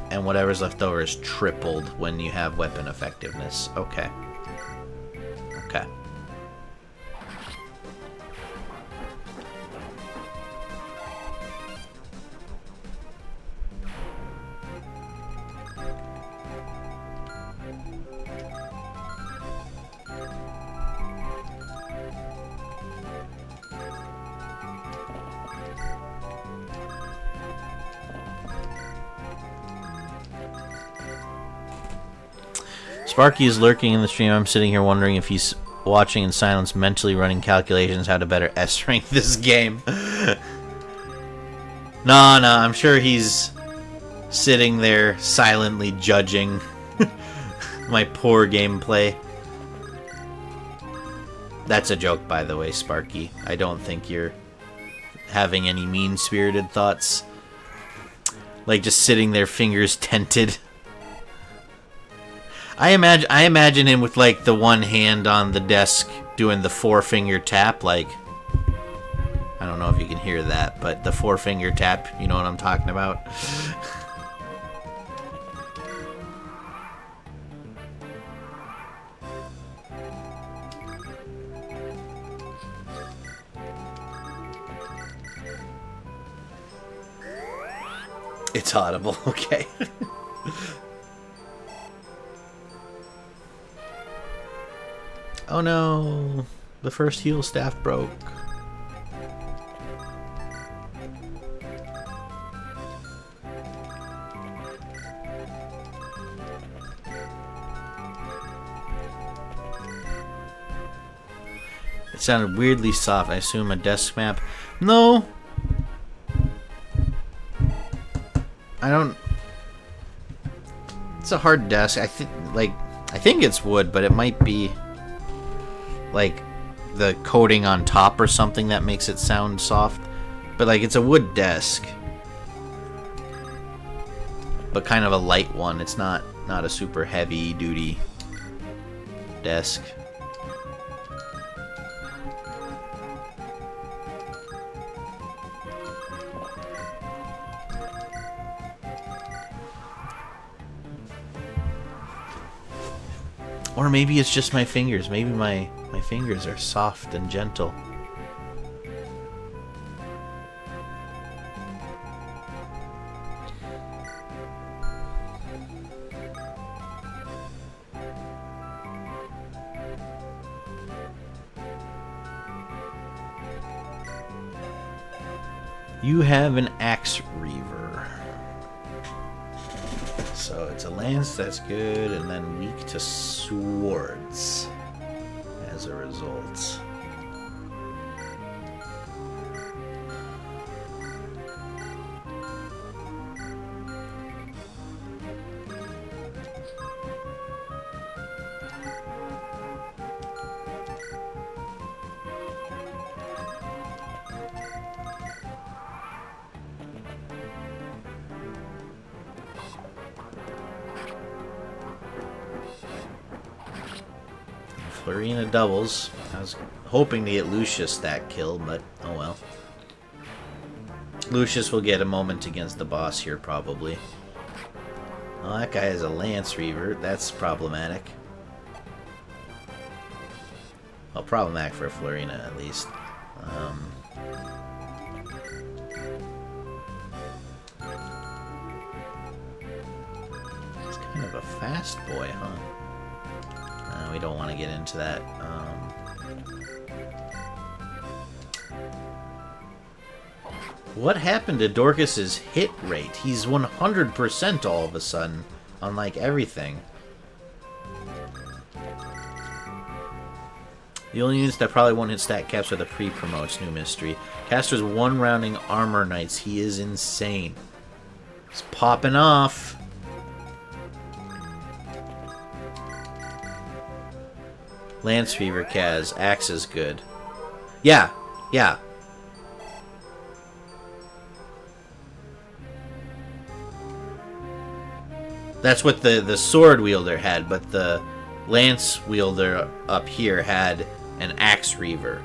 and whatever's left over is tripled when you have weapon effectiveness. Okay. Okay. Sparky is lurking in the stream. I'm sitting here wondering if he's watching in silence, mentally running calculations how to better S-rank this game. No, I'm sure he's sitting there silently judging my poor gameplay. That's a joke, by the way, Sparky. I don't think you're having any mean-spirited thoughts. Like just sitting there, fingers tented. I imagine him with like the one hand on the desk doing the 4-finger tap, like, I don't know if you can hear that, but the 4-finger tap, you know what I'm talking about? It's audible, okay. Oh no, the first heal staff broke. It sounded weirdly soft. I assume a desk map. No. I don't. It's a hard desk. I think it's wood, but it might be like the coating on top or something that makes it sound soft. But like it's a wood desk, but kind of a light one. It's not a super heavy duty desk. Or maybe it's just my fingers. Maybe my fingers are soft and gentle. You have an axe reaver. So it's a lance, that's good, and then weak to swords as a result. Florina doubles. I was hoping to get Lucius that kill, but oh well. Lucius will get a moment against the boss here, probably. Oh, that guy has a Lance Reaver. That's problematic. Well, problematic for Florina, at least. He's kind of a fast boy, huh? We don't want to get into that. What happened to Dorcas's hit rate? He's 100% all of a sudden, unlike everything. The only units that probably won't hit stat caps are the pre-promotes, new mystery. Caster's one-rounding armor knights. He is insane. He's popping off. Lance Fever, Kaz. Axe is good. Yeah. Yeah. That's what the sword wielder had, but the lance wielder up here had an axe reaver.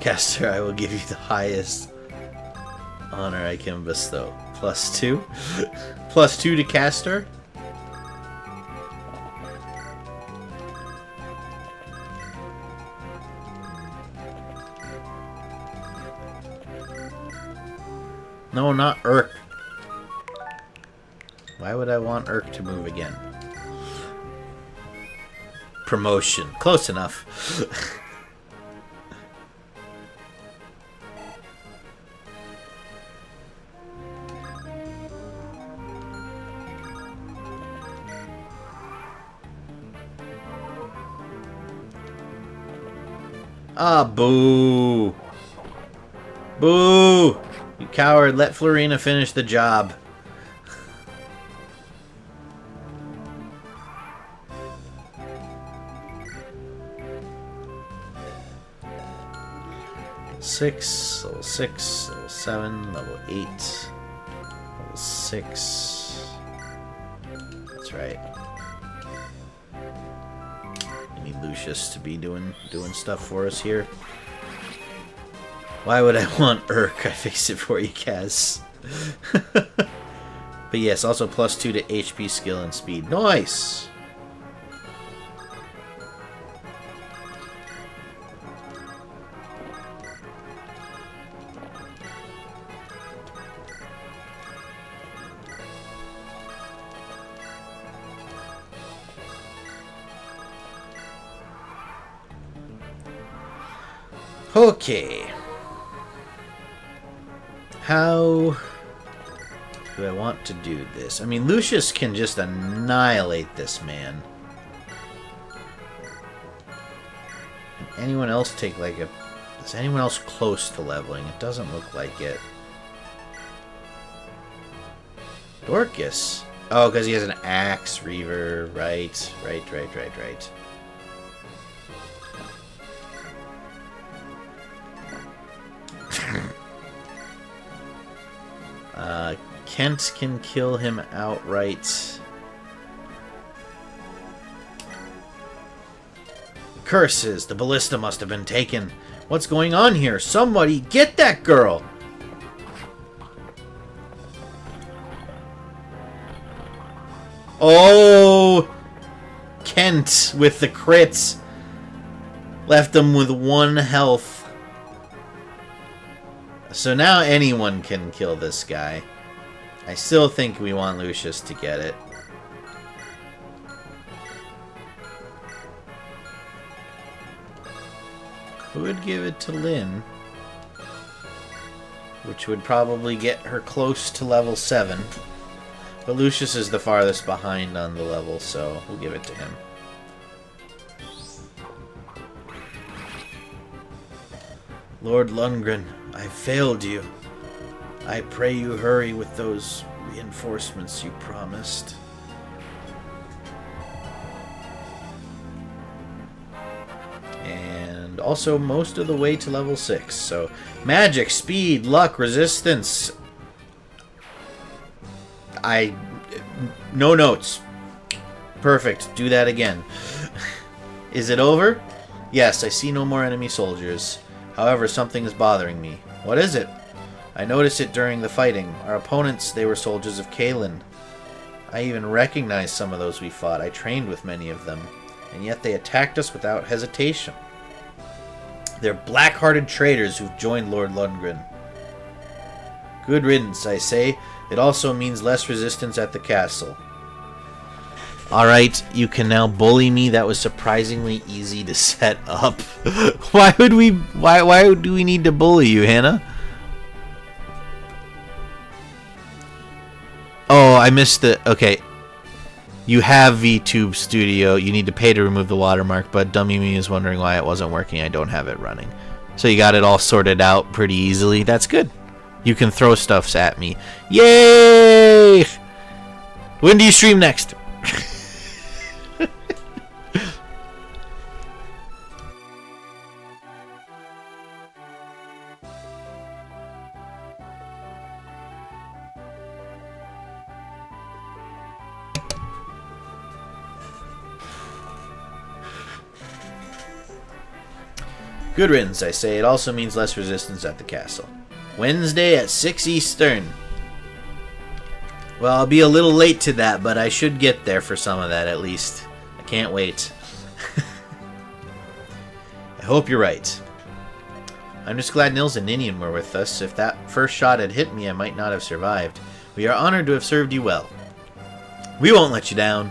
Caster, I will give you the highest honor I can bestow. +2? +2 to Caster? No, not Urk. Why would I want Urk to move again? Promotion. Close enough. Ah, boo. Boo! You coward, let Florina finish the job. Level 6, level 7, level 8, level 6. That's right. We need Lucius to be doing stuff for us here. Why would I want Urk? I fixed it for you, Kaz. But yes, also +2 to HP, skill, and speed. Nice! Okay. How do I want to do this? I mean, Lucius can just annihilate this man. Can anyone else take like a... Is anyone else close to leveling? It doesn't look like it. Dorcas. Oh, because he has an axe reaver. Right. Kent can kill him outright. Curses, the ballista must have been taken. What's going on here? Somebody get that girl! Oh! Kent with the crits. Left him with 1 health. So now anyone can kill this guy. I still think we want Lucius to get it. Who would give it to Lynn? Which would probably get her close to level 7. But Lucius is the farthest behind on the level, so we'll give it to him. Lord Lundgren, I failed you. I pray you hurry with those reinforcements you promised. And also most of the way to level 6. So, magic, speed, luck, resistance. No notes. Perfect. Do that again. Is it over? Yes, I see no more enemy soldiers. However, something is bothering me. What is it? I noticed it during the fighting. Our opponents, they were soldiers of Kalen. I even recognized some of those we fought. I trained with many of them. And yet they attacked us without hesitation. They're black-hearted traitors who've joined Lord Lundgren. Good riddance, I say. It also means less resistance at the castle. Alright, you can now bully me. That was surprisingly easy to set up. Why do we need to bully you, Hannah? Oh, I missed the... Okay. You have VTube Studio. You need to pay to remove the watermark, but Dummy Me is wondering why it wasn't working. I don't have it running. So you got it all sorted out pretty easily. That's good. You can throw stuffs at me. Yay! When do you stream next? Good riddance, I say. It also means less resistance at the castle. Wednesday at 6 Eastern. Well, I'll be a little late to that, but I should get there for some of that at least. I can't wait. I hope you're right. I'm just glad Nils and Ninian were with us. If that first shot had hit me, I might not have survived. We are honored to have served you well. We won't let you down.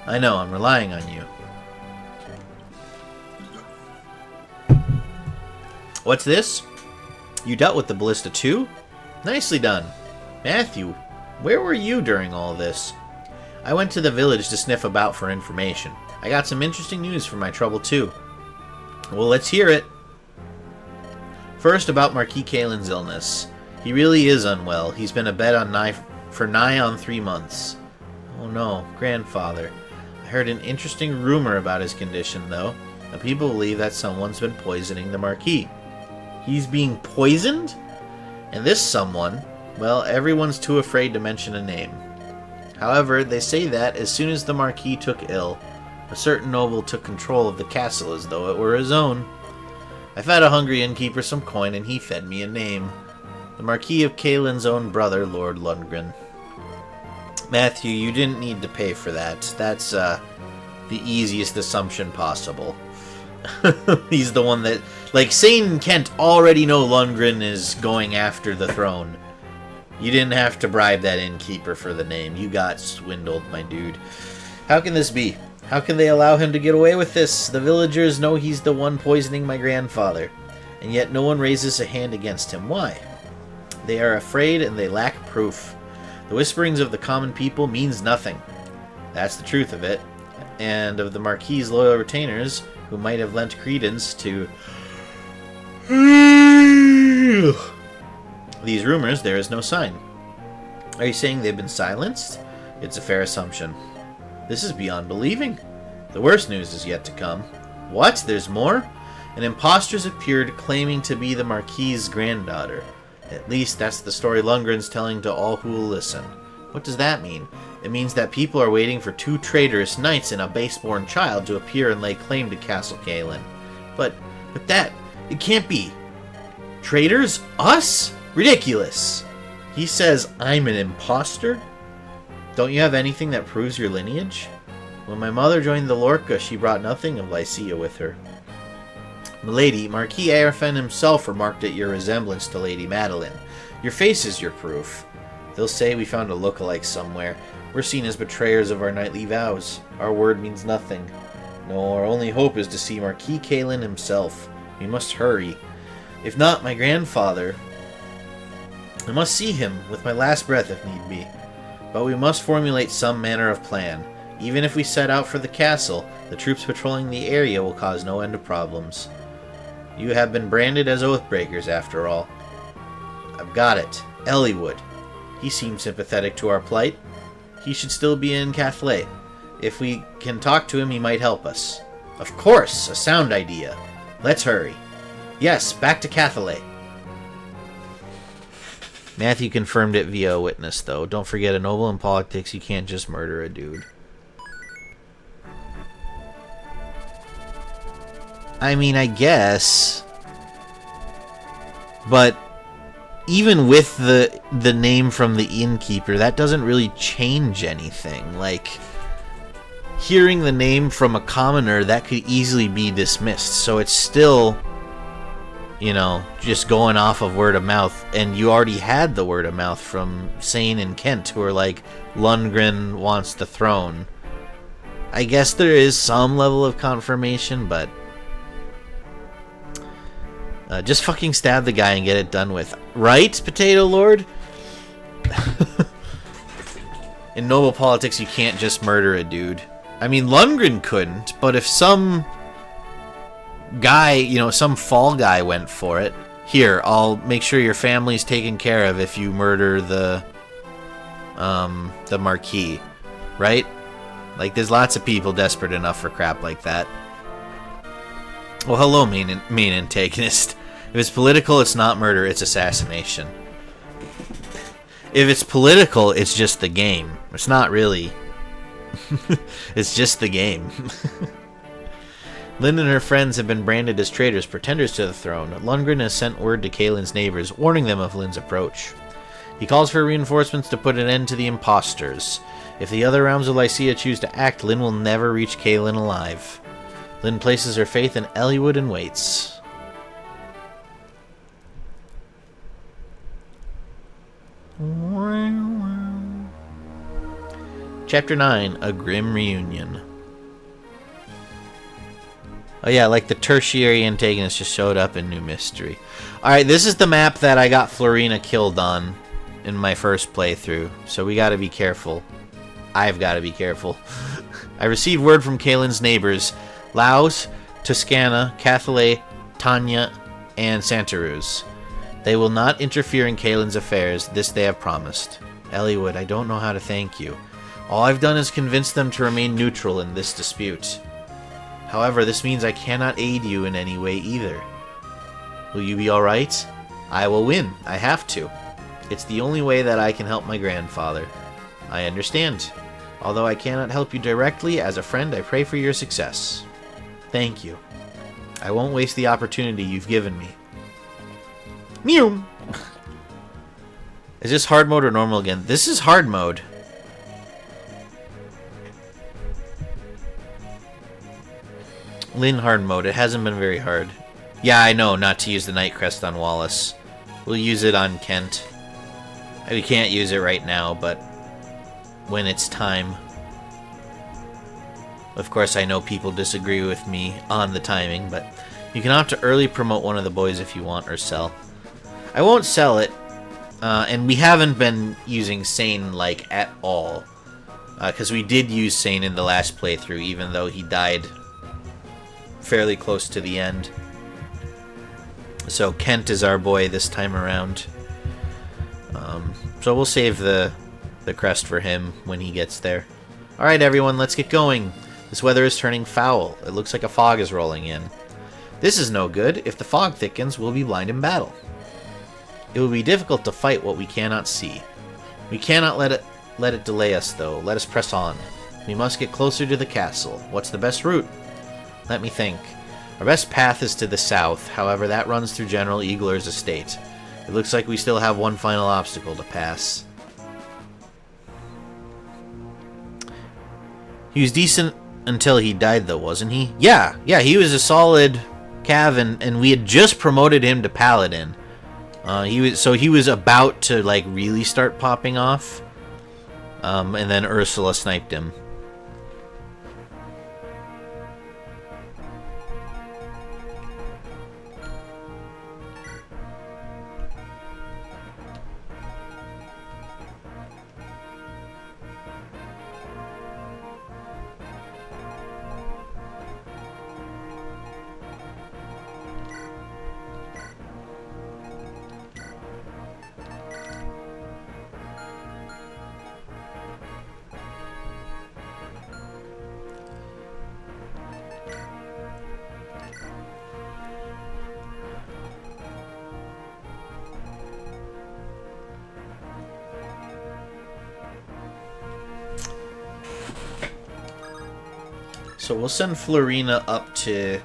I know, I'm relying on you. What's this? You dealt with the ballista too? Nicely done. Matthew, where were you during all this? I went to the village to sniff about for information. I got some interesting news for my trouble too. Well, let's hear it. First, about Marquis Kalen's illness. He really is unwell. He's been abed for nigh on 3 months. Oh no, grandfather. I heard an interesting rumor about his condition though. The people believe that someone's been poisoning the Marquis. He's being poisoned? And this someone, well, everyone's too afraid to mention a name. However, they say that as soon as the Marquis took ill, a certain noble took control of the castle as though it were his own. I fed a hungry innkeeper some coin and he fed me a name. The Marquis of Kalen's own brother, Lord Lundgren. Matthew, you didn't need to pay for that. That's the easiest assumption possible. He's the one that... Like, Sane and Kent already know Lundgren is going after the throne. You didn't have to bribe that innkeeper for the name. You got swindled, my dude. How can this be? How can they allow him to get away with this? The villagers know he's the one poisoning my grandfather. And yet no one raises a hand against him. Why? They are afraid and they lack proof. The whisperings of the common people means nothing. That's the truth of it. And of the Marquis' loyal retainers, who might have lent credence to... these rumors, there is no sign. Are you saying they've been silenced? It's a fair assumption. This is beyond believing. The worst news is yet to come. What? There's more? An imposter's appeared claiming to be the Marquis' granddaughter. At least that's the story Lundgren's telling to all who will listen. What does that mean? It means that people are waiting for 2 traitorous knights and a baseborn child to appear and lay claim to Castle Caelin. But that... It can't be. Traitors? Us? Ridiculous. He says I'm an imposter? Don't you have anything that proves your lineage? When my mother joined the Lorca, she brought nothing of Lycia with her. Milady, Marquis Aerfen himself remarked at your resemblance to Lady Madeline. Your face is your proof. They'll say we found a look-alike somewhere. We're seen as betrayers of our knightly vows. Our word means nothing. No, our only hope is to see Marquis Caelin himself. We must hurry. If not, my grandfather... I must see him, with my last breath if need be. But we must formulate some manner of plan. Even if we set out for the castle, the troops patrolling the area will cause no end of problems. You have been branded as oathbreakers, after all. I've got it. Eliwood. He seems sympathetic to our plight. He should still be in Cathay. If we can talk to him, he might help us. Of course! A sound idea. Let's hurry. Yes, back to Cathay. Matthew confirmed it via a witness, though. Don't forget, a noble in politics, you can't just murder a dude. I mean, I guess. But even with the name from the innkeeper, that doesn't really change anything. Like, hearing the name from a commoner, that could easily be dismissed. So it's still, you know, just going off of word of mouth. And you already had the word of mouth from Sane and Kent, who are like, Lundgren wants the throne. I guess there is some level of confirmation, but... just fucking stab the guy and get it done with. Right, Potato Lord? In noble politics, you can't just murder a dude. I mean, Lundgren couldn't, but if some guy, you know, some fall guy went for it, here, I'll make sure your family's taken care of if you murder the Marquis. Right? Like, there's lots of people desperate enough for crap like that. Well, hello, main antagonist. If it's political, it's not murder, it's assassination. If it's political, it's just the game. It's not really. It's just the game. Lynn and her friends have been branded as traitors, pretenders to the throne. Lundgren has sent word to Caelin's neighbors, warning them of Lynn's approach. He calls for reinforcements to put an end to the imposters. If the other realms of Lycia choose to act, Lynn will never reach Caelin alive. Lynn places her faith in Eliwood and waits. Chapter 9, A Grim Reunion. Oh yeah, like the tertiary antagonist just showed up in New Mystery. Alright, this is the map that I got Florina killed on in my first playthrough, so we gotta be careful. I've gotta be careful. I received word from Caelin's neighbors, Laos, Toscana, Cathay, Tanya, and Santaruz. They will not interfere in Caelin's affairs, this they have promised. Eliwood, I don't know how to thank you. All I've done is convince them to remain neutral in this dispute. However, this means I cannot aid you in any way either. Will you be alright? I will win. I have to. It's the only way that I can help my grandfather. I understand. Although I cannot help you directly, as a friend, I pray for your success. Thank you. I won't waste the opportunity you've given me. Mew! Is this hard mode or normal again? This is hard mode. Lynn hard mode. It hasn't been very hard. Yeah, I know not to use the Night Crest on Wallace. We'll use it on Kent. We can't use it right now, but when it's time. Of course, I know people disagree with me on the timing, but you can opt to early promote one of the boys if you want, or sell. I won't sell it, and we haven't been using Sane, like, at all. Because we did use Sane in the last playthrough, even though he died fairly close to the end. So Kent is our boy this time around. So we'll save the crest for him when he gets there. Alright everyone, let's get going. This weather is turning foul. It looks like a fog is rolling in. This is no good. If the fog thickens, we'll be blind in battle. It will be difficult to fight what we cannot see. We cannot let let it delay us, though. Let us press on. We must get closer to the castle. What's the best route? Let me think. Our best path is to the south. However, that runs through General Eagler's estate. It looks like we still have one final obstacle to pass. He was decent until he died, though, wasn't he? Yeah, he was a solid cav, and we had just promoted him to paladin. He was about to, like, really start popping off. And then Ursula sniped him. So we'll send Florina up to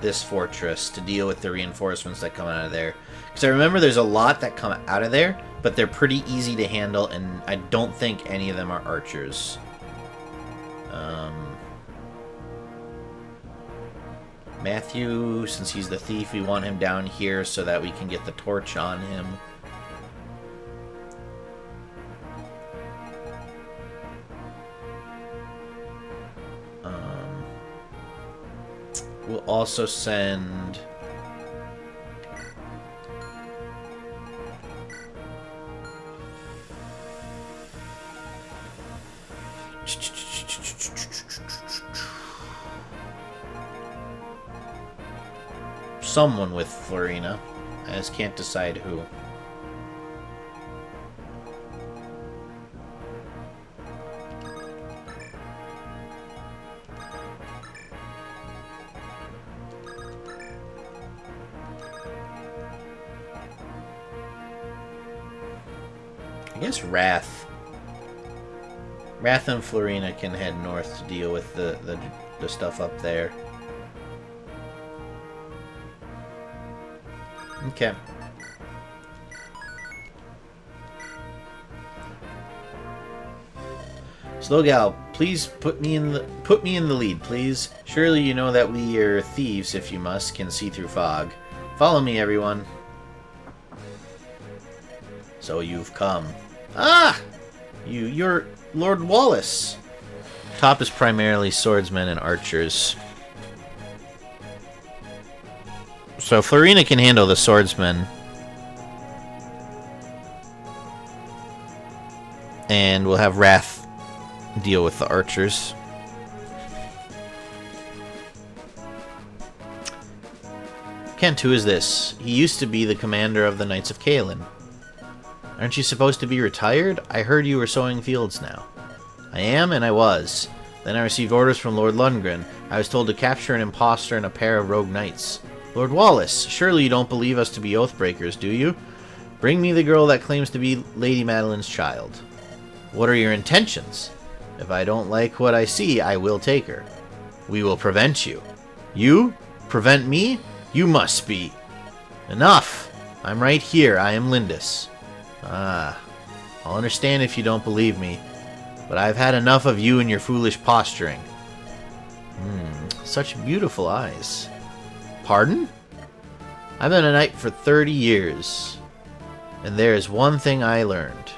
this fortress to deal with the reinforcements that come out of there. Because I remember there's a lot that come out of there, but they're pretty easy to handle, and I don't think any of them are archers. Matthew, since he's the thief, we want him down here so that we can get the torch on him. We'll also send... someone with Florina. I just can't decide who. I guess Wrath and Florina can head north to deal with the stuff up there. Okay. Slowgal, please put me in the lead, please. Surely you know that we are thieves, if you must, can see through fog. Follow me, everyone. So you've come. Ah! You're Lord Wallace. Top is primarily swordsmen and archers. So Florina can handle the swordsmen. And we'll have Wrath deal with the archers. Kent, who is this? He used to be the commander of the Knights of Caelin. Aren't you supposed to be retired? I heard you were sowing fields now. I am, and I was. Then I received orders from Lord Lundgren. I was told to capture an impostor and a pair of rogue knights. Lord Wallace, surely you don't believe us to be oathbreakers, do you? Bring me the girl that claims to be Lady Madeline's child. What are your intentions? If I don't like what I see, I will take her. We will prevent you. You? Prevent me? You must be. Enough! I'm right here. I am Lindis. Ah. I'll understand if you don't believe me, but I've had enough of you and your foolish posturing. Such beautiful eyes. Pardon? I've been a knight for 30 years, and there is one thing I learned.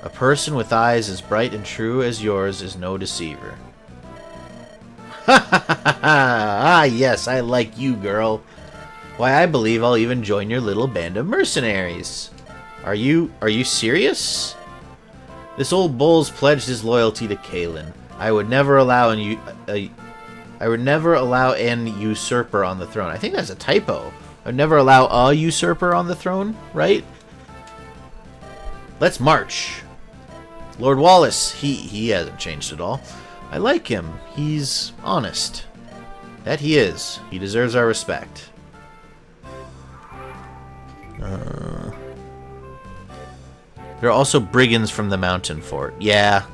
A person with eyes as bright and true as yours is no deceiver. Ha ha ha ha! Ah, yes, I like you, girl. Why, I believe I'll even join your little band of mercenaries. Are you serious? This old bull's pledged his loyalty to Caelin. I would never allow an usurper on the throne. I think that's a typo. I would never allow a usurper on the throne, right? Let's march. Lord Wallace, he hasn't changed at all. I like him. He's honest. That he is. He deserves our respect. There are also brigands from the mountain fort. Yeah.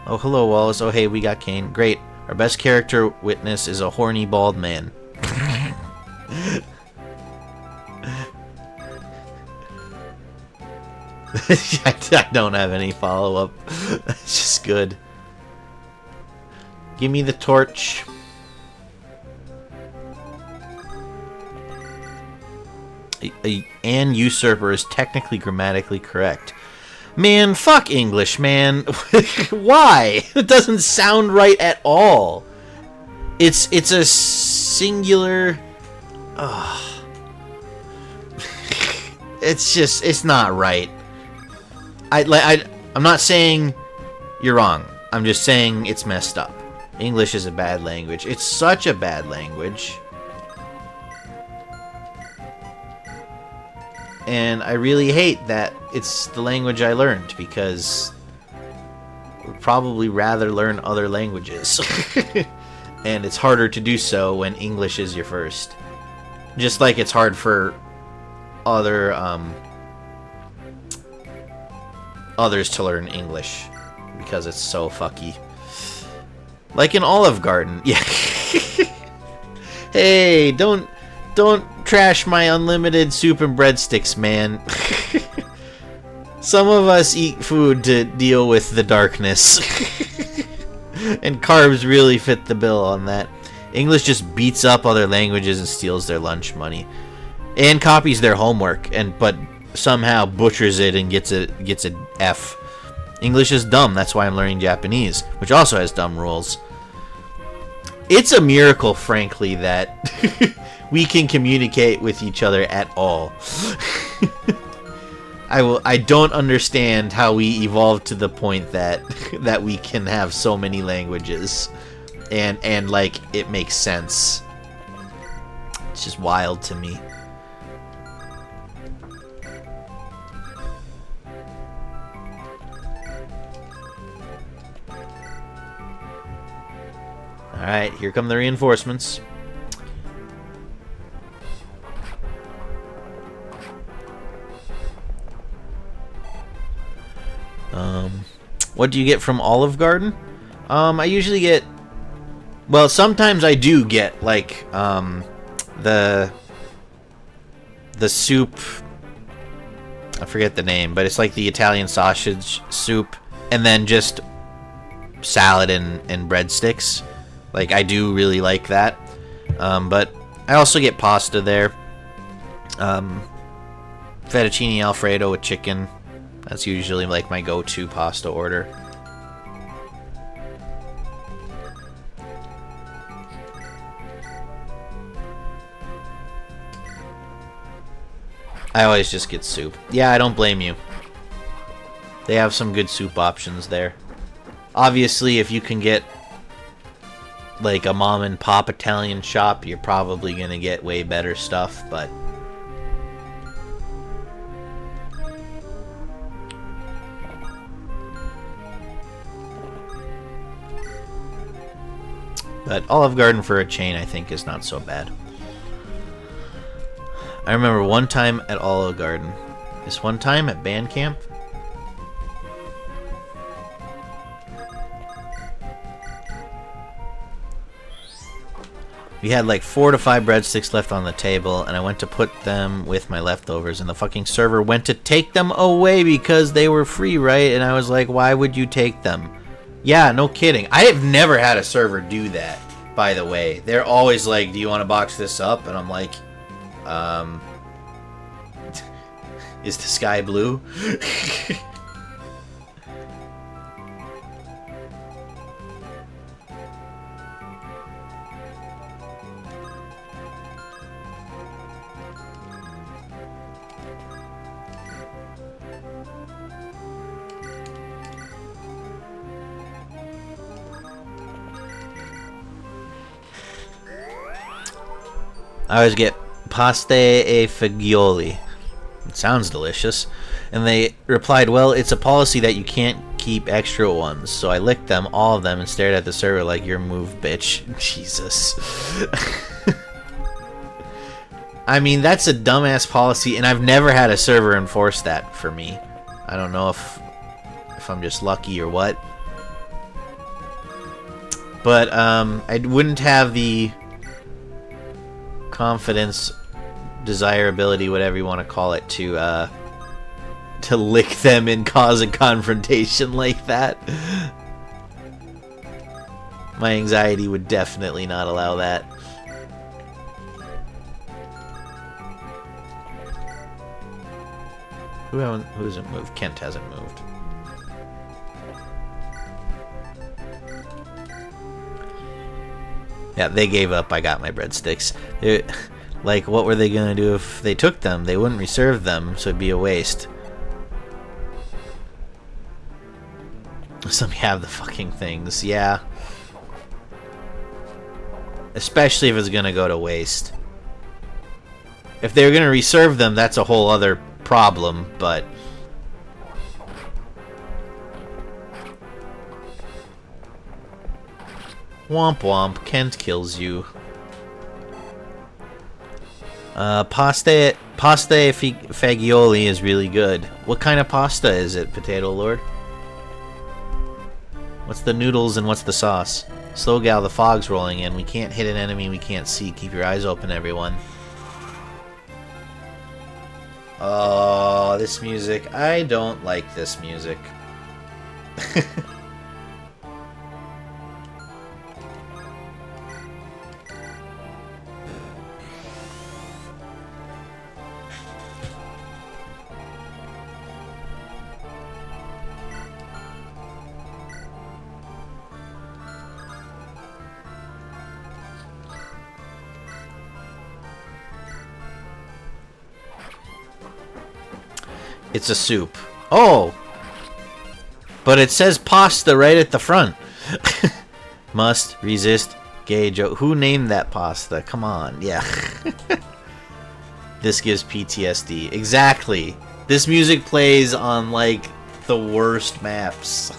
Oh, hello, Wallace. Oh, hey, we got Kane. Great. Our best character witness is a horny, bald man. I don't have any follow-up. It's just good. Give me the torch. An usurper is technically grammatically correct. Man, fuck English, man. Why? It doesn't sound right at all. It's a singular. It's not right. I'm not saying you're wrong. I'm just saying it's messed up. English is a bad language. It's such a bad language. And I really hate that it's the language I learned, because I would probably rather learn other languages. And it's harder to do so when English is your first. Just like it's hard for other others to learn English, because it's so fucky. Like in Olive Garden. Yeah. Hey, don't trash my unlimited soup and breadsticks, man. Some of us eat food to deal with the darkness. And carbs really fit the bill on that. English just beats up other languages and steals their lunch money. And copies their homework, but somehow butchers it and gets a F. English is dumb, that's why I'm learning Japanese, which also has dumb rules. It's a miracle, frankly, that we can communicate with each other at all. I don't understand how we evolved to the point that we can have so many languages and like it makes sense. It's just wild to me. Alright, here come the reinforcements. What do you get from Olive Garden? I usually get... Well, sometimes I do get, like, the soup... I forget the name, but it's like the Italian sausage soup, and then just salad and breadsticks. Like, I do really like that. But I also get pasta there. Fettuccine Alfredo with chicken. That's usually like my go-to pasta order. I always just get soup. Yeah, I don't blame you. They have some good soup options there. Obviously, if you can get like a mom and pop Italian shop, you're probably gonna get way better stuff, but Olive Garden for a chain, I think, is not so bad. I remember one time at Olive Garden. This one time at band camp. We had like 4 to 5 breadsticks left on the table, and I went to put them with my leftovers, and the fucking server went to take them away because they were free, right? And I was like, why would you take them? Yeah, no kidding. I have never had a server do that, by the way. They're always like, do you want to box this up? And I'm like, is the sky blue? I always get pasta e fagioli. It sounds delicious. And they replied, well, it's a policy that you can't keep extra ones. So I licked them, all of them, and stared at the server like, your move, bitch. Jesus. I mean, that's a dumbass policy, and I've never had a server enforce that for me. I don't know if I'm just lucky or what. But I wouldn't have the confidence, desirability, whatever you want to call it, to lick them and cause a confrontation like that. My anxiety would definitely not allow that. Who hasn't moved? Kent hasn't moved. Yeah, they gave up. I got my breadsticks. Like, what were they gonna do if they took them? They wouldn't reserve them, so it'd be a waste. Some have the fucking things, yeah. Especially if it's gonna go to waste. If they're gonna reserve them, that's a whole other problem, but... Womp womp, Kent kills you. Pasta fagioli is really good. What kind of pasta is it, Potato Lord? What's the noodles and what's the sauce? Slow gal, the fog's rolling in. We can't hit an enemy we can't see. Keep your eyes open, everyone. Oh, this music. I don't like this music. It's a soup. Oh! But it says pasta right at the front. Must resist gauge. Who named that pasta? Come on. Yeah. This gives PTSD. Exactly. This music plays on, like, the worst maps.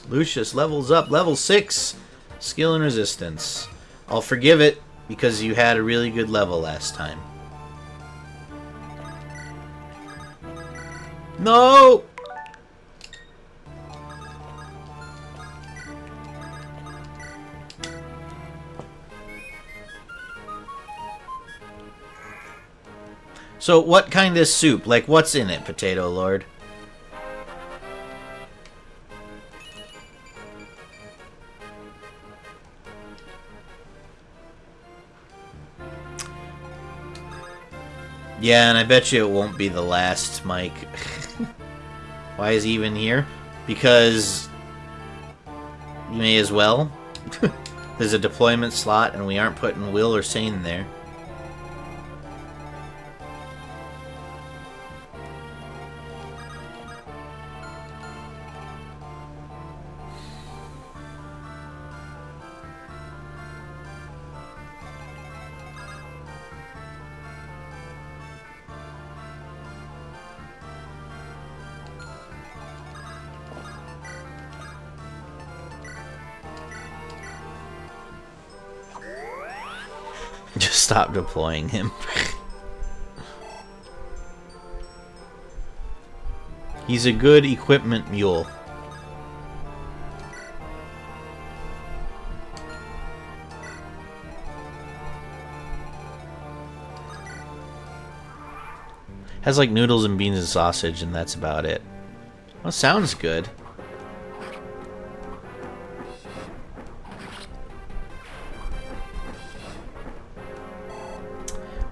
Lucius levels up, level 6. Skill and resistance. I'll forgive it because you had a really good level last time. No! So what kind of soup? Like, what's in it, Potato Lord? Yeah, and I bet you it won't be the last, Mike. Why is he even here? Because you may as well. There's a deployment slot, and we aren't putting Will or Sane there. Just stop deploying him. He's a good equipment mule. Has like noodles and beans and sausage, and that's about it. Well, sounds good.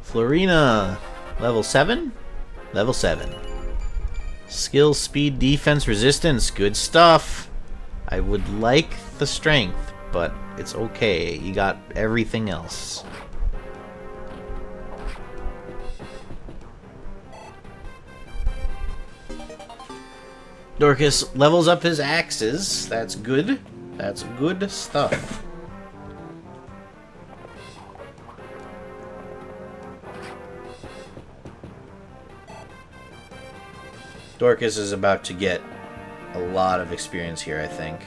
Florina, level 7? Level 7. Skill, speed, defense, resistance. Good stuff. I would like the strength, but it's okay. You got everything else. Dorcas levels up his axes. That's good. That's good stuff. Dorcas is about to get a lot of experience here, I think.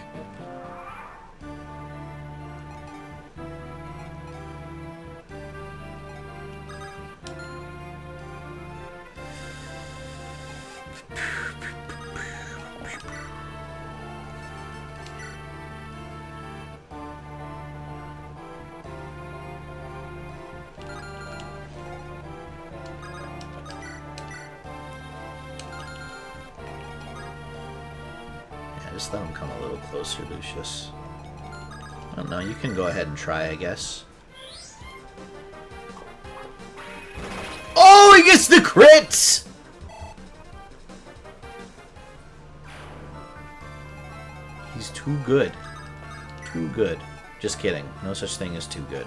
Just let him come a little closer, Lucius. Oh no, you can go ahead and try, I guess. Oh, he gets the crit! He's too good. Too good. Just kidding. No such thing as too good.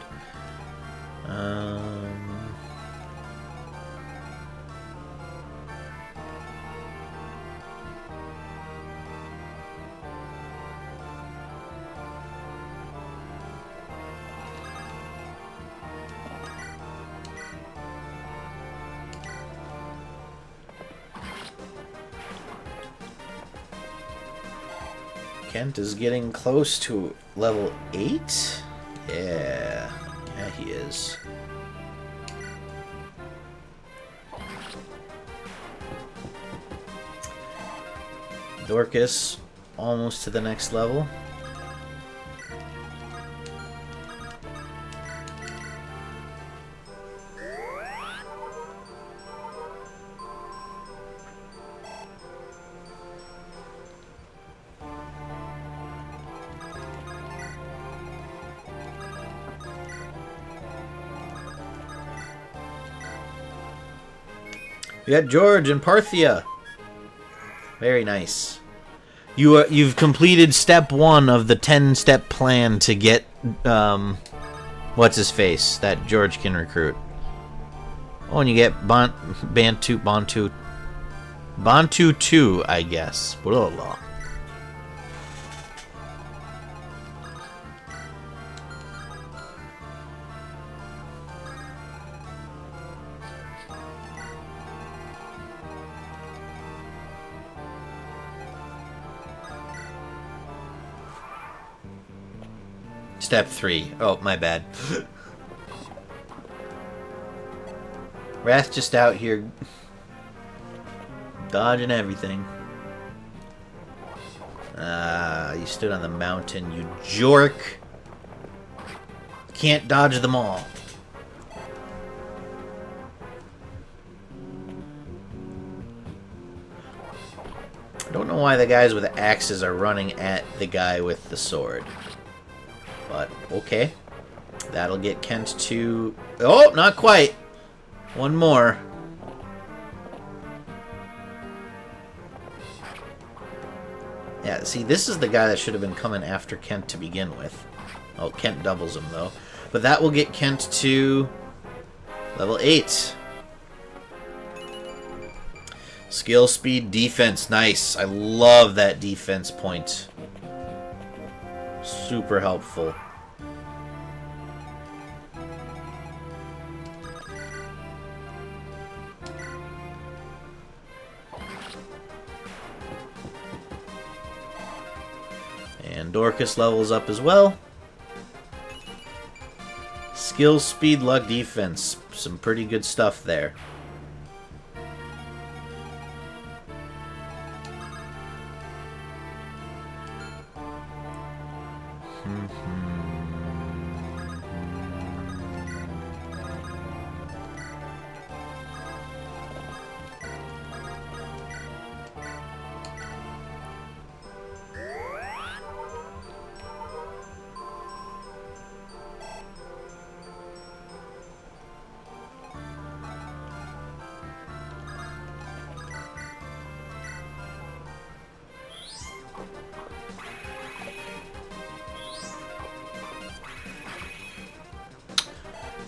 Kent is getting close to level 8? Yeah. Yeah, he is. Dorcas, almost to the next level. We got George and Parthia. Very nice. You've completed step 1 of the 10-step plan to get what's his face that George can recruit. Oh, and you get Bantu 2, I guess. Blah, blah. Step 3. Oh, my bad. Wrath just out here dodging everything. You stood on the mountain, you jork. Can't dodge them all. I don't know why the guys with axes are running at the guy with the sword. But, okay. That'll get Kent to... Oh, not quite. One more. Yeah, see, this is the guy that should have been coming after Kent to begin with. Oh, Kent doubles him, though. But that will get Kent to level 8. Skill, speed, defense. Nice. I love that defense point. Super helpful. And Dorcas levels up as well. Skill, speed, luck, defense. Some pretty good stuff there.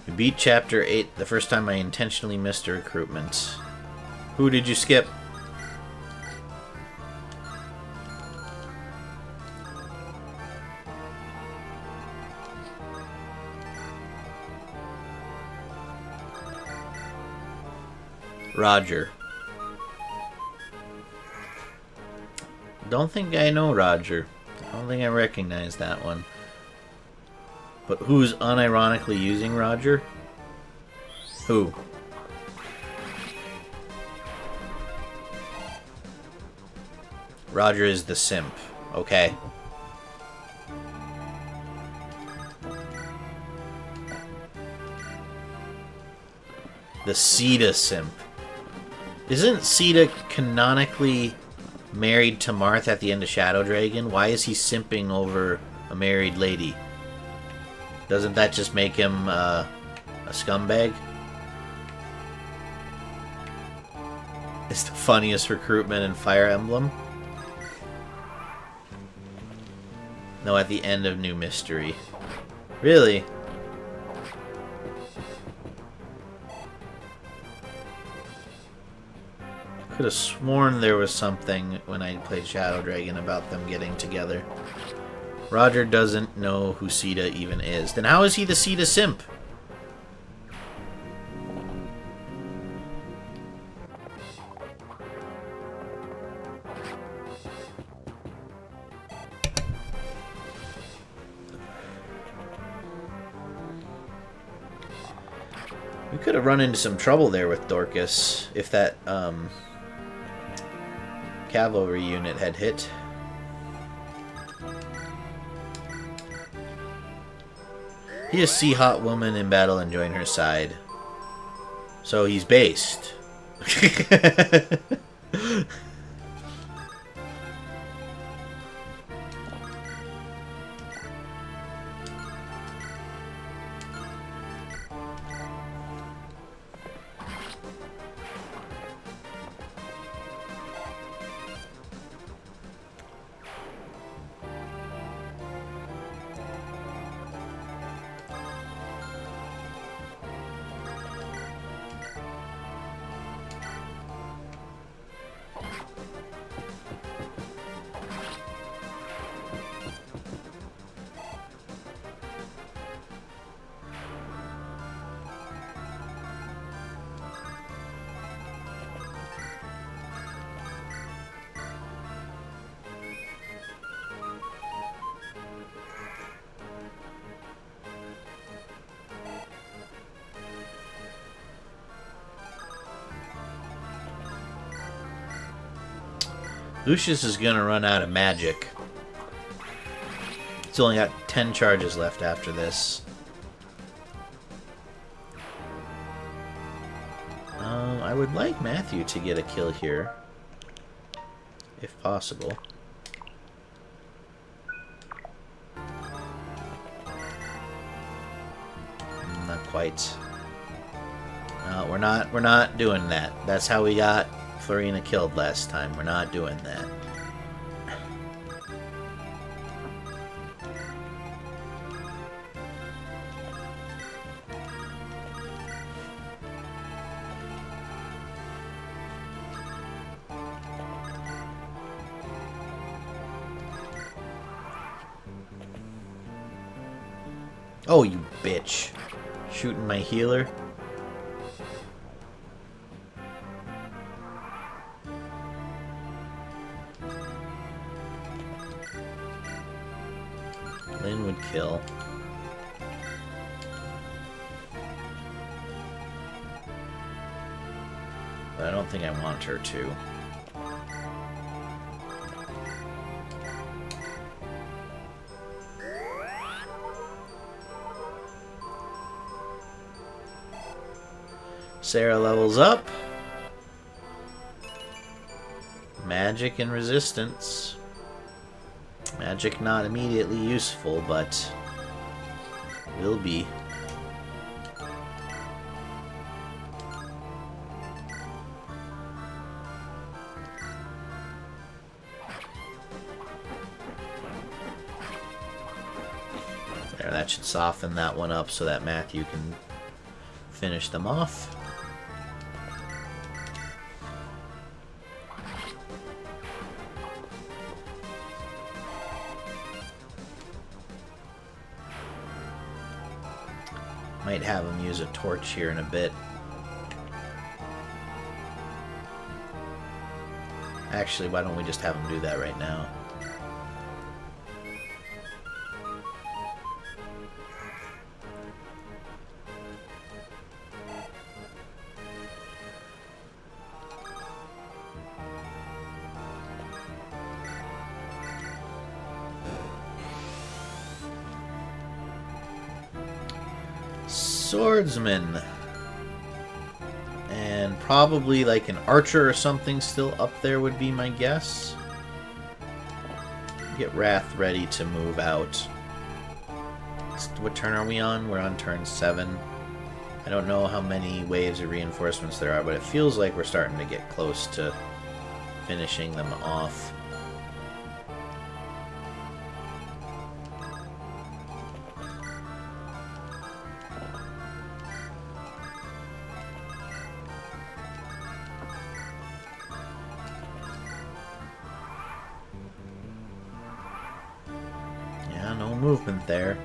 We beat Chapter 8 the first time I intentionally missed a recruitment. Who did you skip? Roger. Don't think I know Roger. I don't think I recognize that one. But who's unironically using Roger? Who? Roger is the simp. Okay. The Sita simp. Isn't Sita canonically married to Marth at the end of Shadow Dragon? Why is he simping over a married lady? Doesn't that just make him a scumbag? It's the funniest recruitment in Fire Emblem. No, at the end of New Mystery. Really? Could have sworn there was something when I played Shadow Dragon about them getting together. Roger doesn't know who Sita even is. Then how is he the Sita simp? We could have run into some trouble there with Dorcas if that cavalry unit had hit. He just see hot woman in battle and join her side. So he's based. Lucius is gonna run out of magic. He's only got 10 charges left after this. I would like Matthew to get a kill here, if possible. Not quite. No, we're not doing that. That's how we got Florina killed last time. We're not doing that. Oh, you bitch. Shooting my healer. Lynn would kill. But I don't think I want her to. Sarah levels up. Magic and resistance. Magic not immediately useful, but will be. There, that should soften that one up so that Matthew can finish them off. Might have him use a torch here in a bit. Actually, why don't we just have him do that right now? Swordsman. And probably like an archer or something still up there would be my guess. Get Wrath ready to move out. What turn are we on? We're on turn 7. I don't know how many waves of reinforcements there are, but it feels like we're starting to get close to finishing them off. Yeah, no movement there.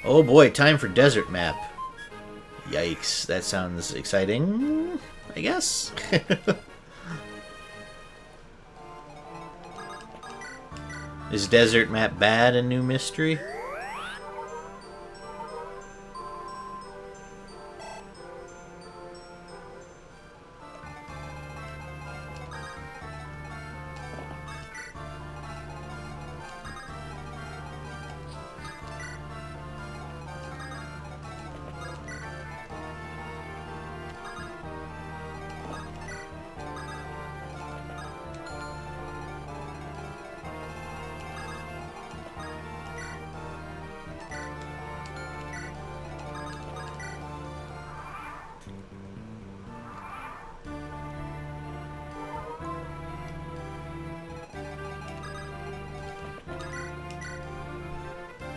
Oh boy, time for desert map. Yikes, that sounds exciting, I guess. Is desert map bad in New Mystery?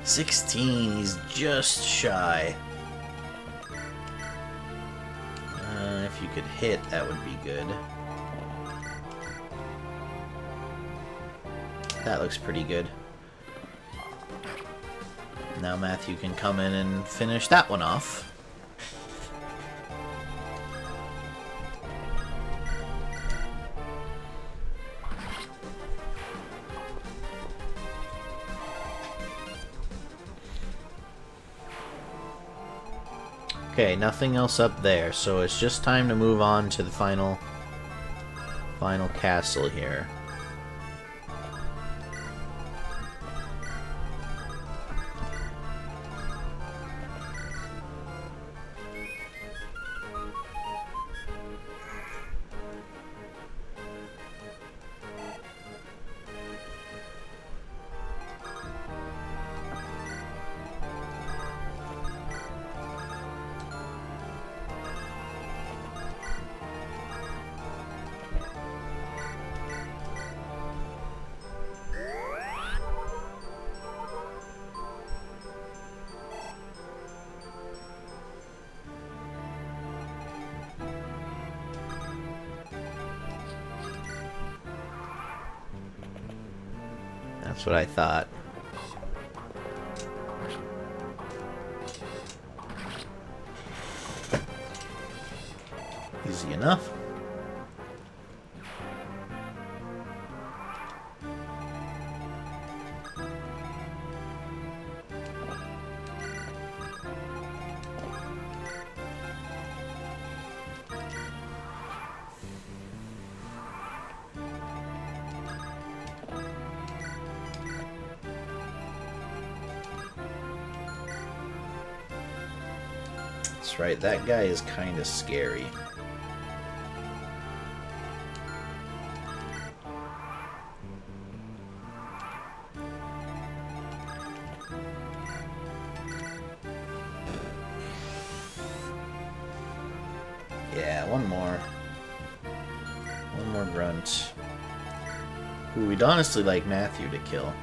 $16, he's just shy. If you could hit, that would be good. That looks pretty good. Now Matthew can come in and finish that one off. Okay, nothing else up there, so it's just time to move on to the final castle here. That's what I thought. Easy enough. That's right, that guy is kind of scary. Yeah, one more. One more grunt. Ooh, we'd honestly like Matthew to kill.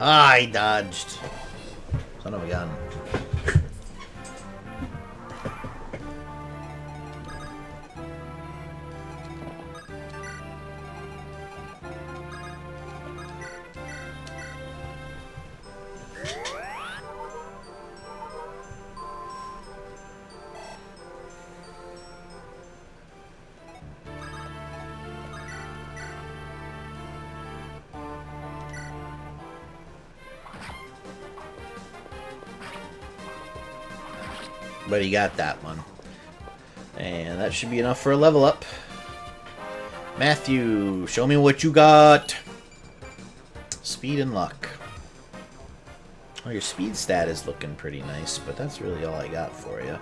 Ah, I dodged. Son of a gun. But he got that one. And that should be enough for a level up. Matthew, show me what you got. Speed and luck. Oh, your speed stat is looking pretty nice, but that's really all I got for you.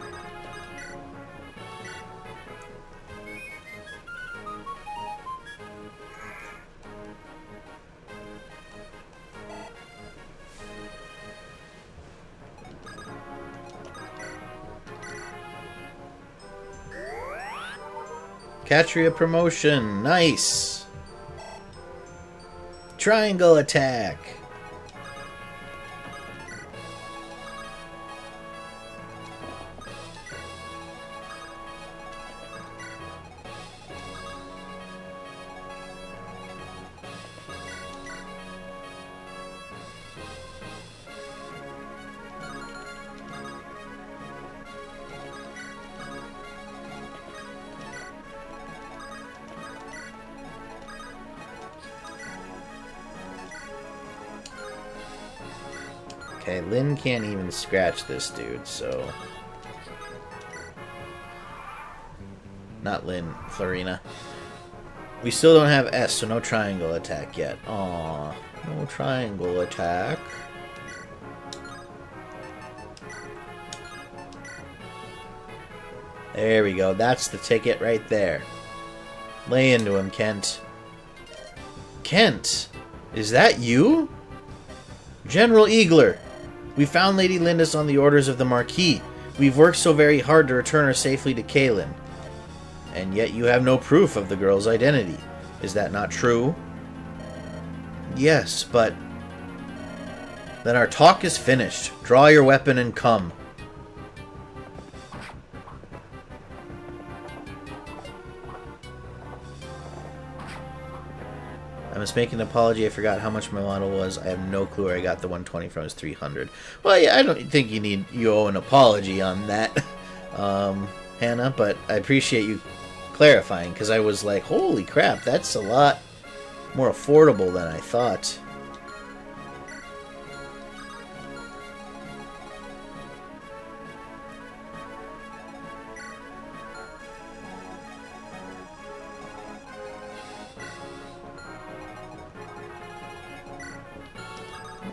Catria promotion. Nice. Triangle attack. Okay, Lynn can't even scratch this dude, so... Not Lynn, Florina. We still don't have S, so no triangle attack yet. Aww, no triangle attack. There we go, that's the ticket right there. Lay into him, Kent. Kent! Is that you? General Eagler! We found Lady Lindis on the orders of the Marquis. We've worked so very hard to return her safely to Caelin. And yet you have no proof of the girl's identity. Is that not true? Yes, but... Then our talk is finished. Draw your weapon and come. I must make an apology. I forgot how much my model was. I have no clue where I got the 120 from. It was 300. Well, yeah, I don't think you owe an apology on that, Hannah. But I appreciate you clarifying, because I was like, holy crap, that's a lot more affordable than I thought.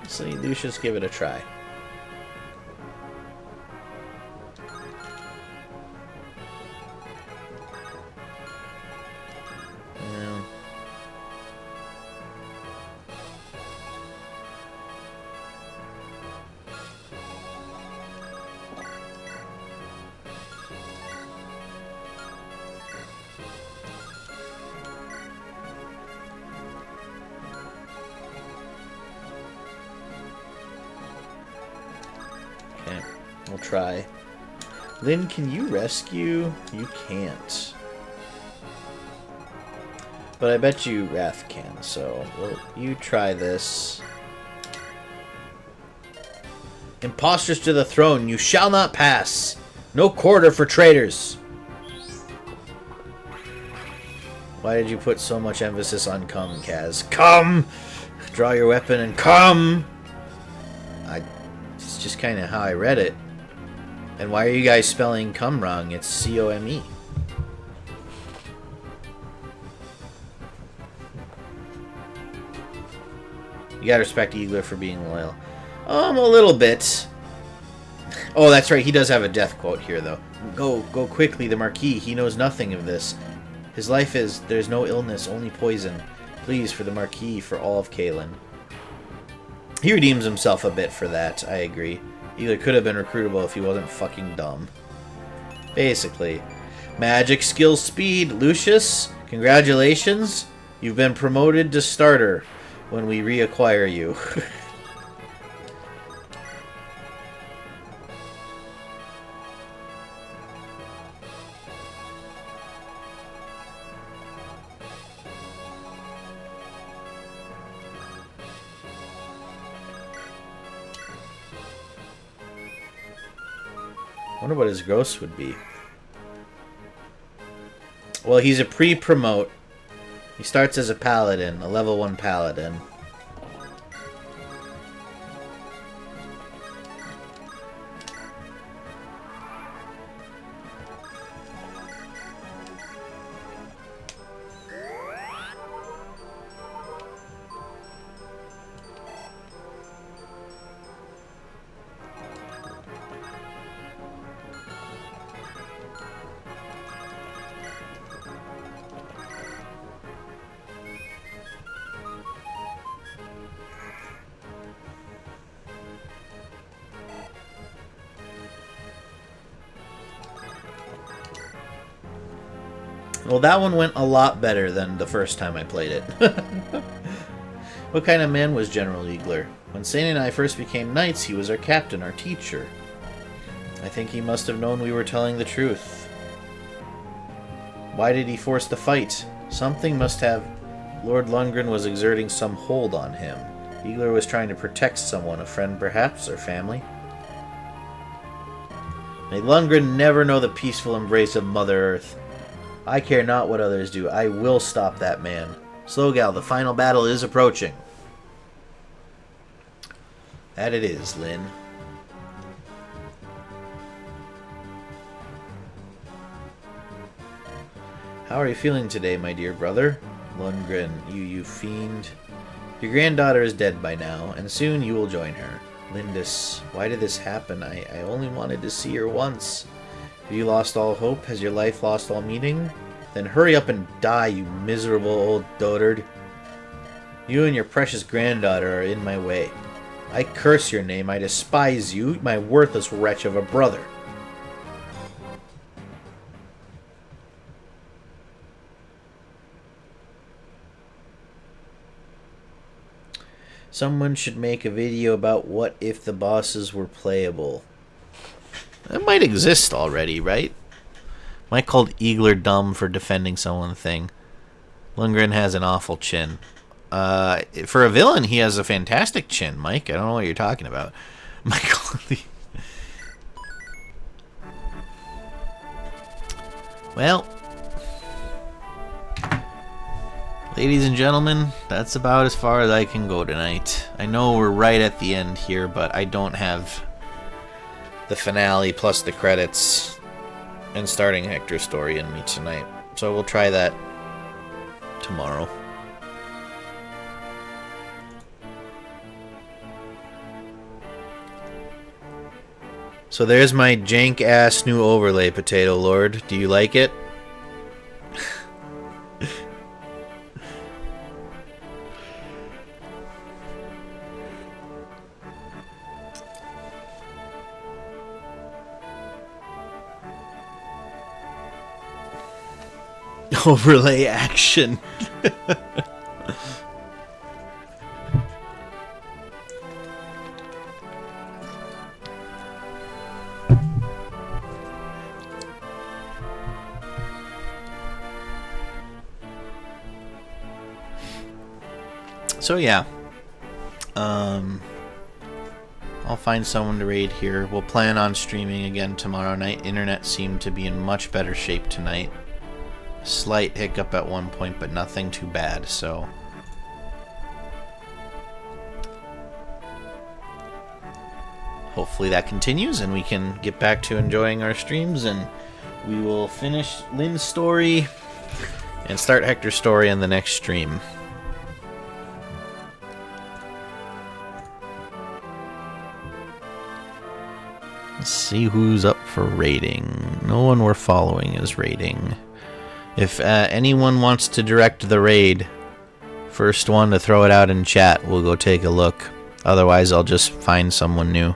So Lucius, give it a try. Yeah. Okay, we'll try. Lynn, can you rescue? You can't. But I bet you Wrath can, so you try this. Imposters to the throne, you shall not pass! No quarter for traitors! Why did you put so much emphasis on come, Kaz? Come! Draw your weapon and come! It's just kind of how I read it. And why are you guys spelling come wrong? It's C-O-M-E. You gotta respect Eagler for being loyal. A little bit. Oh, that's right. He does have a death quote here, though. Go quickly, the Marquis. He knows nothing of this. His life is, there's no illness, only poison. Please, for the Marquis, for all of Caelin. He redeems himself a bit for that, I agree. Eagler could have been recruitable if he wasn't fucking dumb. Basically. Magic skill speed. Lucius, congratulations. You've been promoted to starter when we reacquire you. Wonder what his gross would be. Well, he's a pre-promote. He starts as a paladin, a level 1 paladin. Well, that one went a lot better than the first time I played it. What kind of man was General Eagler? When Sane and I first became knights, he was our captain, our teacher. I think he must have known we were telling the truth. Why did he force the fight? Something must have... Lord Lundgren was exerting some hold on him. Eagler was trying to protect someone, a friend perhaps, or family. May Lundgren never know the peaceful embrace of Mother Earth. I care not what others do. I will stop that man. Slowgal, the final battle is approaching. That it is, Lynn. How are you feeling today, my dear brother? Lundgren, you fiend. Your granddaughter is dead by now, and soon you will join her. Lindis, why did this happen? I only wanted to see her once. Have you lost all hope? Has your life lost all meaning? Then hurry up and die, you miserable old dotard. You and your precious granddaughter are in my way. I curse your name. I despise you, my worthless wretch of a brother. Someone should make a video about what if the bosses were playable. That might exist already, right? Mike called Eagler dumb for defending someone thing. Lundgren has an awful chin. For a villain, he has a fantastic chin, Mike. I don't know what you're talking about. Michael. Well, ladies and gentlemen, that's about as far as I can go tonight. I know we're right at the end here, but I don't have the finale plus the credits and starting Hector's story in me tonight. So we'll try that tomorrow. So there's my jank-ass new overlay, Potato Lord. Do you like it? Overlay action. So yeah, I'll find someone to raid here. We'll plan on streaming again tomorrow night. Internet seemed to be in much better shape tonight. Slight hiccup at one point, but nothing too bad, so hopefully that continues and we can get back to enjoying our streams, and we will finish Lynn's story and start Hector's story in the next stream. Let's see who's up for raiding. No one we're following is raiding. If anyone wants to direct the raid, first one to throw it out in chat, we'll go take a look. Otherwise, I'll just find someone new.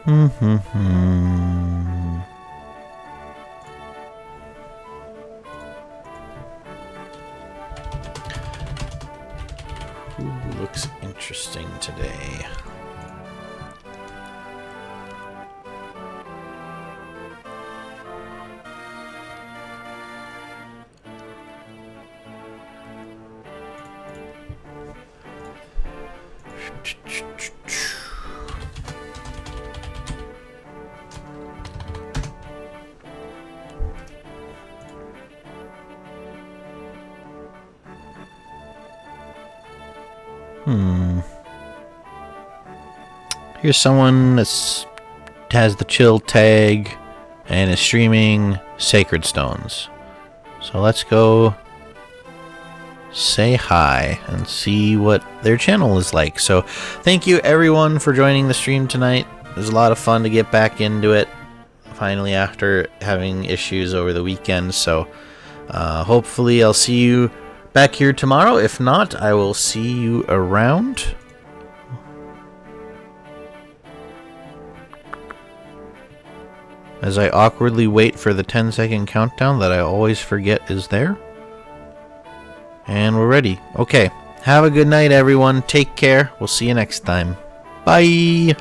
Who looks interesting today? Here's someone that has the chill tag and is streaming Sacred Stones. So let's go say hi and see what their channel is like. So thank you everyone for joining the stream tonight. It was a lot of fun to get back into it finally after having issues over the weekend. So hopefully I'll see you back here tomorrow. If not, I will see you around. As I awkwardly wait for the 10-second countdown that I always forget is there. And we're ready. Okay. Have a good night, everyone. Take care. We'll see you next time. Bye.